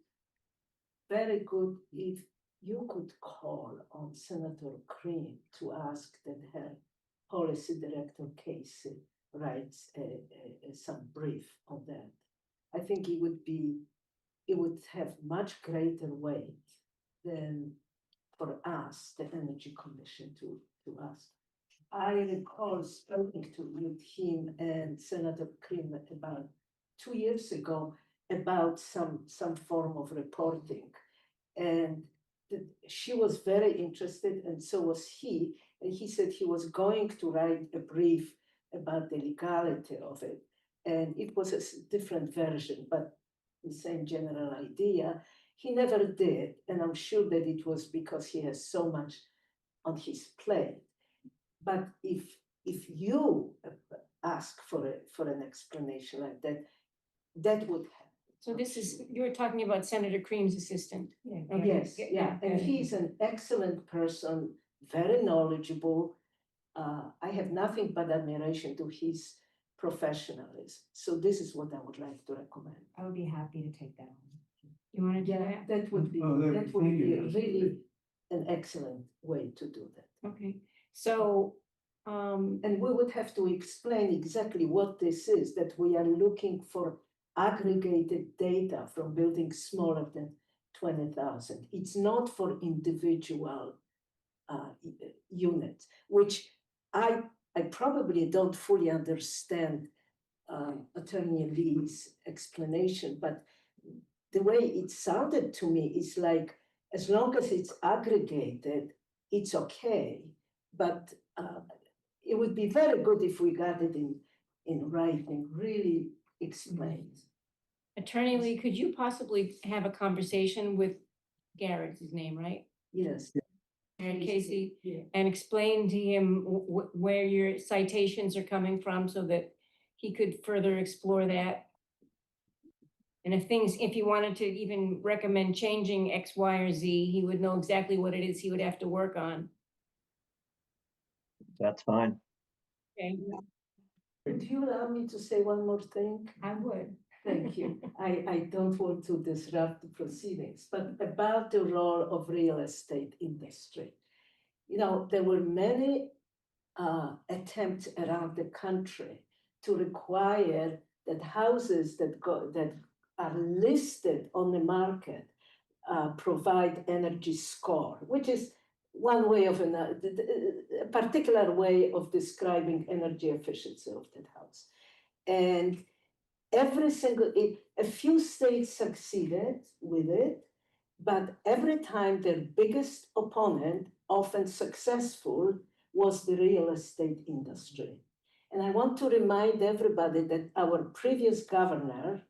very good if you could call on Senator Cream to ask that her policy director Casey writes some brief on that. I think it would have much greater weight than for us, the Energy Commission, to ask. I recall speaking with him and Senator Cream about 2 years ago about some form of reporting. And she was very interested, and so was he. And he said he was going to write a brief about the legality of it. And it was a different version, but the same general idea. He never did. And I'm sure that it was because he has so much on his plate. But if you ask for an explanation like that, that would happen.
So this is, you're talking about Senator Cream's assistant. Okay.
Yes, yeah, and he's an excellent person, very knowledgeable. I have nothing but admiration to his professionalism. So this is what I would like to recommend.
I would be happy to take that on.
You want to do
Yeah,
that?
that would be
thank you.
really an excellent way to do that.
Okay, so,
And we would have to explain exactly what this is, that we are looking for aggregated data from buildings smaller than 20,000. It's not for individual units, which I probably don't fully understand Attorney Lee's explanation, but the way it sounded to me is like, as long as it's aggregated, it's okay. But it would be very good if we got it in writing, really explained.
Attorney Lee, could you possibly have a conversation with Garrett's his name, right?
Yes.
Garrett Casey,
Yeah.
and explain to him where your citations are coming from so that he could further explore that. And if he wanted to even recommend changing X, Y, or Z, he would know exactly what it is he would have to work on.
That's fine.
Okay,
Would you allow me to say one more thing?
I would.
Thank you. I don't want to disrupt the proceedings, but about the role of real estate industry. You know, there were many attempts around the country to require that houses that are listed on the market provide energy score, which is one way of a particular way of describing energy efficiency of that house. And a few states succeeded with it, but every time their biggest opponent, often successful, was the real estate industry. And I want to remind everybody that our previous governor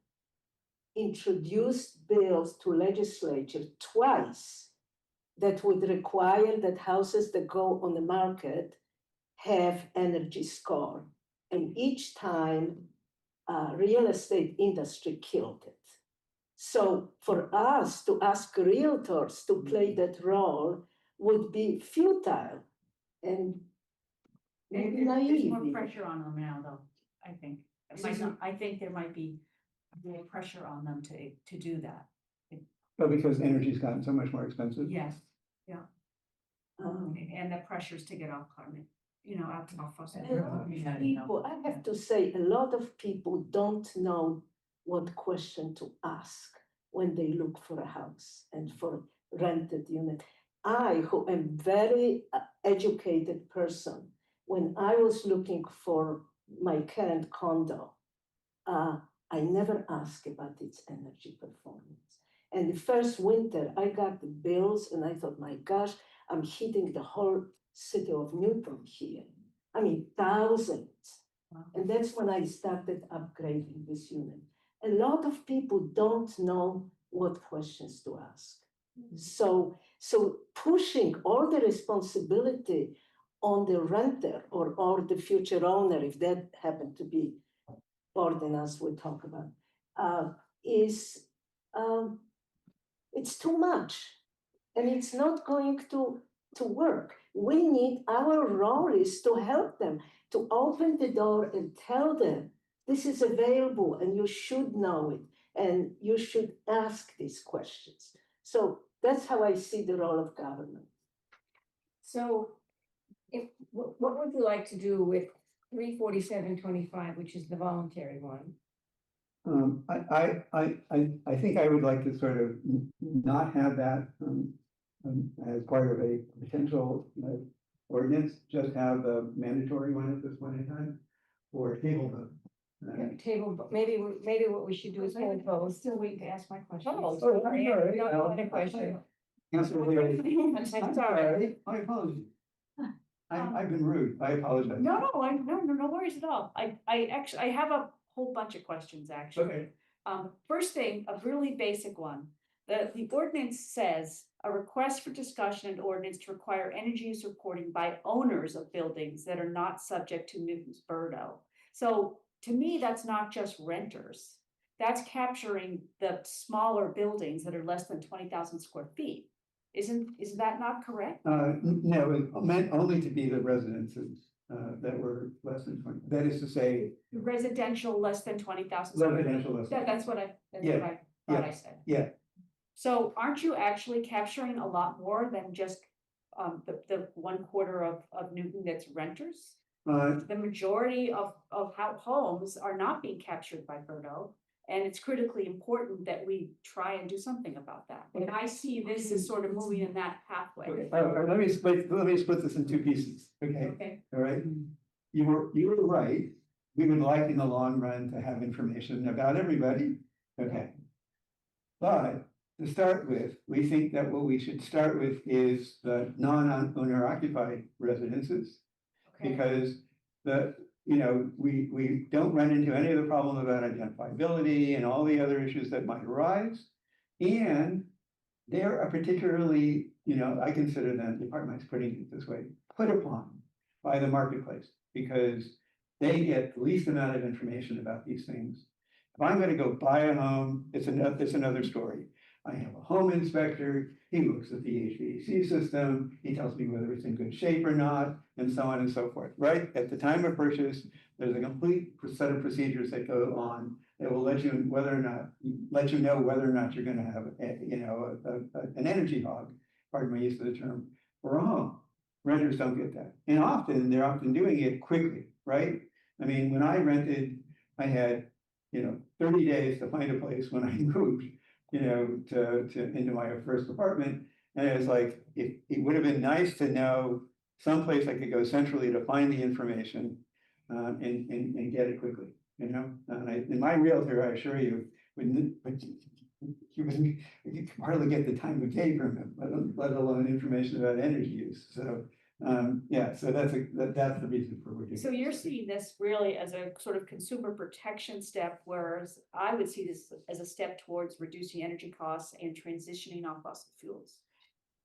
introduced bills to legislature twice that would require that houses that go on the market have energy score. And each time, real estate industry killed it. So for us to ask realtors to play that role would be futile and maybe
There's more
naive.
pressure on them now, though, I think. It might not, I think there might be more pressure on them to do that.
But because energy's gotten so much more expensive.
Yes, yeah. And the pressures to get off carbon, out of fossil fuels.
People, I have to say, a lot of people don't know what question to ask when they look for a house and for rented unit. I, who am very educated person, when I was looking for my current condo, I never asked about its energy performance. And the first winter, I got the bills and I thought, my gosh, I'm heating the whole city of Newton here. I mean, thousands. And that's when I started upgrading this unit. A lot of people don't know what questions to ask. So pushing all the responsibility on the renter or the future owner, if that happened to be ordinance we talk about, is it's too much. And it's not going to work. We need, our role is to help them, to open the door and tell them, this is available and you should know it and you should ask these questions. So that's how I see the role of government.
So what would you like to do with 34725, which is the voluntary one?
I think I would like to sort of not have that as part of a potential ordinance, just have the mandatory one at this point in time, or table them.
Table, maybe what we should do is hold both.
Still waiting to ask my question.
Oh,
sorry.
sorry, we don't have a question.
Councilor Leary.
I'm sorry.
My apologies. I've been rude. I apologize.
No worries at all. I have a whole bunch of questions, actually.
Okay.
First thing, a really basic one. The ordinance says a request for discussion and ordinance to require energy use reporting by owners of buildings that are not subject to Newton's Birdo. So to me, that's not just renters. That's capturing the smaller buildings that are less than 20,000 square feet. Isn't that not correct?
No, it meant only to be the residences that were less than 20. That is to say,
Residential less than 20,000.
residential less.
That's what I
Yeah.
thought I said.
Yeah.
So aren't you actually capturing a lot more than just the 1/4 of Newton that's renters? The majority of homes are not being captured by Birdo. And it's critically important that we try and do something about that. And I see this as sort of moving in that pathway.
Okay. Let me split this in two pieces. Okay.
Okay.
All right. You were right. We would like in the long run to have information about everybody. Okay. But to start with, we think that what we should start with is the non-owner occupied residences.
Okay.
Because we don't run into any of the problem about identifiability and all the other issues that might arise. And they're a particularly, I consider them, the department's putting it this way, put upon by the marketplace, because they get the least amount of information about these things. If I'm going to go buy a home, it's another story. I have a home inspector, he looks at the HVAC system, he tells me whether it's in good shape or not, and so on and so forth, right? At the time of purchase, there's a complete set of procedures that go on that will let you know whether or not you're gonna have an energy hog, pardon my use of the term, for a home. Renters don't get that. And they're often doing it quickly, right? I mean, when I rented, I had 30 days to find a place when I moved, into my first apartment. And it was like, it would have been nice to know someplace I could go centrally to find the information and get it quickly, And my realtor, I assure you, you could hardly get the time of day from him, let alone information about energy use. So so that's the reason for what we're doing.
So you're seeing this really as a sort of consumer protection step, whereas I would see this as a step towards reducing energy costs and transitioning off fossil fuels.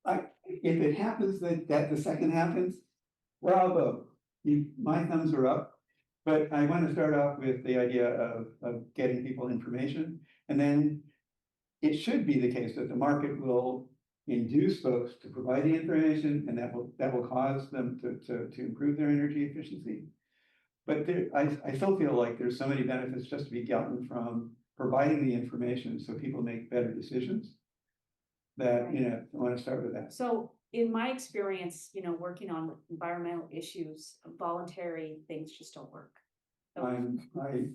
if it happens that the second happens, bravo, my thumbs are up. But I want to start off with the idea of getting people information, and then it should be the case that the market will induce folks to provide the information, and that will cause them to improve their energy efficiency. But I still feel like there's so many benefits just to be gotten from providing the information so people make better decisions. That, I want to start with that.
So in my experience, working on environmental issues, voluntary things just don't work. So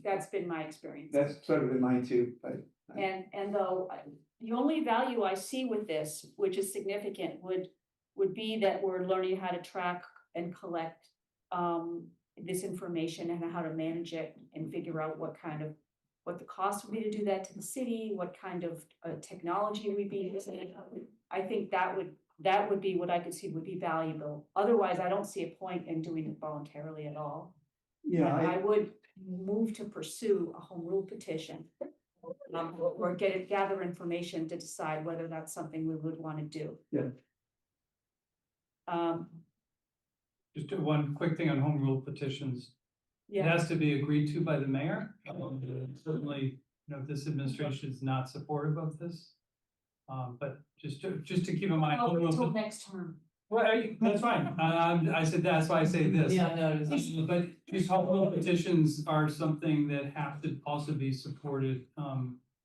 that's been my experience.
That's sort of in mine too, but.
And though the only value I see with this, which is significant, would be that we're learning how to track and collect this information and how to manage it and figure out what the cost would be to do that to the city, what kind of technology we'd be using. I think that would be what I could see would be valuable. Otherwise, I don't see a point in doing it voluntarily at all.
Yeah,
I would move to pursue a home rule petition. Or gather information to decide whether that's something we would want to do.
Yeah.
Just one quick thing on home rule petitions. It
Yeah,
has to be agreed to by the mayor. Certainly, if this administration is not supportive of this. But just to keep in mind. home rule
until
pet-
next term.
Well, that's fine. I said, that's why I say this.
Yeah, no,
But these home rule petitions are something that have to also be supported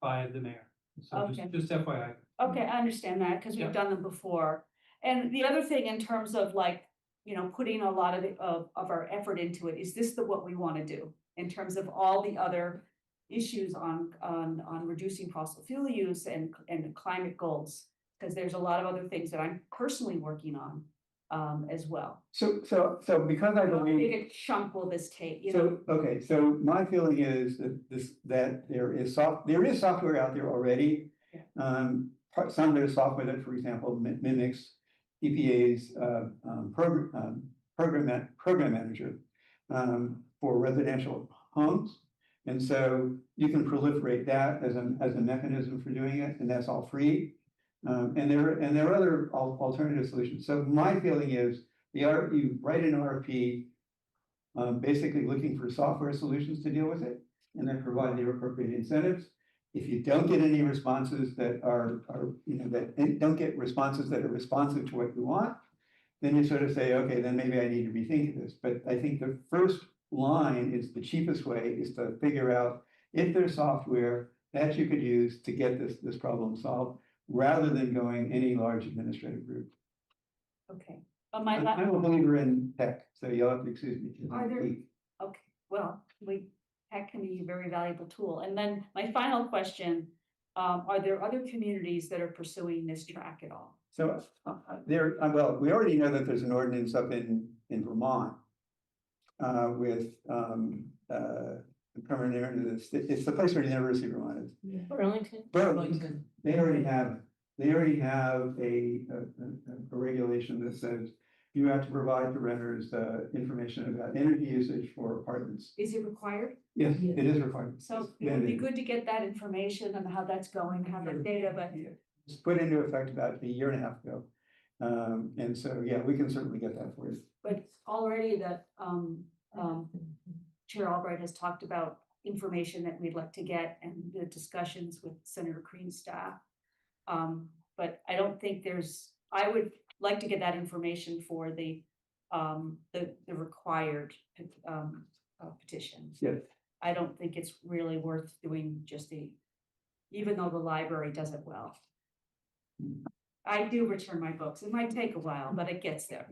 by the mayor. So
Okay.
just FYI.
Okay, I understand that, because
Yeah.
we've done them before. And the other thing in terms of putting a lot of our effort into it, is this what we want to do? In terms of all the other issues on reducing fossil fuel use and climate goals? Because there's a lot of other things that I'm personally working on as well.
So because I
How
believe.
big a chunk will this take,
Okay, so my feeling is that there is software out there already. Some of the software that, for example, mimics EPA's program manager for residential homes. And so you can proliferate that as a mechanism for doing it, and that's all free. And there are other alternative solutions. So my feeling is you write an RFP, basically looking for software solutions to deal with it, and then provide the appropriate incentives. If you don't get any responses that don't get responses that are responsive to what you want, then you sort of say, okay, then maybe I need to rethink this. But I think the first line is the cheapest way, is to figure out if there's software that you could use to get this problem solved, rather than going any large administrative route.
Okay.
I'm a believer in tech, so you'll have to excuse me.
Are there, okay, well, tech can be a very valuable tool. And then my final question, are there other communities that are pursuing this track at all?
So well, we already know that there's an ordinance up in Vermont with permanent, it's the place where the University of Vermont is.
Burlington.
They already have a regulation that says you have to provide to renters information about energy usage for apartments.
Is it required?
Yes, it is required.
So it would be good to get that information and how that's going, have that data, but.
It's put into effect about a year and a half ago. And so, yeah, we can certainly get that for you.
But already that Chair Albright has talked about information that we'd like to get and the discussions with Senator Green's staff. But I don't think I would like to get that information for the required petitions.
Yes.
I don't think it's really worth doing even though the library does it well. I do return my books. It might take a while, but it gets there.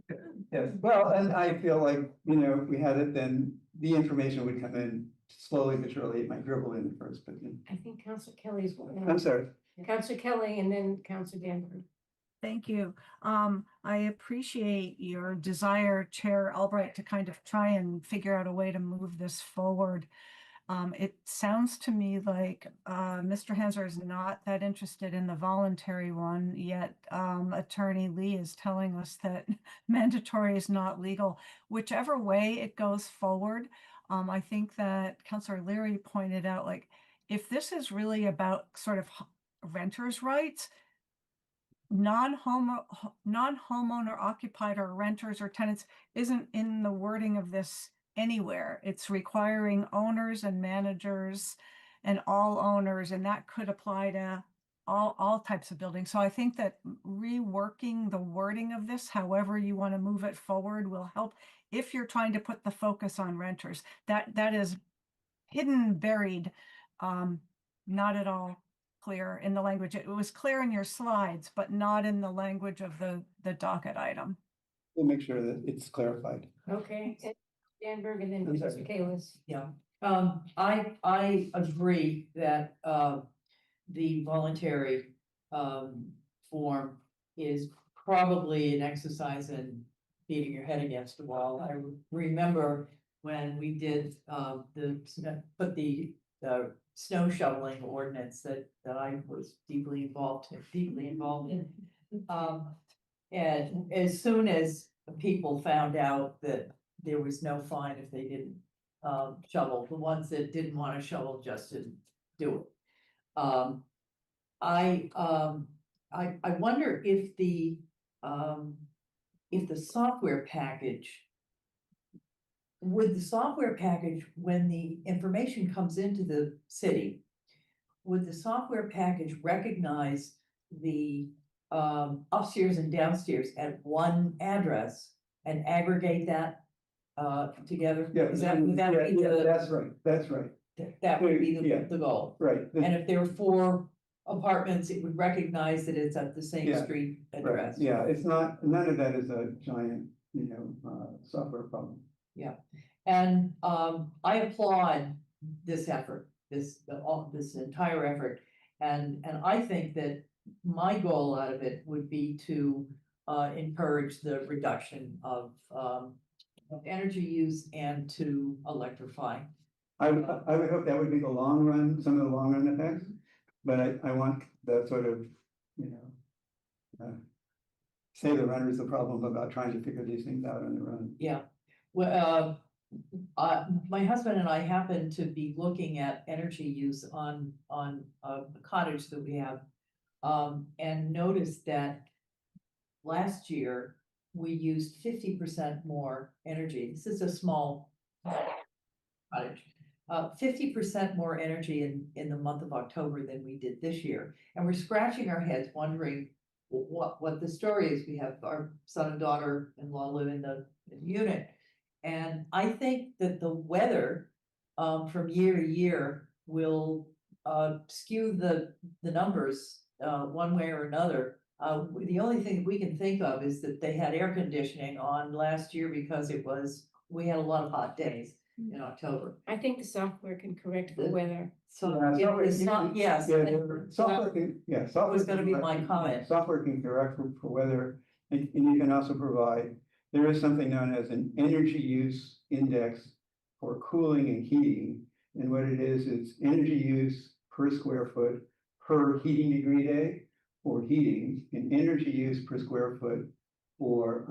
Yes, well, and I feel like, if we had it, then the information would come in slowly but surely. It might dribble in first, but then.
I think Councilor Kelly's.
I'm sorry.
Councilor Kelly and then Councilor Danforth.
Thank you. I appreciate your desire, Chair Albright, to kind of try and figure out a way to move this forward. It sounds to me like Mr. Hanser is not that interested in the voluntary one, yet Attorney Lee is telling us that mandatory is not legal. Whichever way it goes forward, I think that Councilor Leary pointed out, like, if this is really about sort of renters' rights, non-homeowner occupied or renters or tenants isn't in the wording of this anywhere. It's requiring owners and managers and all owners, and that could apply to all types of buildings. So I think that reworking the wording of this, however you want to move it forward, will help if you're trying to put the focus on renters. That is hidden, buried, not at all clear in the language. It was clear in your slides, but not in the language of the docket item.
We'll make sure that it's clarified.
Okay, Danberg and then
I'm sorry.
Mr. Kalis.
Yeah, I agree that, the voluntary, form is probably an exercise in beating your head against the wall. I remember when we did, put the snow shoveling ordinance that I was deeply involved in. And as soon as people found out that there was no fine if they didn't shovel, the ones that didn't want to shovel just didn't do it. I wonder if the software package, would the software package, when the information comes into the city, would the software package recognize the upstairs and downstairs at one address and aggregate that together?
Yeah,
Is that, would that be the?
That's right, that's right.
That would be
Yeah.
the goal.
Right.
And if there were 4 apartments, it would recognize that it's at the same
Yeah,
street
Right,
address.
yeah, it's not, none of that is a giant, software problem.
Yeah, and I applaud this effort, this entire effort. And I think that my goal out of it would be to encourage the reduction of energy use and to electrify.
I would hope that would be the long run, some of the long run effects, but I want the sort of, say the runner's the problem about trying to figure these things out on the run.
Yeah, well, my husband and I happen to be looking at energy use on a cottage that we have. And noticed that last year we used 50% more energy. This is a small cottage. 50% more energy in the month of October than we did this year. And we're scratching our heads wondering what the story is. We have our son and daughter-in-law live in the unit. And I think that the weather from year to year will skew the numbers one way or another. The only thing we can think of is that they had air conditioning on last year because we had a lot of hot days in October.
I think the software can correct the weather.
So
Yeah,
it's not, yes.
Software can, yeah, software.
was gonna be
can
my
correct-
comment.
Software can correct for weather, and you can also provide, there is something known as an energy use index for cooling and heating. And what it is, it's energy use per square foot per heating degree day for heating, and energy use per square foot for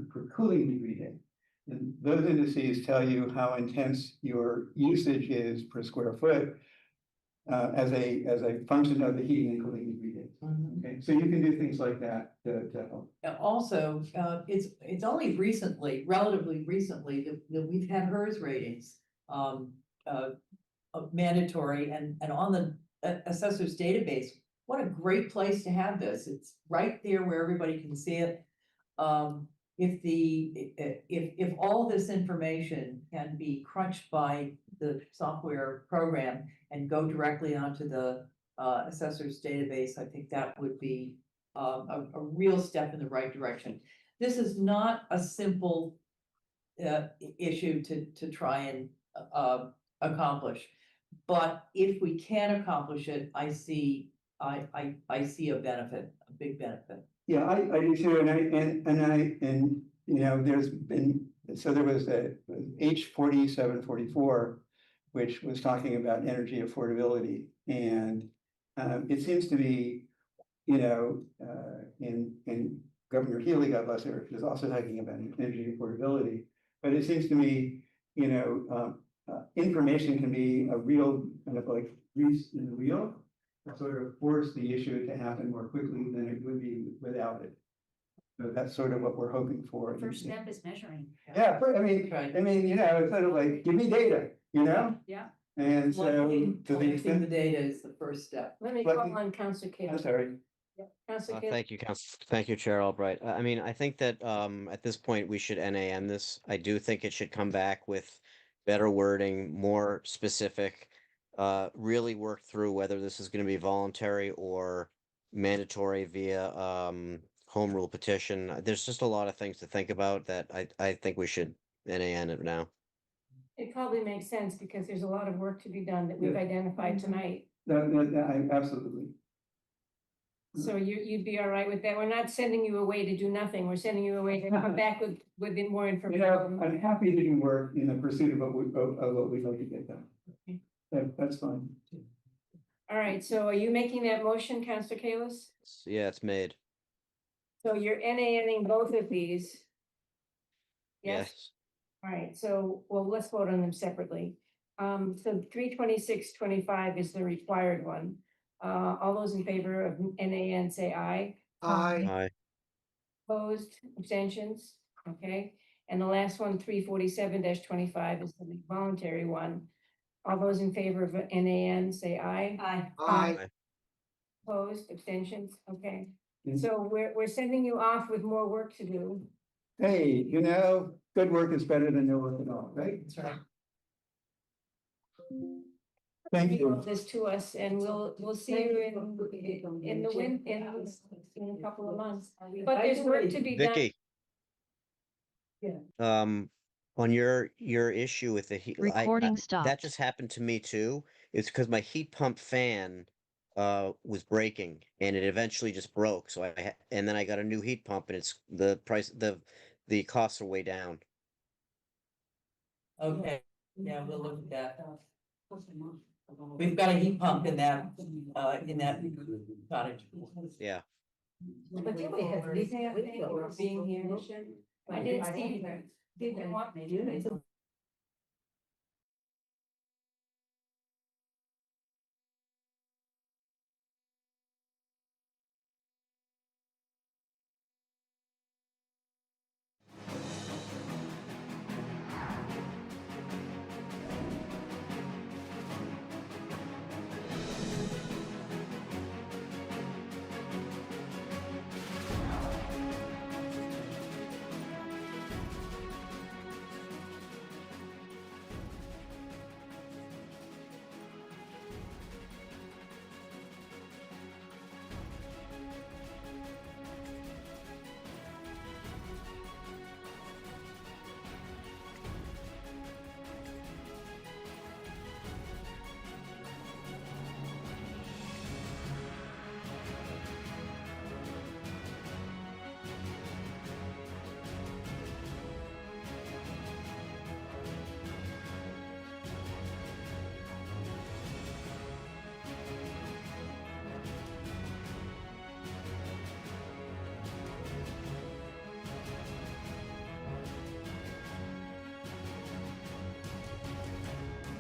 per cooling degree day. And those indices tell you how intense your usage is per square foot as a function of the heating and cooling degree days. Okay, so you can do things like that to help.
Also, it's only recently, relatively recently, that we've had HERS ratings mandatory and on the assessor's database. What a great place to have this. It's right there where everybody can see it. If all this information can be crunched by the software program and go directly onto the assessor's database, I think that would be a real step in the right direction. This is not a simple issue to try and accomplish, but if we can accomplish it, I see a benefit, a big benefit.
Yeah, I do too, and there's been, so there was a H 4744, which was talking about energy affordability, and it seems to be, in Governor Healy, God bless her, is also talking about energy affordability, but it seems to me, information can be a real kind of like grease in the wheel, sort of force the issue to happen more quickly than it would be doubt it. So that's sort of what we're hoping for.
First step is measuring.
Yeah, but I mean,
Right.
it's sort of like, give me data,
Yeah.
And so to the
Collecting the
extent,
data is the first step.
Let me
But
call
the-
on Council Kayla.
I'm sorry.
Council Kayla.
Thank you, Thank you, Chair Albright. I mean, I think that at this point we should NAN this. I do think it should come back with better wording, more specific. Really work through whether this is going to be voluntary or mandatory via home rule petition. There's just a lot of things to think about that I think we should NAN it now.
It probably makes sense because there's a lot of work to be done that we've
Yeah.
identified tonight.
Absolutely.
So you'd be all right with that? We're not sending you away to do nothing. We're sending you away to come back with more information.
I'm happy to do work in the pursuit of what we'd like to get done. That's fine.
All right, so are you making that motion, Councilor Kalis?
Yeah, it's made.
So you're NANing both of these? Yes? All right, so, well, let's vote on them separately. So 32625 is the required one. All those in favor of NAN, say aye.
Aye.
Aye.
Opposed, abstentions, okay? And the last one, 347-25 is the voluntary one. All those in favor of NAN, say aye.
Aye.
Aye.
Opposed, abstentions, okay?
Mm.
So we're sending you off with more work to do.
Hey, good work is better than no work at all, right?
That's right.
Thank
Bring
you.
this to us and we'll see you in the wind, in a couple of months. But there's work to be done.
Vicky.
Yeah.
On your issue with the heat,
Recording
that
stopped.
just happened to me too. It's because my heat pump fan was breaking and it eventually just broke. So and then I got a new heat pump and it's the price the costs are way down.
Okay, yeah, we'll look at that. We've got a heat pump in that cottage.
Yeah.
But did we have anything for being here? I didn't see her. Did you want me to?